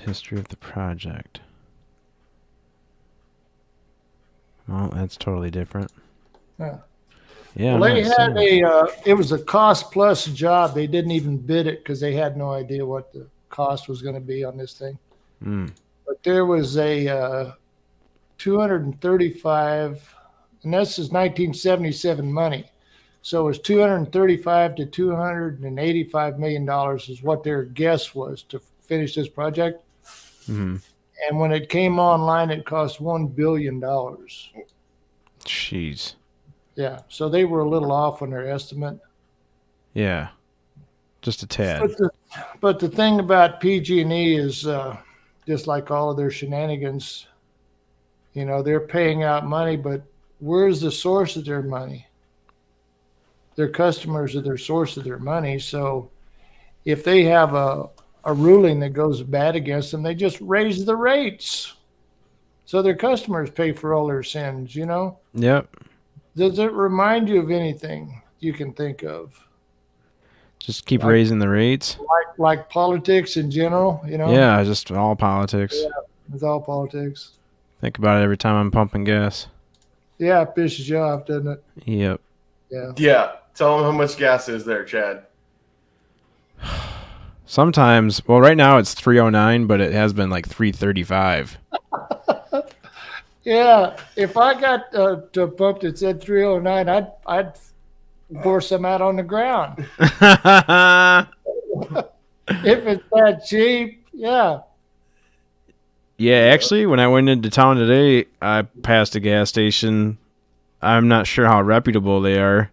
History of the project. Oh, that's totally different. Yeah. Yeah. Well, I'm they not had seeing it. it was a cost plus job. They didn't even bid it because they had no idea what the cost was going to be on this thing. Mm. But there was a 235, and this is 1977 money. So it was 235 to 285 million dollars is what their guess was to finish this project. Mm. And when it came online, it cost $1 billion. Jeez. Yeah. So they were a little off on their estimate. Yeah. Just a tad. But the thing about PG&E is just like all of their shenanigans, you know, they're paying out money, but where's the source of their money? Their customers are their source of their money. So if they have a ruling that goes bad against them, they just raise the rates. So their customers pay for all their sins, you know? Yep. Does it remind you of anything you can think of? Just keep raising the rates. Like politics in general, you know? Yeah, just all politics. Yeah, it's all politics. Think about it every time I'm pumping gas. Yeah, it pisses you off, doesn't it? Yep. Yeah. Yeah. Tell them how much gas is there, Chad. Sometimes, well, right now it's 309, but it has been like 335. Yeah, if I got to a pump that said 309, I'd pour some out on the ground. If it's that cheap, yeah. Yeah, actually, when I went into town today, I passed a gas station. I'm not sure how reputable they are,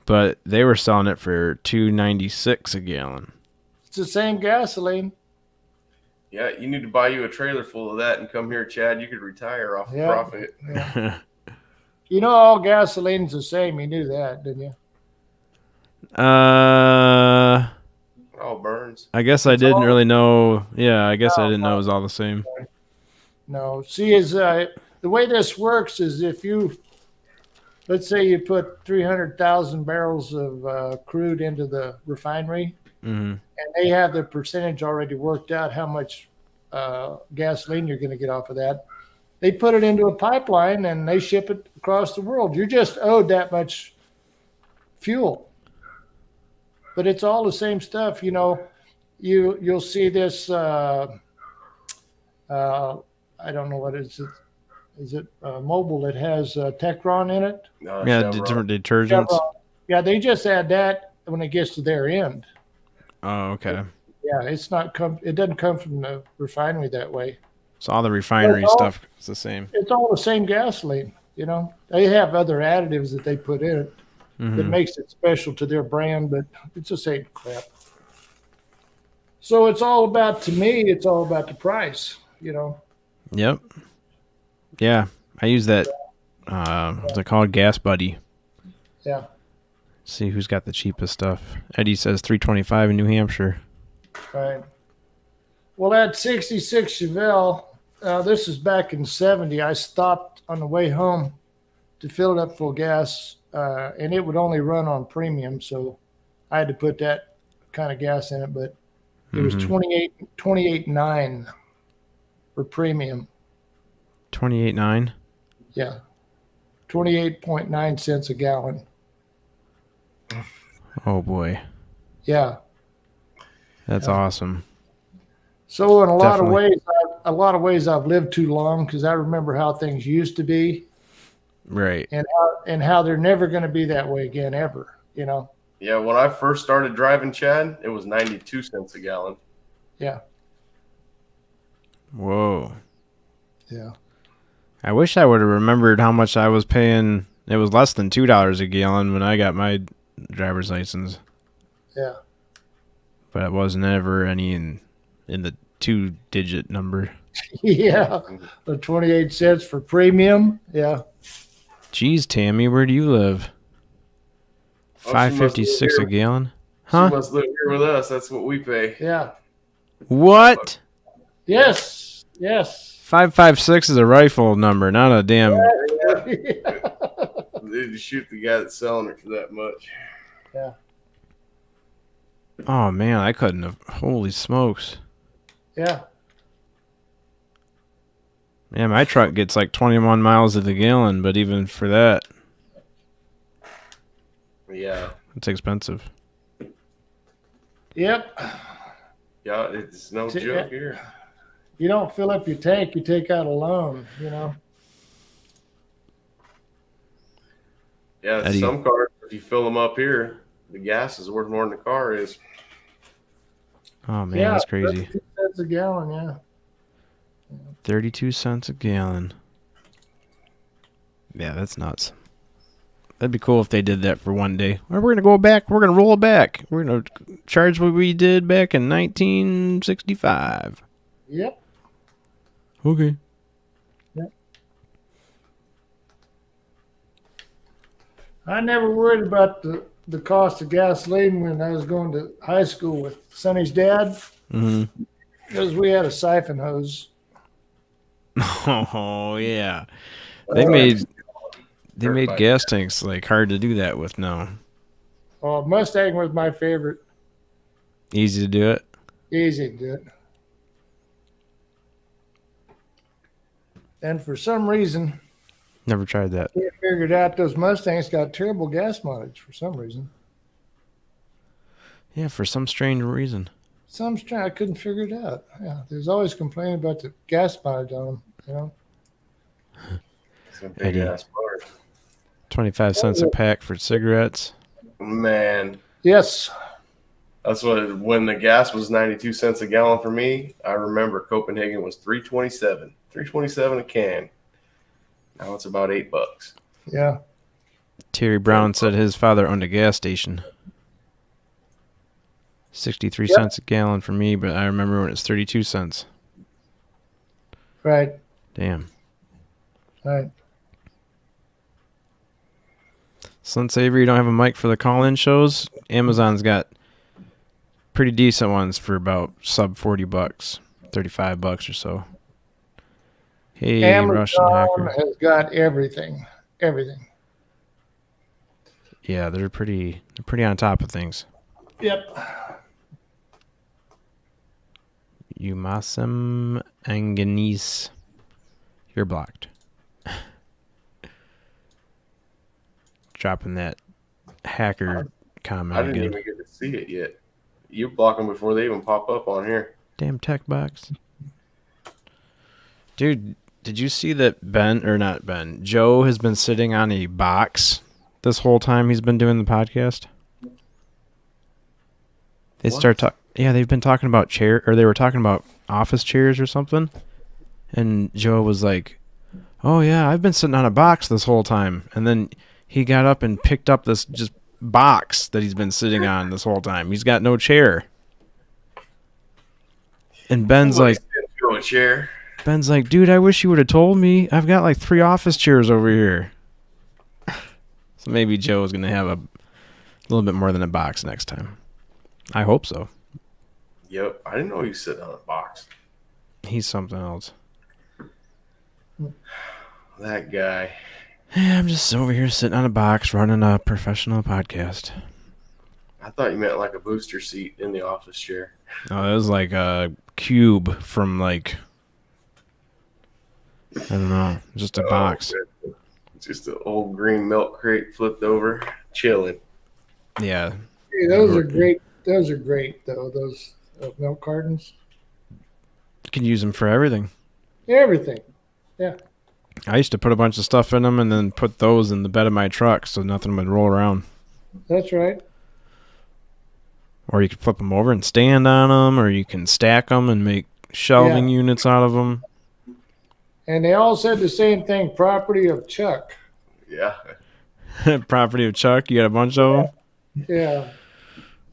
but they were selling it for $2.96 a gallon. It's the same gasoline. Yeah, you need to buy you a trailer full of that and come here, Chad. You could retire off Yeah. profit. Yeah. You know, all gasoline's the same. You knew that, didn't you? All burns. I guess I didn't really know. Yeah, I guess I didn't know it was all the same. No. See, the way this works is if you, let's say you put 300,000 barrels of crude into the refinery, Mm-hmm. and they have the percentage already worked out how much gasoline you're going to get off of that. They put it into a pipeline and they ship it across the world. You're just owed that much fuel, but it's all the same stuff. You know, you'll see this. I don't know what is it. Is it mobile that has Techron in it? No, Yeah, Chevron. different detergents. Chevron. Yeah, they just add that when it gets to their end. Oh, okay. Yeah, it's not it doesn't come from the refinery that way. So all the refinery Well, stuff is the same. It's all the same gasoline, you know. They have other additives that they put in it that Mm-hmm. makes it special to their brand, but it's the same crap. So it's all about, to me, it's all about the price, you know. Yep. Yeah, I use that. What's it called? Gas Buddy. Yeah. See who's got the cheapest stuff. Eddie says $3.25 in New Hampshire. Right. Well, at 66 Chevelle, this is back in 70. I stopped on the way home to fill it up full gas, and it would only run on premium, so I had to put that kind of gas in it. But it was Mhm. 28.9 for premium. 28.9. Yeah, 28.9 cents a gallon. Oh boy, Yeah. that's awesome. So in a lot of Definitely. ways, I've lived too long because I remember how things used to be, Right. and how they're never going to be that way again ever. You know. Yeah, when I first started driving, Chad, it was 92 cents a gallon. Yeah. Whoa. Yeah. I wish I would have remembered how much I was paying. It was less than $2 a gallon when I got my driver's license, Yeah. but it wasn't ever any in the 2-digit number. Yeah. The 28 cents for premium. Yeah. Geez, Tammy, where do you live? Oh, she must live $5.56 a here. gallon? She Huh? must live here with us. That's what we pay. Yeah. What? Yes. Yes. 5.56 is a rifle number, not a damn. They just shoot the guy that's selling it for that much. Oh man, I couldn't have. Holy smokes! Yeah. Yeah, my truck gets like 21 miles to the gallon, but even for that, Yeah. it's expensive. Yep. Yeah, it's no T- joke here. You don't fill up your tank, you take out a loan, you know. Yeah, Eddie. some cars, if you fill them up here, the gas is worth more than the car is. Oh man, that's crazy. 32 cents a gallon, yeah. 32 cents a gallon. Yeah, that's nuts. That'd be cool if they did that for one day. Or we're gonna go back. We're gonna roll it back. We're gonna charge what we did back in 1965. Yep. Okay. I never worried about the cost of gasoline when I was going to high school with Sonny's dad Mm-hmm. because we had a siphon hose. Oh yeah. They made gas tanks like hard to do that with now. Oh, Mustang was my favorite. Easy to do it. Easy to do it. And for some reason, Never tried that. we figured out those Mustangs got terrible gas mileage for some reason. Yeah, for some strange reason. I couldn't figure it out. Yeah, there's always complaining about the gas mileage on them, you know. Some big ass motor. 25 cents a pack for cigarettes. Man, Yes. that's what when the gas was 92 cents a gallon for me. I remember Copenhagen was 3.27, 3.27 a can. Now it's about $8. Yeah. Terry Brown said his father owned a gas station. 63 cents a gallon for me, but I remember when it was 32 cents. Right. Damn. Right. Since Avery, you don't have a mic for the call-in shows. Amazon's got pretty decent ones for about sub $40, $35 or so. Hey, Russian Amazon hacker. has got everything. Everything. Yeah, they're pretty on top of things. Yep. Umasem Anganis. You're blocked. Dropping that hacker comment I didn't again. even get to see it yet. You block them before they even pop up on here. Damn tech box. Dude, did you see that Joe has been sitting on a box this whole time he's been doing the podcast? They've been talking about they were talking about office chairs or something. And Joe was like, "Oh yeah, I've been sitting on a box this whole time." And then he got up and picked up this just box that he's been sitting on this whole time. He's got no chair. And Ben's like, a chair. "Dude, I wish you would have told me. I've got like 3 office chairs over here." So maybe Joe is going to have a little bit more than a box next time. I hope so. Yep, I didn't know you sit on a box. He's something else. That guy. Yeah, I'm just over here sitting on a box running a professional podcast. I thought you meant like a booster seat in the office chair. Oh, it was like a cube from like, I don't know, just a box. Okay. Just an old green milk crate flipped over, chilling. Yeah. Hey, those are great. Those are great, though. Those milk cartons. You can use them for everything. Everything. I used to put a bunch of stuff in them and then put those in the bed of my truck so nothing would roll around. That's right. Or you could flip them over and stand on them, or you can stack them and make shelving units out of them. And they all said the same thing, property of Chuck. Yeah. Property of Chuck, you got a bunch of them? Yeah.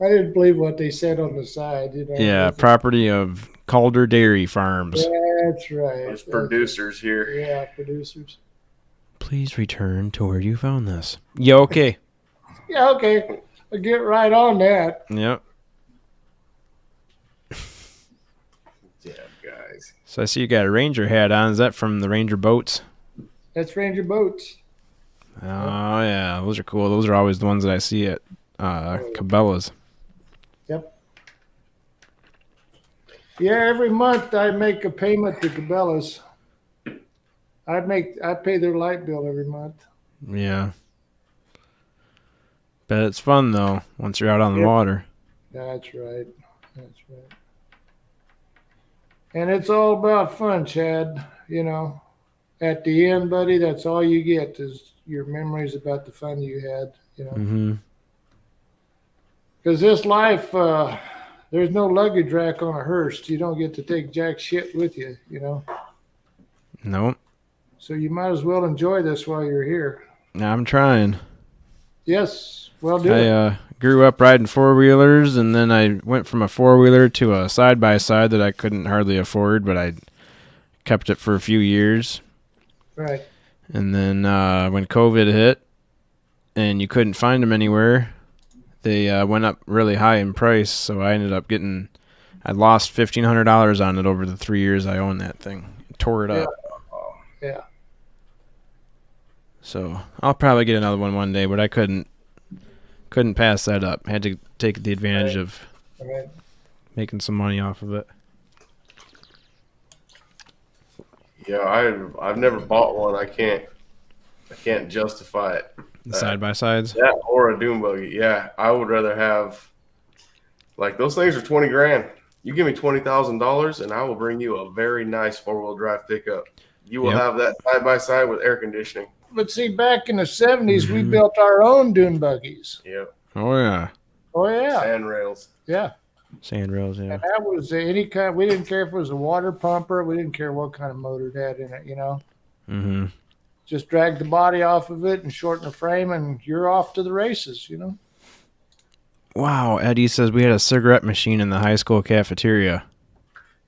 I didn't believe what they said on the side. You know. Yeah, property of Calder Dairy Farms. That's right. There's producers here. Yeah, producers. Please return to where you found this. Yeah, okay. Yeah, okay. I'll get right on that. Yep. Damn guys. So I see you got a Ranger hat on. Is that from the Ranger boats? That's Ranger Boats. Oh, yeah. Those are cool. Those are always the ones that I see at Cabela's. Yep. Yeah, every month I make a payment to Cabela's. I pay their light bill every month. Yeah. Bet it's fun though once you're out on the Yeah. water. That's right. That's right. And it's all about fun, Chad. You know, at the end, buddy, that's all you get is your memories about the fun you had. You know, Mm-hmm. because this life, there's no luggage rack on a hearse. You don't get to take jack shit with you. You know, Nope. so you might as well enjoy this while you're here. I'm trying. Yes, well, do I it. grew up riding four-wheelers, and then I went from a four-wheeler to a side-by-side that I couldn't hardly afford, but I kept it for a few years. Right. And then when COVID hit and you couldn't find them anywhere, they went up really high in price, so I ended up I lost $1,500 on it over the 3 years I owned that thing. Tore it up. Yeah. So I'll probably get another one day, but I couldn't pass that up. Had to take the advantage of Right. making some money off of it. Yeah, I've never bought one. I can't justify it. The side-by-sides. That or a dune buggy. Yeah, I would rather have like those things are 20 grand. You give me $20,000 and I will bring you a very nice 4-wheel drive pickup. You will Yep. have that side by side with air conditioning. But see, back in the 70s, we Mhm. built our own dune buggies. Yeah. Oh, yeah. Oh, yeah. Sand rails. Yeah. Sandrails, yeah. And that was any kind, we didn't care if it was a water pumper. We didn't care what kind of motor it had in it, you know. Mm-hmm. Just drag the body off of it and shorten the frame, and you're off to the races, you know. Wow, Eddie says we had a cigarette machine in the high school cafeteria.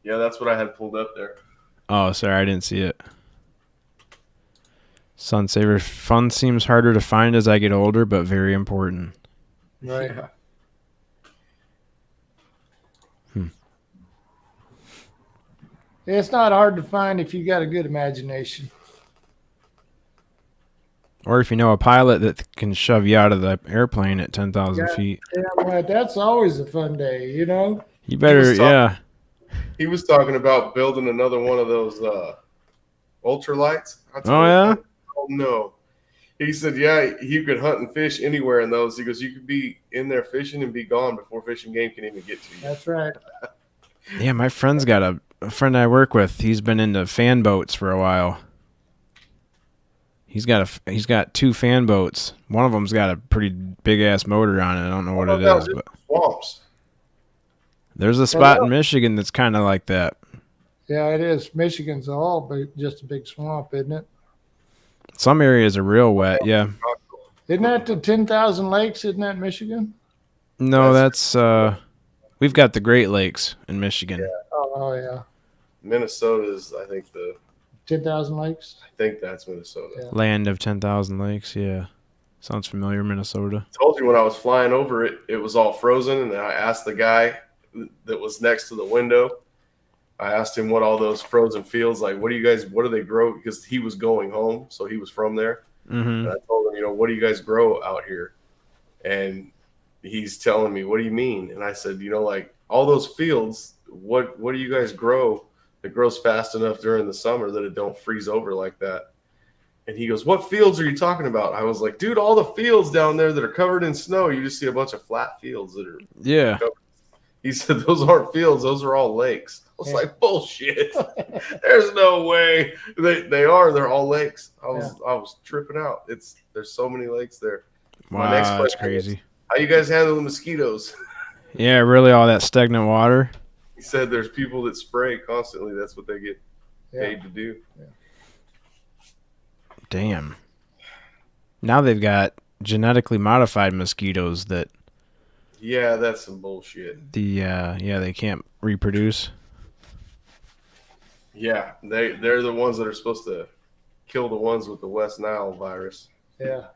Yeah, that's what I had pulled up there. Oh, sorry, I didn't see it. Sunsaver fun seems harder to find as I get older, but very important. Right. Yeah. It's not hard to find if you got a good imagination. Or if you know a pilot that can shove you out of the airplane at 10,000 Yeah. feet. Yeah, well, that's always a fun day, you know. You better, was talking- yeah. He was talking about building another one of those ultralights. I told Oh, him, yeah? Oh, no. He said, yeah, you could hunt and fish anywhere in those. He goes, you could be in there fishing and be gone before fishing game can even get to you. That's right. Yeah, my friend's got a friend I work with. He's been into fan boats for a while. He's got 2 fan boats. One of them's got a pretty big ass motor on it. I don't know what it That was is, just but swamps. there's a spot in Michigan that's kind of like that. Yeah, it is. Michigan's all just a big swamp, isn't it? Some areas are real wet. Yeah. Isn't that the 10,000 lakes? Isn't that Michigan? No, that's we've got the Great Lakes in Michigan. Yeah. Oh, yeah. Minnesota's, I think 10,000 lakes? that's Minnesota. Yeah. Land of 10,000 lakes. Yeah. Sounds familiar, Minnesota. I told you when I was flying over it, it was all frozen. And I asked the guy that was next to the window, I asked him what all those frozen fields, like, what do they grow? Because he was going home. So he was from there. Mm-hmm. And I told him, what do you guys grow out here? And he's telling me, what do you mean? And I said, like all those fields, what do you guys grow that grows fast enough during the summer that it don't freeze over like that? And he goes, what fields are you talking about? I was like, dude, all the fields down there that are covered in snow, you just see a bunch of flat fields that are. Yeah. He said, those aren't fields. Those are all lakes. I was like, bullshit. There's no way. They are. They're all lakes. I was tripping out. There's so many lakes there. Wow, next that's question crazy. How you guys handle the mosquitoes? Yeah, really, all that stagnant water. He said there's people that spray constantly. That's what they get Yeah. paid to do. Damn. Now they've got genetically modified mosquitoes that Yeah, that's some bullshit. they can't reproduce. Yeah, they're the ones that are supposed to kill the ones with the West Nile virus. Yeah.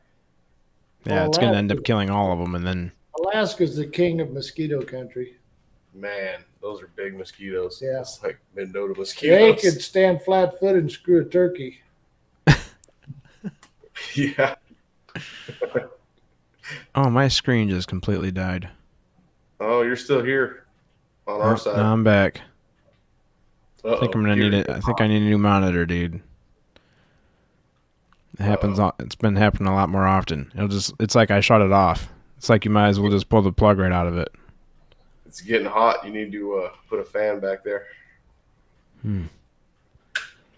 Yeah, Well, it's going to that- end up killing all of them, and then Alaska's the king of mosquito country. Man, those are big mosquitoes. Yeah. It's like Mendota They mosquitoes. could stand flat footed and screw a turkey. Yeah. oh, my screen just completely died. Oh, you're still here on our side. No, I'm back. Uh-oh. I think I'm gonna need it. I think I need a new monitor, dude. It happens. It's been happening a lot more often. It's like I shut it off. It's like you might as well just pull the plug right out of it. It's getting hot. You need to put a fan back there. Hmm.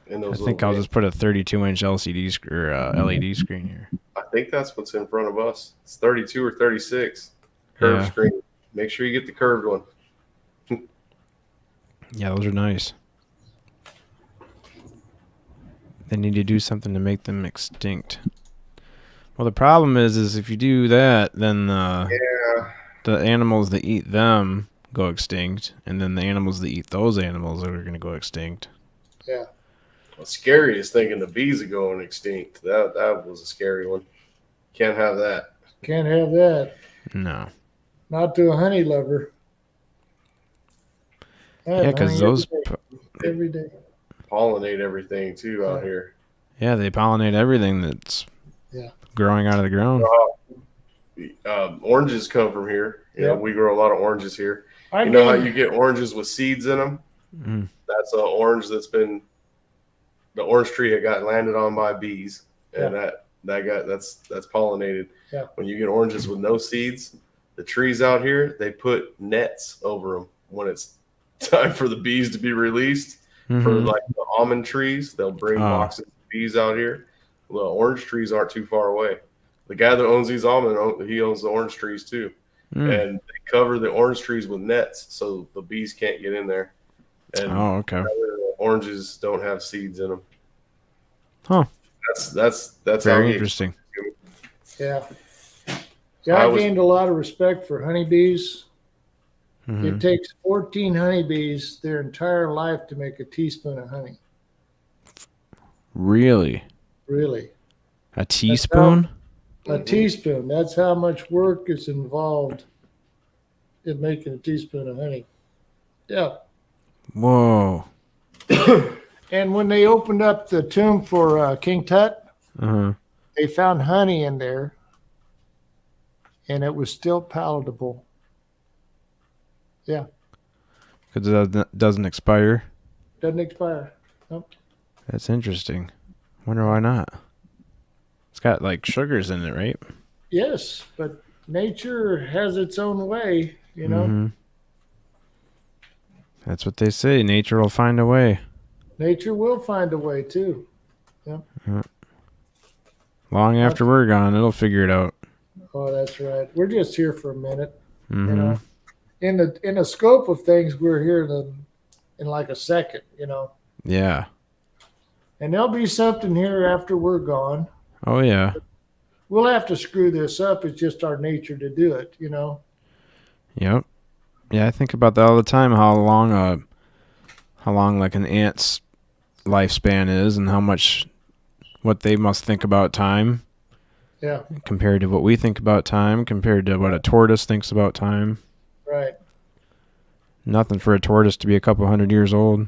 In I those think little I'll just put a 32-inch LCD or LED screen here. I think that's what's in front of us. It's 32 or 36 curved Yeah. screen. Make sure you get the curved one. Yeah, those are nice. They need to do something to make them extinct. Well, the problem is if you do that, then Yeah. the animals that eat them go extinct, and then the animals that eat those animals are going to go extinct. Yeah. Well, scary is thinking the bees are going extinct. That was a scary one. Can't have that. Can't have that. No. Not to a honey lover. I have Yeah, because honey those... every day. Pollinate everything too out here. Yeah, they pollinate everything that's Yeah. growing out of the ground. Oranges come from here. You know, Yep. we grow a lot of oranges here. I You know how mean, you get oranges with seeds in them? Mm. That's an orange that's been the orange tree that got landed on by bees, and that's pollinated. Yeah. When you get oranges with no seeds, the trees out here they put nets over them when it's time for the bees to be released. For Mhm. like the almond trees, they'll bring boxes of bees out here. Well, orange trees aren't too far away. The guy that owns these almond, he owns the orange trees too, Mm. and they cover the orange trees with nets so the bees can't get in there. And Oh, okay. oranges don't have seeds in them. Huh. That's Very how interesting. yeah. Yeah, I gained a lot of respect for honeybees. Mhm. It takes 14 honeybees their entire life to make a teaspoon of honey. Really? Really. A teaspoon? A teaspoon. That's how much work is involved in making a teaspoon of honey. Yeah. Whoa. And when they opened up the tomb for King Tut, Uh-huh. they found honey in there, and it was still palatable. Yeah. Because it doesn't expire. Doesn't expire. Nope. That's interesting. Wonder why not. It's got like sugars in it, right? Yes, but nature has its own way, you know. Mhm. That's what they say. Nature will find a way. Nature will find a way too. Long after we're gone, it'll figure it out. Oh, that's right. We're just here for a minute, Mhm. you know. In the scope of things, we're here in like a second, you know. Yeah. And there'll be something here after we're gone. Oh, yeah. We'll have to screw this up. It's just our nature to do it, you know. Yep. Yeah, I think about that all the time. How long like an ant's lifespan is, and what they must think about time. Yeah. Compared to what we think about time, compared to what a tortoise thinks about time. Right. Nothing for a tortoise to be a couple hundred years old.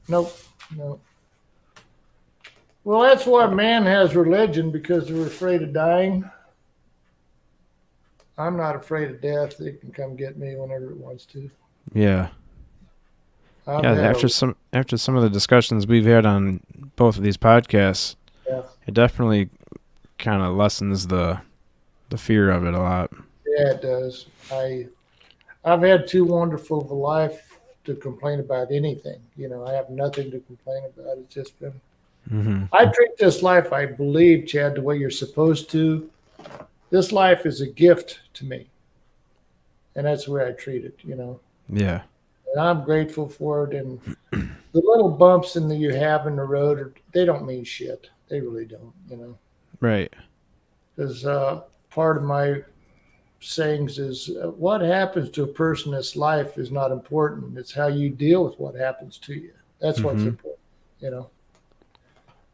Nope. Nope. Well, that's why man has religion, because they're afraid of dying. I'm not afraid of death. It can come get me whenever it wants to. Yeah. I've Yeah, had after some of the discussions we've had on both of these podcasts, Yeah. it definitely kind of lessens the fear of it a lot. Yeah, it does. I've had too wonderful of a life to complain about anything. You know, I have nothing to complain about. It's just been. Mm-hmm. I treat this life, I believe, Chad, the way you're supposed to. This life is a gift to me, and that's the way I treat it. You know, Yeah. and I'm grateful for it. And the little bumps that you have in the road, they don't mean shit. They really don't. You know, Right. because part of my sayings is what happens to a person in this life is not important. It's how you deal with what happens to you. That's what's Mhm. important, you know.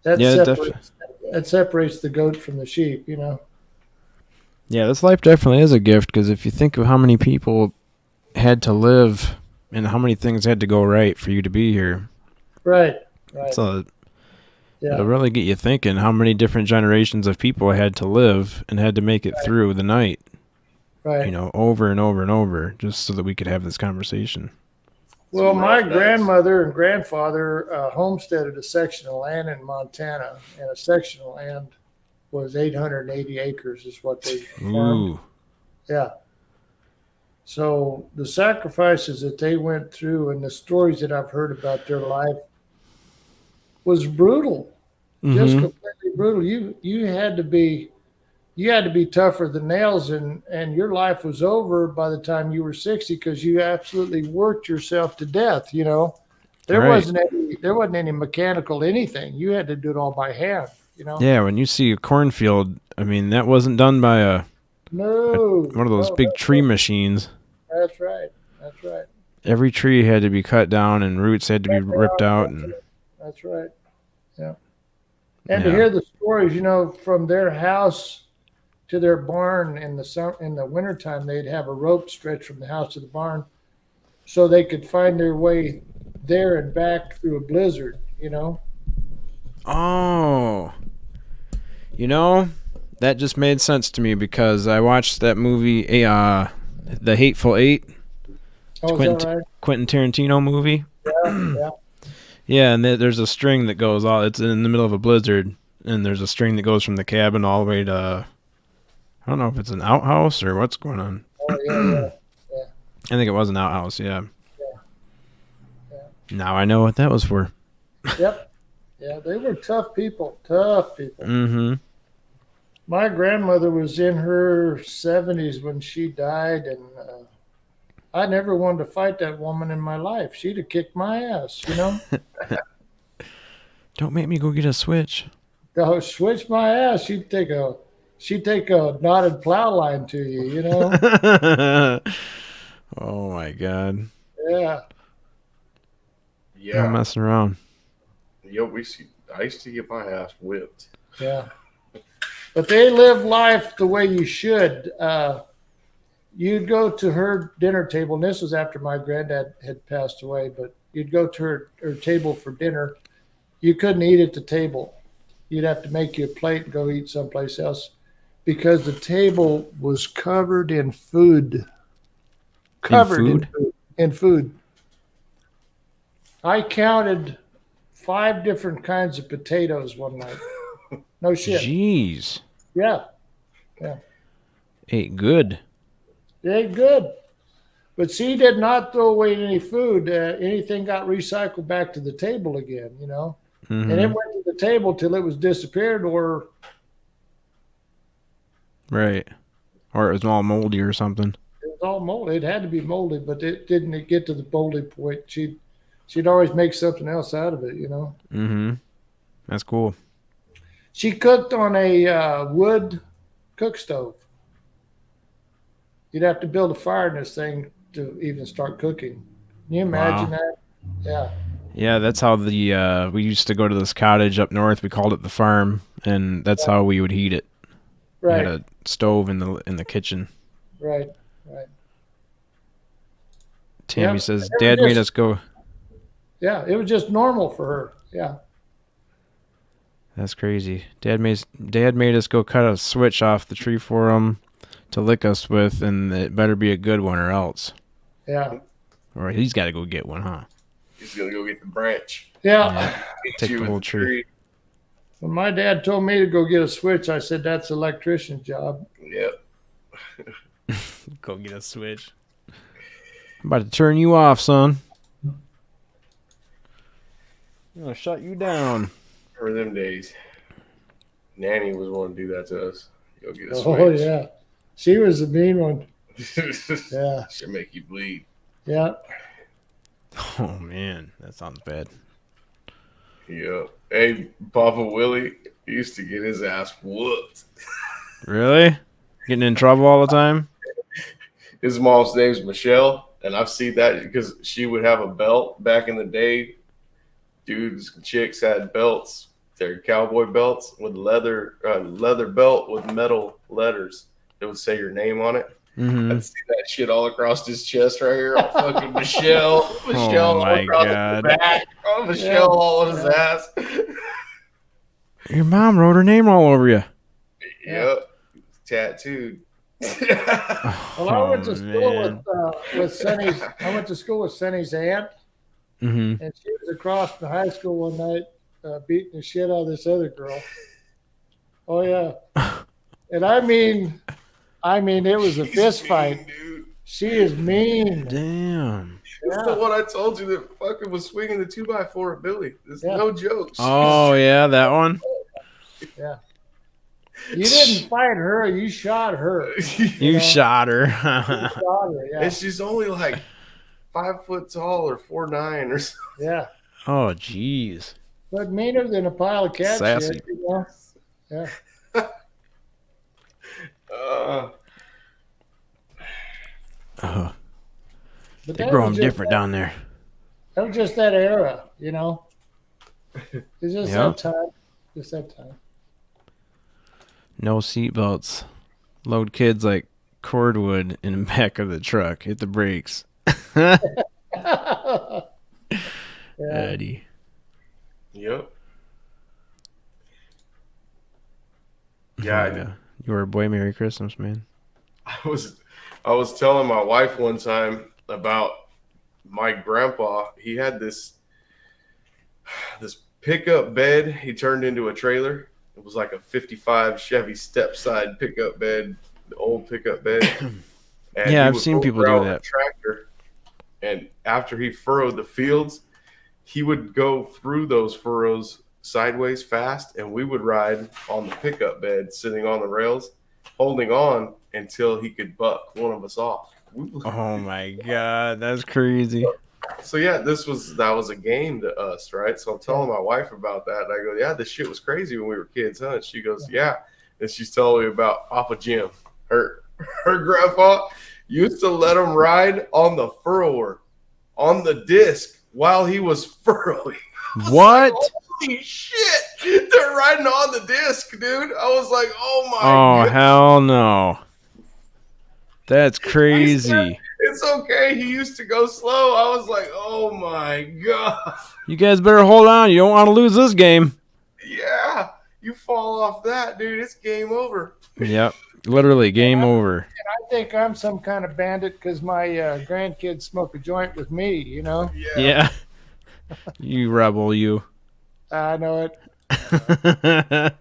That Yeah, separates the goat from the sheep, you know. Yeah, this life definitely is a gift, because if you think of how many people had to live and how many things had to go right for you to be here, Right. so Yeah. it'll really get you thinking how many different generations of people had to live and had to make it through the night, Right. you know, over and over and over, just so that we could have this conversation. Well, Some my rough nights. grandmother and grandfather homesteaded a section of land in Montana, and a section of land was 880 acres is what they farmed. Ooh. Yeah. So the sacrifices that they went through and the stories that I've heard about their life was brutal, just Mhm. completely brutal. You had to be tougher than nails, and your life was over by the time you were 60 because you absolutely worked yourself to death. You know, there Right. wasn't any mechanical anything. You had to do it all by hand. You know. Yeah, when you see a cornfield, I mean, that wasn't done by No, one of those no, big tree machines. that's right. That's right. Every tree had to be cut down and roots had to be ripped out. And That's right. Yeah. And to yeah. hear the stories, from their house to their barn in the wintertime, they'd have a rope stretched from the house to the barn so they could find their way there and back through a blizzard, Oh, that just made sense to me because I watched that movie, The Hateful Eight. Oh, is that right? Quentin Tarantino movie. Yeah. Yeah, and there's a string that goes all. It's in the middle of a blizzard, and there's a string that goes from the cabin all the way to. I don't know if it's an outhouse or what's going on. Oh, yeah. I think it was an outhouse. Yeah. Yeah. Now I know what that was for. Yep. Yeah, they were tough people. Tough people. Mm-hmm. My grandmother was in her 70s when she died, and I never wanted to fight that woman in my life. She'd have kicked my ass, Don't make me go get a switch. Oh, switch my ass. She'd take a knotted plow line to you, Oh my God. Yeah. No Yeah. messing around. Yo, I used to get my ass whipped. Yeah. But they live life the way you should. You'd go to her dinner table, and this was after my granddad had passed away, but you'd go to her table for dinner. You couldn't eat at the table. You'd have to make you a plate and go eat someplace else because the table was covered in food. In food. I counted 5 different kinds of potatoes one night. No shit. Jeez. Yeah. Ate good. They ate good. But she did not throw away any food. Anything got recycled back to the table again, Mm-hmm. And it went to the table till it was disappeared or. Right. Or it was all moldy or something. It was all moldy. It had to be moldy, but it didn't get to the moldy point. She'd always make something else out of it, Mm-hmm. That's cool. She cooked on a wood cook stove. You'd have to build a fire in this thing to even start cooking. Can you imagine that? Yeah. Yeah, that's how we used to go to this cottage up north. We called it the farm, and that's how we would heat it. Right. We had a stove in the kitchen. Right. Tammy Yeah. says, "Dad made us go." Yeah, it was just normal for her. Yeah. That's crazy. Dad made us go cut a switch off the tree for him to lick us with, and it better be a good one or else. Yeah. Or he's got to go get one, huh? He's gonna go get the branch. Yeah. Take You the with whole tree. When my dad told me to go get a switch, I said, that's an electrician's job. Yep. Go get a switch. I'm about to turn you off, son. I'm gonna shut you down. For them days. Nanny was wanting to do that to us. Go get a switch. Oh, yeah. She was a mean one. Yeah. Should make you bleed. Yeah. Oh man, that sounds bad. Yep. Hey, Papa Willie used to get his ass whooped. Really? Getting in trouble all the time? His mom's name's Michelle, and I've seen that because she would have a belt back in the day. Dudes and chicks had belts. They're cowboy belts with leather belt with metal letters that would say your name on it. Mm-hmm. I'd see that shit all across his chest right here. Oh, fucking Michelle Oh all my across God. his back. Oh, Michelle all on his ass. Your mom wrote her name all over you. Yep, tattooed. Well, I went to school with Sonny's. I went to school with Sonny's aunt, Mm-hmm. and she was across the high school one night, beating the shit out of this other girl. Oh yeah. And I mean, it was a fist fight. Dude. She is mean. Damn. It's the one I told you that fucking was swinging the 2x4 at Billy. It's Yeah. no joke. Oh yeah, that one. Yeah. You didn't fight her. You shot her. You know? shot her. Shot her. Yeah. And she's only like 5 foot tall or 4'9" or something. Yeah. Oh jeez. But meaner than a pile of cat Sassy. shit. You know? Yeah. Oh, But they that grow was them just- different down there. That was just that era, you know. It's just Yeah. that time. Just that time. No seatbelts. Load kids like cordwood in the back of the truck. Hit the brakes. Yeah. Eddie. Yep. Oh, Yeah, You were a boy. Merry Christmas, man. I was telling my wife one time about my grandpa. He had this pickup bed he turned into a trailer. It was like a 55 Chevy step-side pickup bed, the old pickup bed. And Yeah, he I've would seen go people do around that. the tractor, and after he furrowed the fields, he would go through those furrows sideways fast, and we would ride on the pickup bed, sitting on the rails, holding on until he could buck one of us off. Oh my god, that's crazy. So yeah, that was a game to us, right? So I'm telling my wife about that, and I go, "Yeah, this shit was crazy when we were kids, huh?" And she goes, "Yeah," and she's telling me about Papa Jim. Her grandpa used to let him ride on the furrower, on the disc while he was furrowing. What? Holy shit! They're riding on the disc, dude. I was like, "Oh my Oh god!" hell no. That's crazy. It's okay. He used to go slow. I was like, "Oh my god!" You guys better hold on. You don't want to lose this game. Yeah, you fall off that, dude. It's game over. Yep. Literally, game over. I think I'm some kind of bandit because my grandkids smoke a joint with me, you know? Yeah. You rebel, you. I know it.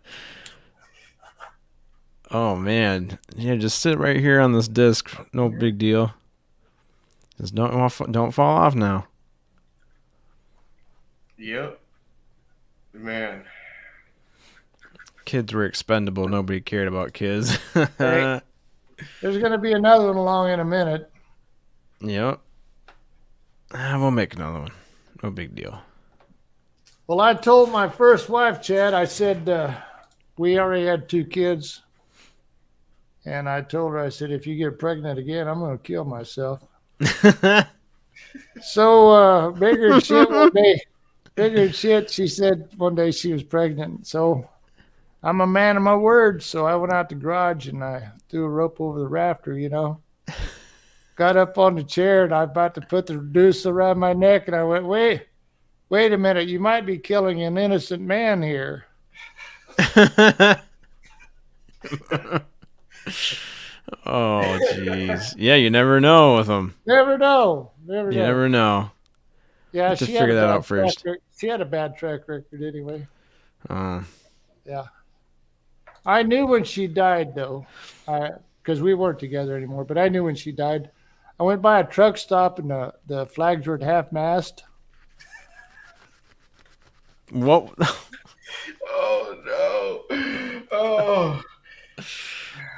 Oh man. Yeah, just sit right here on this disc. No big deal. Just don't fall off now. Yep. Man. Kids were expendable. Nobody cared about kids. Right. There's going to be another one along in a minute. Yep. We'll make another one. No big deal. Well, I told my first wife, Chad, I said, we already had 2 kids. And I told her, I said, if you get pregnant again, I'm going to kill myself. So, bigger than shit one day. Bigger than shit, she said one day she was pregnant. So, I'm a man of my word. So, I went out the garage and I threw a rope over the rafter, you know. Got up on the chair and I was about to put the noose around my neck. And I went, wait a minute. You might be killing an innocent man here. Oh, jeez. Yeah, you never know with them. Never know. You never know. Yeah, Have to she had figure a that bad out first. She had a bad track record anyway. Oh. Yeah. I knew when she died, though, because we weren't together anymore, but I knew when she died. I went by a truck stop and the flags were at half mast. What? Oh no. Oh.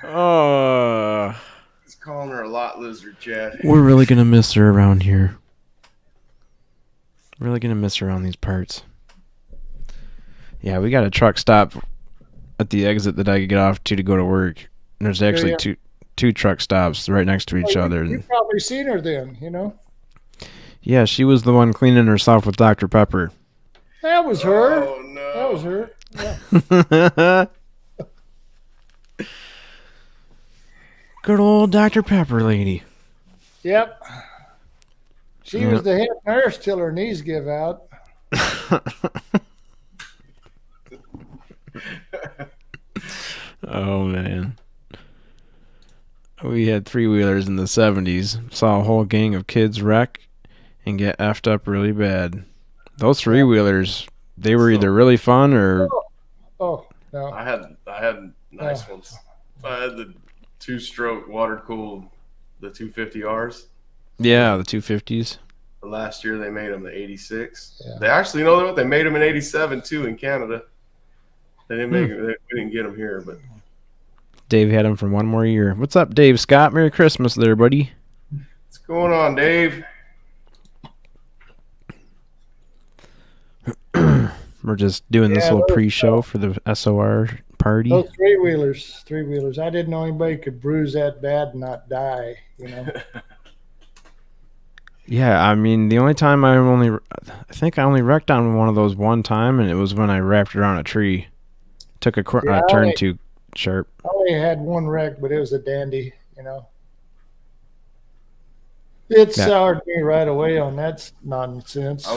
Oh. He's calling her a lot lizard, Chad. We're really going to miss her around here. Really going to miss her on these parts. Yeah, we got a truck stop at the exit that I could get off to go to work. And there's actually two truck stops right next to each other. You've probably seen her then, you know? Yeah, she was the one cleaning herself with Dr. Pepper. That was her. Oh no. That was her. Yeah. Good old Dr. Pepper lady. Yep. She was the head nurse till her knees give out. Oh, man. We had 3-wheelers in the 70s. Saw a whole gang of kids wreck and get effed up really bad. Those 3-wheelers, they were either really fun or... Oh, no. I had nice ones. I had the 2-stroke water cooled, the 250Rs. Yeah, the 250s. Last year they made them the 86. Yeah. They actually, you know what? They made them in 87 too in Canada. They didn't make we didn't get them here, but Dave had him for one more year. What's up, Dave Scott? Merry Christmas there, buddy. what's going on, Dave? We're just doing this Yeah, little those- pre-show for the SOR party. Those three-wheelers. I didn't know anybody could bruise that bad and not die, you know. Yeah, I mean, the only time I think I only wrecked on one of those one time, and it was when I wrapped around a tree. Took a Yeah, I turn only- too sharp. I only had one wreck, but it was a dandy, you know. It Yeah. soured me right away on that nonsense.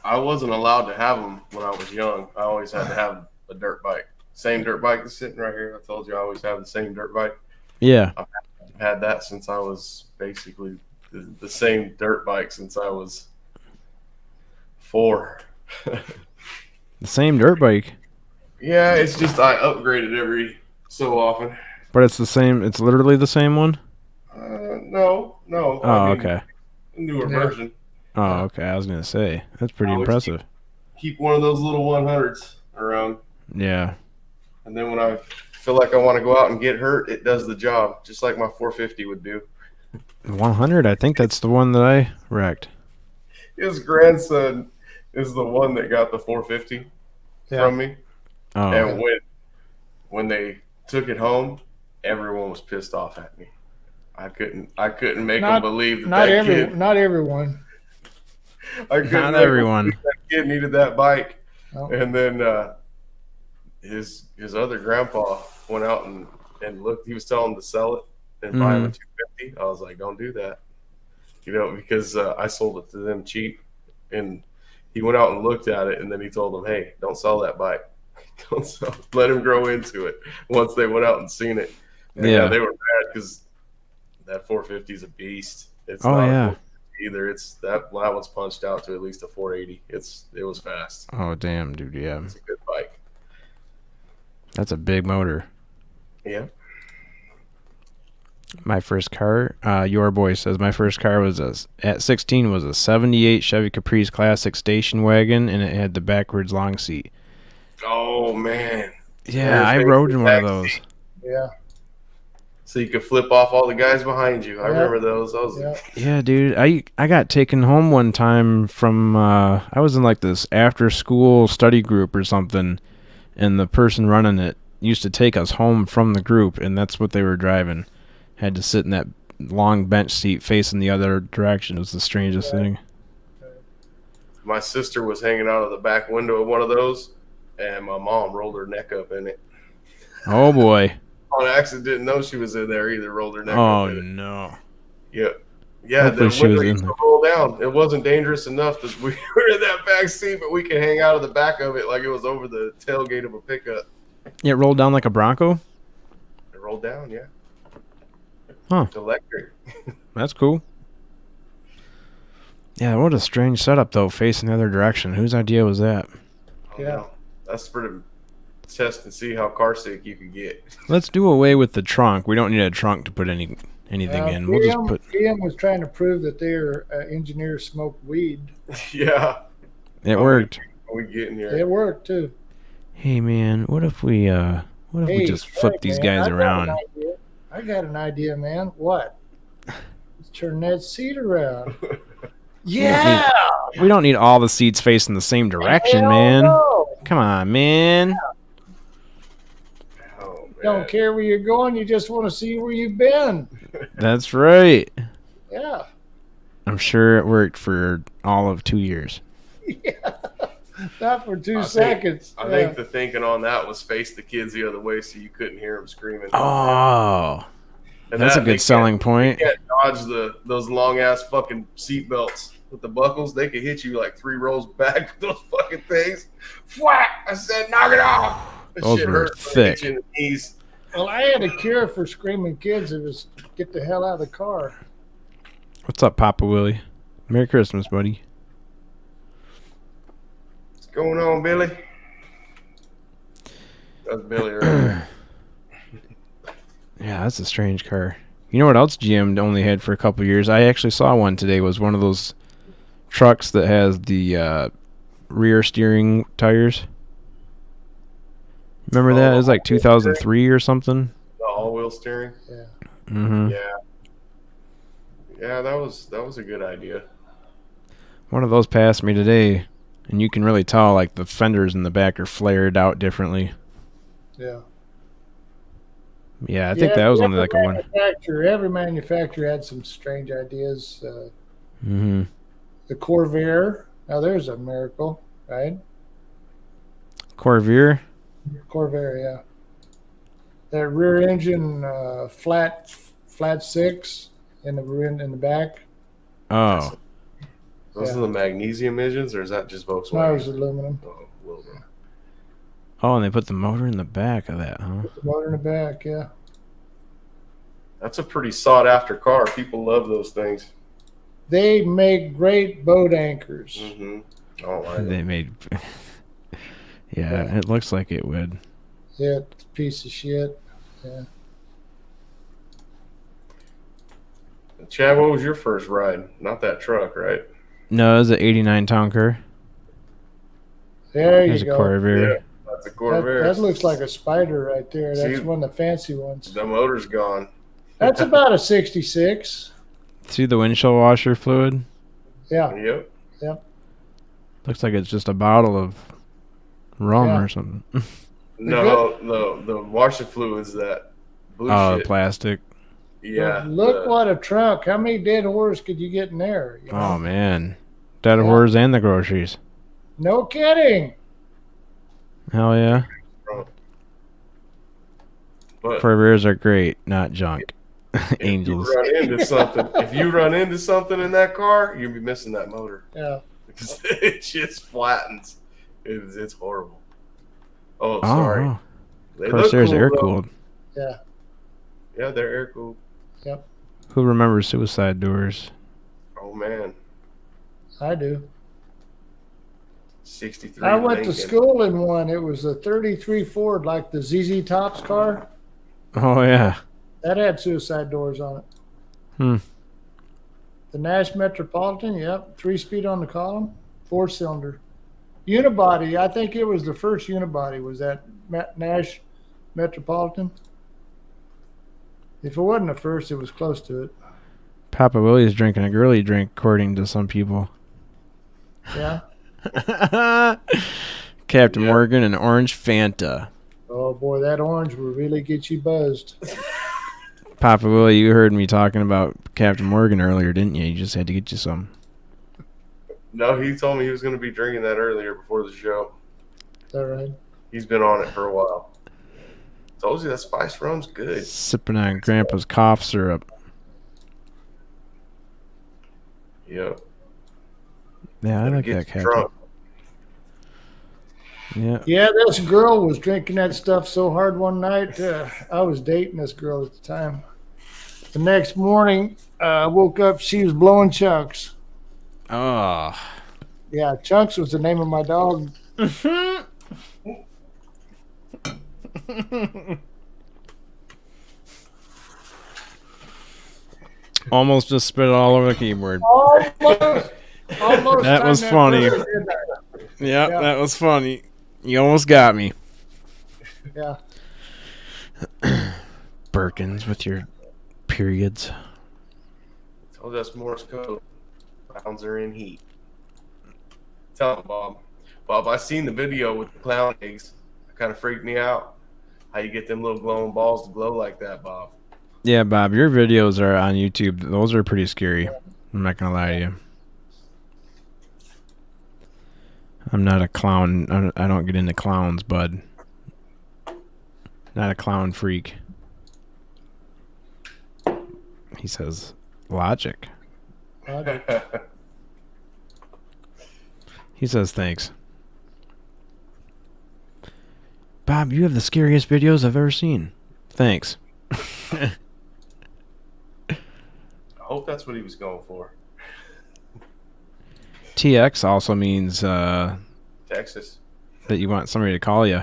I wasn't allowed to have them when I was young. I always had to have a dirt bike. Same dirt bike that's sitting right here. I told you I always have the same dirt bike. Yeah. I've had that since I was basically the same dirt bike since I was 4. The same dirt bike. Yeah, it's just I upgraded every so often. But it's the same. It's literally the same one. No. Oh, I mean, okay. Newer Yeah. version. Oh, okay. I was gonna say that's pretty I always impressive. Keep one of those little 100s around, Yeah. and then when I feel like I want to go out and get hurt, it does the job, just like my 450 would do. 100. I think that's the one that I wrecked. His grandson is the one that got the 450 Yeah. from me, Oh, and when they took it home, everyone was pissed off at me. I couldn't make them believe that Not that kid. not everyone. I couldn't not make 'em everyone. believe that kid needed that bike. No. And then his other grandpa went out and looked. He was telling him to sell it and buy him a 250. I was like, don't do that, because I sold it to them cheap. And he went out and looked at it, and then he told them, hey, don't sell that bike. Don't sell. Let him grow into it. Once they went out and seen it, and Yeah. they were mad because that 450 is a beast. It's Oh, not a yeah. 450 either. It's that one's punched out to at least a 480. It was fast. Oh, damn, dude. Yeah. It's a good bike. That's a big motor. Yeah. My first car, your boy says my first car was at 16 was a 78 Chevy Caprice Classic station wagon, and it had the backwards long seat. Oh man. Yeah, I There's rode in one of back those. seat. Yeah. So you could flip off all the guys behind you. I Yeah. remember those. Yeah. Yeah, dude. I got taken home one time from I was in like this after school study group or something, and the person running it used to take us home from the group, and that's what they were driving. Had to sit in that long bench seat facing the other direction. It was the strangest thing. My sister was hanging out of the back window of one of those, and my mom rolled her neck up in it. Oh boy. On accident, didn't know she was in there either. Rolled her neck Oh up in it. no. Yep. Yeah, Hopefully the she was window in used to there. roll down. It wasn't dangerous enough that we were in that back seat, but we could hang out of the back of it like it was over the tailgate of a pickup. Yeah, it rolled down like a Bronco. It rolled down, yeah. Huh. It's electric. That's cool. Yeah, what a strange setup though, facing the other direction. Whose idea was that? Oh, no. That's for the test and see how car sick you can get. Let's do away with the trunk. We don't need a trunk to put anything in. We'll just put. PM was trying to prove that their engineers smoked weed. Yeah. It worked. We getting here. It worked too. Hey man, what if we just flip hey, these man, guys I got around? an idea. I got an idea, man. What? Let's turn that seat around. Yeah. We don't need all the seats facing the same direction, Hell man. no. Come on, man. Oh, man. Don't care where you're going. You just want to see where you've been. That's right. Yeah. I'm sure it worked for all of 2 years. Not for 2 I think- seconds. I think the thinking on that was face the kids the other way so you couldn't hear them screaming. Oh, And that's a that- they good selling can't- point. You can't dodge those long ass fucking seat belts with the buckles. They could hit you like 3 rows back with those fucking things. Whack! I said, knock it off. That Those shit were hurts when it hits thick. you in the knees. Well, I had a cure for screaming kids. It was get the hell out of the car. What's up, Papa Willie? Merry Christmas, buddy. What's going on, Billy? That's Billy earlier. Yeah, that's a strange car. You know what else GM only had for a couple years? I actually saw one today. Was one of those trucks that has the rear steering tires. Remember that? It was like 2003 or something. The all-wheel steering. Yeah. Mm-hmm. Yeah, that was a good idea. One of those passed me today, and you can really tell like the fenders in the back are flared out differently. Yeah. Yeah, I think that was only like a one. Every manufacturer had some strange ideas. Mm-hmm. The Corvair. Now there's a miracle, right? Corvair. Corvair, yeah. That rear engine flat six in the back. Oh, Those are the magnesium engines, or is that just Volkswagen? No, it was aluminum. Oh, well done. oh, and they put the motor in the back of that, huh? The motor in the back, yeah. That's a pretty sought after car. People love those things. They make great boat anchors. Mm-hmm. Oh, I They made. Yeah, it looks like it would. Yeah, piece of shit. Yeah. Chad, what was your first ride? Not that truck, right? No, it was an '89 town car. There There's you a go. Corvair. Yeah, that's a Corvair. That looks like a Spider right there. That's See? one of the fancy ones. The motor's gone. That's about a 66. See the windshield washer fluid? Yeah. Yep. Looks like it's just a bottle of rum Yeah. or something. No, the washer fluid's that blue Oh, shit. plastic. Yeah. Look what a trunk. How many dead horses could you get in there? You know? Oh man, dead Yeah. horse and the groceries. No kidding. Hell yeah. But Corvairs are great, not junk. Angels. if you run into something in that car, you'll be missing that motor. Yeah. Because it just flattens. It's horrible. Oh, Oh, sorry. wow. They Corsair's look cool, air though. cooled. Yeah. Yeah, they're air cooled. Who remembers suicide doors? Oh man, I do. 63. I went Lincoln. to school in one. It was a 33 Ford, like the ZZ Top's car. Oh yeah. That had suicide doors on it. Hmm. The Nash Metropolitan, yep. 3-speed on the column, 4-cylinder. Unibody, I think it was the first unibody, was that Nash Metropolitan. If it wasn't the first, it was close to it. Papa Willie's drinking a girly drink, according to some people. Yeah. Captain Yeah. Morgan and orange Fanta. Oh boy, that orange will really get you buzzed. Papa Willie, you heard me talking about Captain Morgan earlier, didn't you? You just had to get you some. No, he told me he was going to be drinking that earlier before the show. Is that right? He's been on it for a while. Told you that spice rum's good. Sipping on Grandpa's cough syrup. Yeah. Yeah, I like Gets that Captain. drunk. Yeah. Yeah, this girl was drinking that stuff so hard one night. I was dating this girl at the time. The next morning, I woke up, she was blowing chunks. Oh. Yeah, Chunks was the name of my dog. Almost just spit it all over the keyboard. Almost That time was funny. person did that. Yeah, Yeah. that was funny. You almost got me. Yeah. Birkins with your periods. Told us Morse code. Pounds are in heat. Tell him, Bob. Bob, I seen the video with the clown eggs. It kind of freaked me out. How you get them little glowing balls to glow like that, Bob? Yeah, Bob, your videos are on YouTube. Those are pretty scary. I'm not gonna lie to you. I'm not a clown. I don't get into clowns, bud. Not a clown freak. He says, logic. He says, thanks. Bob, you have the scariest videos I've ever seen. Thanks. I hope that's what he was going for. TX also means Texas. that you want somebody to call you.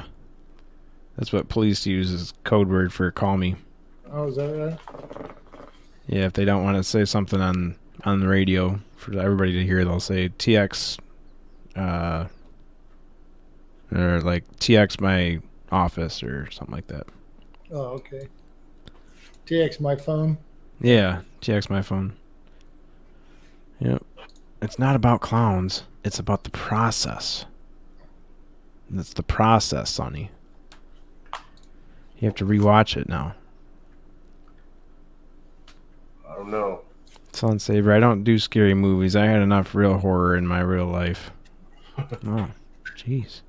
That's what police use as code word for call me. Oh, is that right? Yeah, if they don't want to say something on the radio for everybody to hear, they'll say TX, or like TX my office or something like that. Oh, okay. TX my phone. Yeah, TX my phone. Yep. It's not about clowns. It's about the process. It's the process, Sonny. You have to rewatch it now. I don't know. Son Saver, I don't do scary movies. I had enough real horror in my real life. Oh, jeez.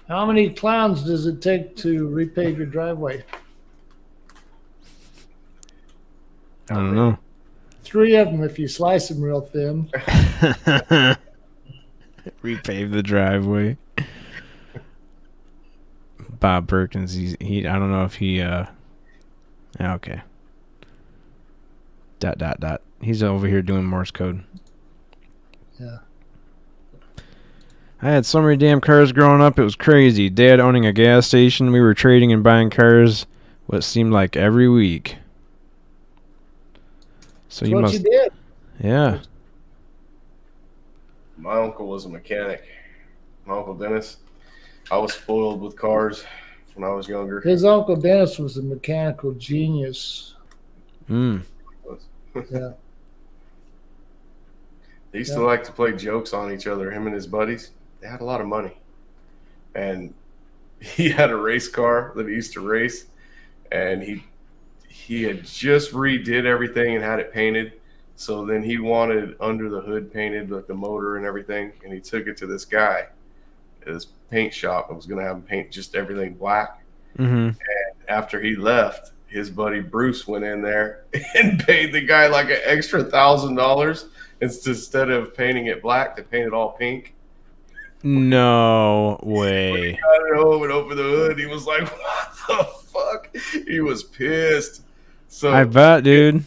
How many clowns does it take to repave your driveway? I don't know. 3 of them if you slice them real thin. Repave the driveway. Bob Perkins, he I don't know if he yeah, okay. ... He's over here doing Morse code. Yeah. I had so many damn cars growing up, it was crazy. Dad owning a gas station, we were trading and buying cars what seemed like every week. So That's you what must you did. Yeah. My uncle was a mechanic. My Uncle Dennis. I was spoiled with cars when I was younger. His Uncle Dennis was a mechanical genius. Mm. Yeah. They used to like to play jokes on each other, him and his buddies. They had a lot of money. And he had a race car that he used to race. And he had just redid everything and had it painted. So then he wanted under the hood painted, like the motor and everything. And he took it to this guy at his paint shop and was going to have him paint just everything black. Mm-hmm. And after he left, his buddy Bruce went in there and paid the guy like an extra $1,000. Instead of painting it black, they painted all pink. No way. He got it home and opened the hood. He was like, "What the fuck?" He was pissed. So I bet, dude.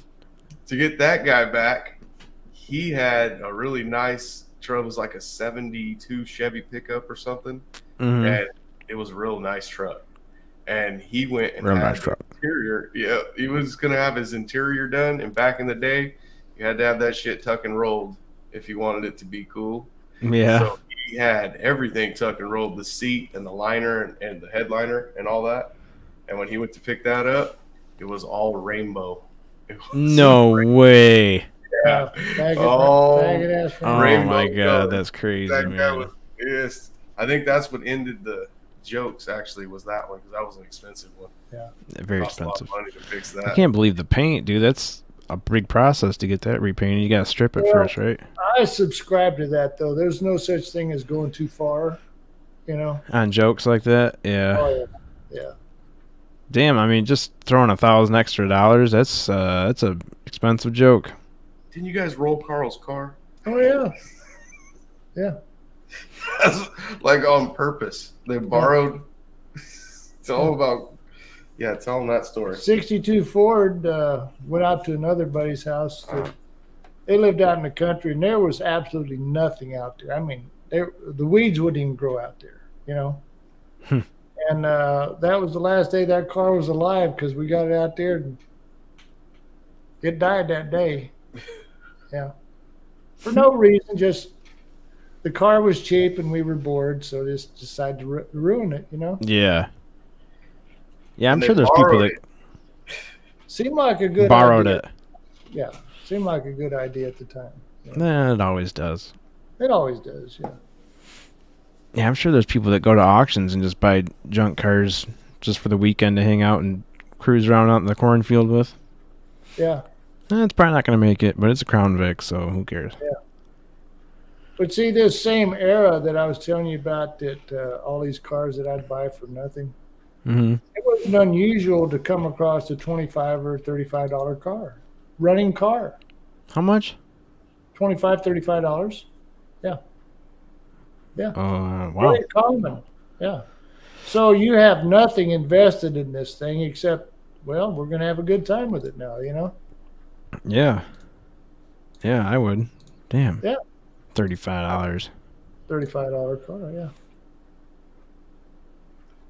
to get that guy back, he had a really nice truck. It was like a 72 Chevy pickup or something. Mm-hmm. And it was a real nice truck. And he went and Real had nice the truck. interior. Yeah, he was going to have his interior done. And back in the day, you had to have that shit tuck and rolled if you wanted it to be cool. Yeah. So he had everything tuck and rolled, the seat and the liner and the headliner and all that. And when he went to pick that up, it was all rainbow. It was No way. Yeah. Faggot ass Oh Rainbow my god, color. that's crazy, That guy man. was pissed. I think that's what ended the jokes, actually, was that one, because that was an expensive one. Very Cost a lot expensive. of money to fix I that. can't believe the paint, dude. That's a big process to get that repainted. You gotta strip it Yeah. first, right? I subscribe to that, though. There's no such thing as going too far, you know? On jokes like that, yeah. Oh, yeah. Yeah. Damn, I mean, just throwing $1,000 extra, that's a expensive joke. Didn't you guys roll Carl's car? Oh, yeah. Yeah. Like on purpose. They borrowed. Tell them about. Yeah, tell them that story. 62 Ford went out to another buddy's house. They lived out in the country, and there was absolutely nothing out there. I mean, the weeds wouldn't even grow out there, you know? And that was the last day that car was alive because we got it out there, and it died that day. Yeah. For no reason, just the car was cheap and we were bored, so just decided to ruin it, you know? Yeah. Yeah, I'm And they sure there's people borrowed that Seemed like a good borrowed idea. it. Yeah. Seemed like a good idea at the time. Nah, it always does. It always does, yeah. Yeah, I'm sure there's people that go to auctions and just buy junk cars just for the weekend to hang out and cruise around out in the cornfield with. Yeah. It's probably not going to make it, but it's a Crown Vic, so who cares? But see, this same era that I was telling you about, that all these cars that I'd buy for nothing, Mm-hmm. it wasn't unusual to come across a $25 or $35 car, running car, How much? $25, $35. Yeah. Yeah. Wow. Very common. Yeah. So you have nothing invested in this thing except, well, we're going to have a good time with it now, you know? Yeah. Yeah, I would. Damn. Yeah. $35. $35 car, yeah.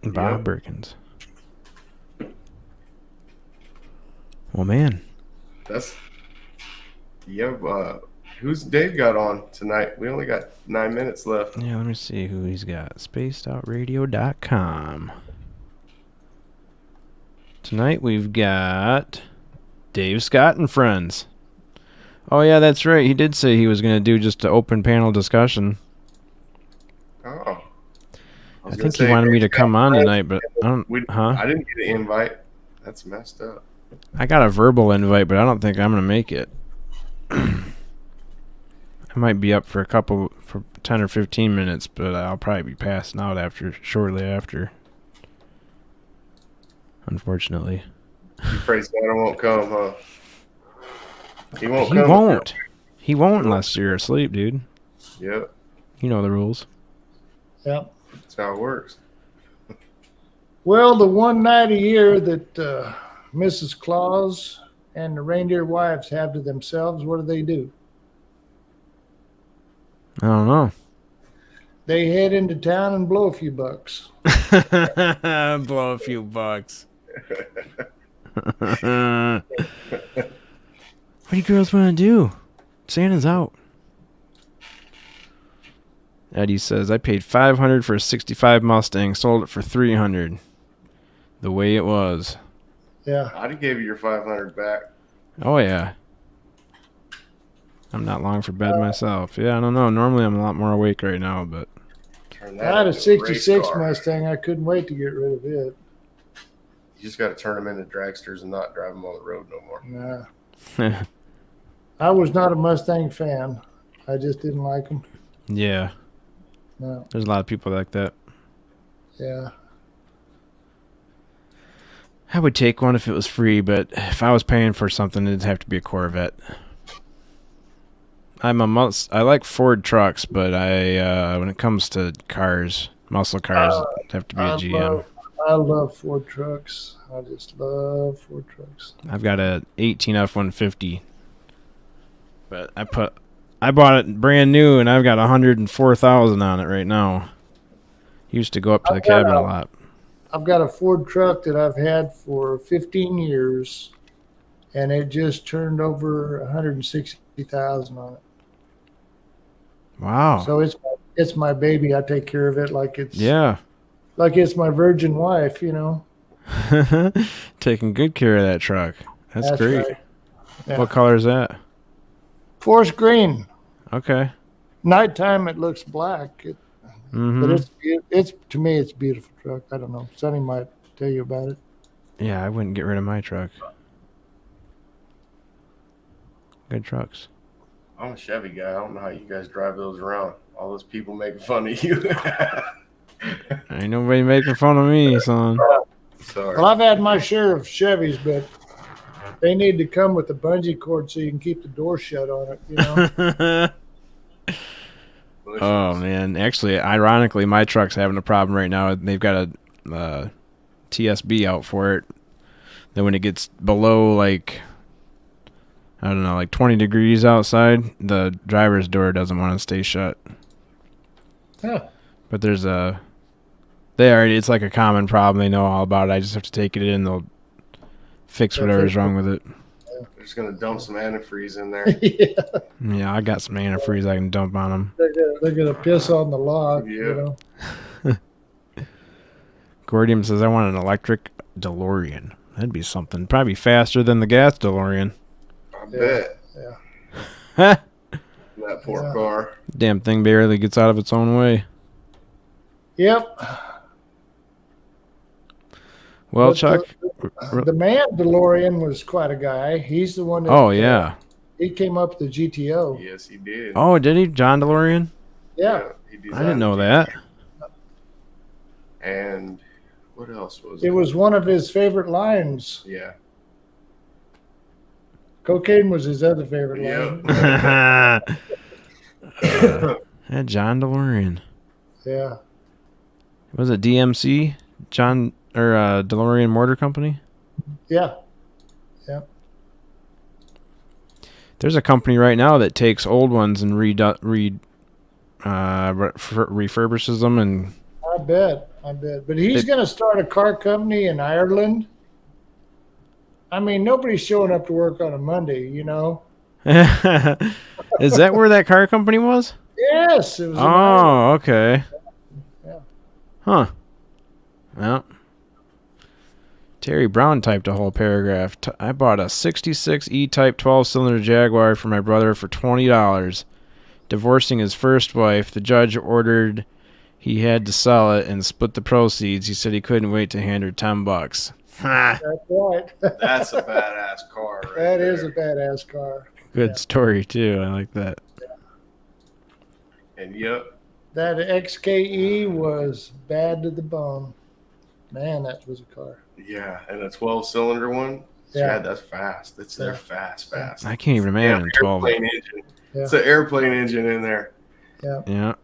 Bob Birkins. Well, man. Who's Dave got on tonight? We only got 9 minutes left. Yeah, let me see who he's got. Spacedoutradio.com. Tonight we've got Dave Scott and friends. Oh, yeah, that's right. He did say he was going to do just an open panel discussion. Oh. I think he wanted me to come on tonight, but I don't. I didn't get an invite. That's messed up. I got a verbal invite, but I don't think I'm going to make it. I might be up for 10 or 15 minutes, but I'll probably be passing out shortly after. Unfortunately. You afraid Santa won't come, huh? He won't He come. won't. He won't unless you're asleep, dude. Yep. You know the rules. Yep. That's how it works. Well, the one night a year that Mrs. Claus and the reindeer wives have to themselves, what do? I don't know. They head into town and blow a few bucks. Blow a few bucks. What do you girls want to do? Santa's out. Eddie says, I paid $500 for a 65 Mustang, sold it for $300. The way it was. Yeah. I'd have gave you your 500 back. Oh, yeah. I'm not long for bed myself. Yeah, I don't know. Normally I'm a lot more awake right now, but... Turn I that had a into race 66 car. Mustang. I couldn't wait to get rid of it. You just got to turn them into dragsters and not drive them on the road no more. Nah. I was not a Mustang fan. I just didn't like them. Yeah. No. There's a lot of people like that. Yeah. I would take one if it was free, but if I was paying for something, it'd have to be a Corvette. I like Ford trucks, but when it comes to cars, muscle cars, it'd have to be a GM. I love Ford trucks. I just love Ford trucks. I've got a 18 F-150, but I bought it brand new, and I've got 104,000 on it right now. Used to go up to the cabin a lot. I've got a Ford truck that I've had for 15 years, and it just turned over 160,000 on it. Wow. So it's my baby. I take care of it like it's my virgin wife, you know. Taking good care of that truck. That's great. Right. Yeah. What color is that? Forest green. Okay. Nighttime it looks black, Mm-hmm. but it's to me it's a beautiful truck. I don't know. Sonny might tell you about it. Yeah, I wouldn't get rid of my truck. Good trucks. I'm a Chevy guy. I don't know how you guys drive those around. All those people making fun of you. Ain't nobody making fun of me, son. Sorry. Well, I've had my share of Chevys, but they need to come with a bungee cord so you can keep the door shut on it, you know. Oh, man. Actually, ironically, my truck's having a problem right now. They've got a TSB out for it. Then when it gets below, like, I don't know, like 20 degrees outside, the driver's door doesn't want to stay shut. Huh. But it's like a common problem. They know all about it. I just have to take it in. They'll fix whatever's wrong with it. They're just going to dump some antifreeze in there. Yeah, Yeah, I got some antifreeze I can dump on them. they're gonna piss on the log, you know. Gordium says, I want an electric DeLorean. That'd be something. Probably faster than the gas DeLorean. I bet. Yeah. That poor car. Damn thing barely gets out of its own way. Yep. Well, But Chuck. The man DeLorean was quite a guy. He's the one that Oh, yeah. he came up with the GTO. Yes, he did. Oh, did he? John DeLorean? Yeah. He I designed didn't know it. that. And what else was it? It was one of his favorite lines. Yeah. Cocaine was his other favorite line. Yeah, John DeLorean. Yeah. Was it DMC? DeLorean Motor Company? Yeah. There's a company right now that takes old ones and refurbishes them, and I bet. But he's going to start a car company in Ireland. I mean, nobody's showing up to work on a Monday, you know? Is that where that car company was? Yes, it was. Oh, okay. Yeah. Huh. Well, Terry Brown typed a whole paragraph. I bought a 66 E-Type 12-cylinder Jaguar for my brother for $20. Divorcing his first wife, the judge ordered he had to sell it and split the proceeds. He said he couldn't wait to hand her $10. Ha! That's right. That's a badass car. Right That there. is a badass car. Good Yeah. story too. I like that. And yep. That XKE was bad to the bone. Man, that was a car. Yeah, and a 12-cylinder one. Yeah. Yeah, that's fast. They're Yeah. fast. I can't even imagine 12. Airplane engine. Yeah. It's an airplane engine in there. Yeah.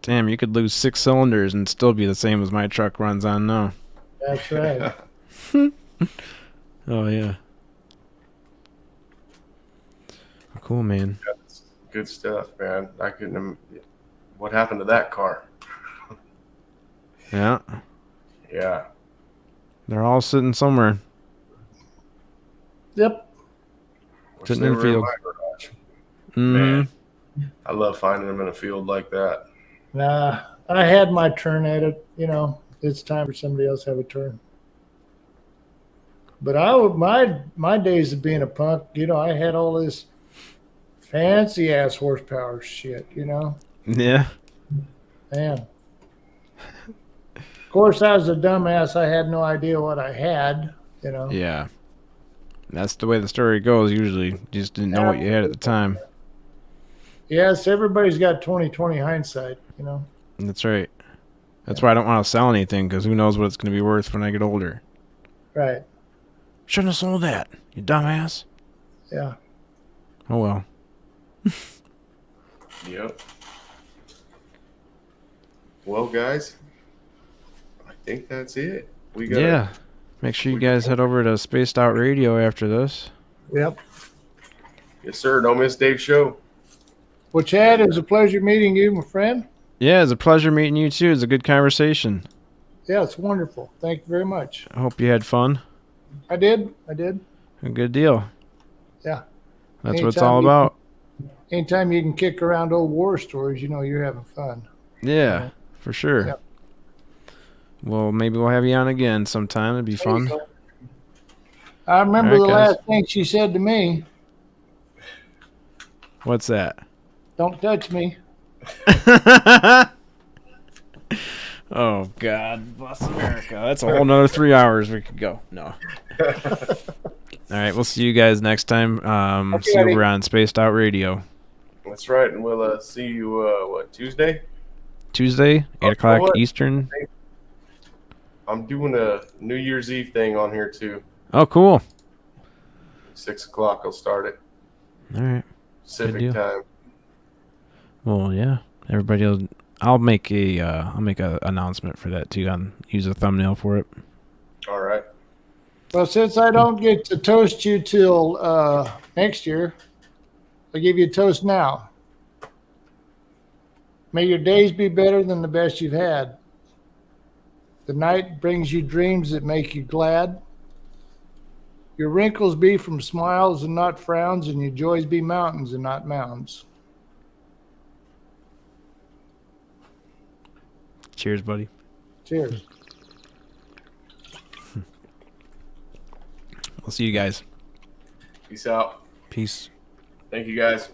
Damn, you could lose 6 cylinders and still be the same as my truck runs on now. That's right. Oh yeah. Cool, man. That's good stuff, man. I couldn't. What happened to that car? Yeah. Yeah. They're all sitting somewhere. Yep. Wish Sitting they in were field. my garage. Mm-hmm. Man, I love finding them in a field like that. Nah, I had my turn at it. You know, it's time for somebody else to have a turn. But my days of being a punk, you know, I had all this fancy ass horsepower shit. You know, Yeah. man. Of course, I was a dumbass. I had no idea what I had. You know. Yeah. That's the way the story goes usually. You just didn't know what you had at the time. Yes, everybody's got 20/20 hindsight. You know. That's right. That's why I don't want to sell anything, because who knows what it's going to be worth when I get older. Right. Shouldn't have sold that, you dumbass. Yeah. Oh well. Yep. Well, guys, I think that's it. We got. Yeah. Make sure you guys head over to Spaced Out Radio after this. Yep. Yes, sir. Don't miss Dave's show. Well, Chad, it was a pleasure meeting you, my friend. Yeah, it's a pleasure meeting you too. It's a good conversation. Yeah, it's wonderful. Thank you very much. I hope you had fun. I did. I did. A good deal. Yeah. That's what it's Anytime all you- about. Anytime you can kick around old war stories, you know you're having fun. Yeah, for sure. Yep. Well, maybe we'll have you on again sometime. It'd be fun. I remember All right, the guys. last thing she said to me, What's that? "Don't touch me." Oh, God bless America. That's a whole nother 3 hours we could go. No. All right, we'll see you guys next time. See you buddy. over on Spaced Out Radio. That's right, and we'll see you Tuesday. Tuesday, 8 Oh, o'clock what? Eastern. I'm doing a New Year's Eve thing on here too. Oh, cool. 6 o'clock. I'll start it All right. Pacific deal. time. Well, yeah. Everybody I'll make a announcement for that too. Use a thumbnail for it. All right. Well, since I don't get to toast you till next year, I'll give you a toast now. May your days be better than the best you've had. The night brings you dreams that make you glad. Your wrinkles be from smiles and not frowns, and your joys be mountains and not mounds. Cheers, buddy. Cheers. We'll see you guys. Peace out. Peace. Thank you, guys.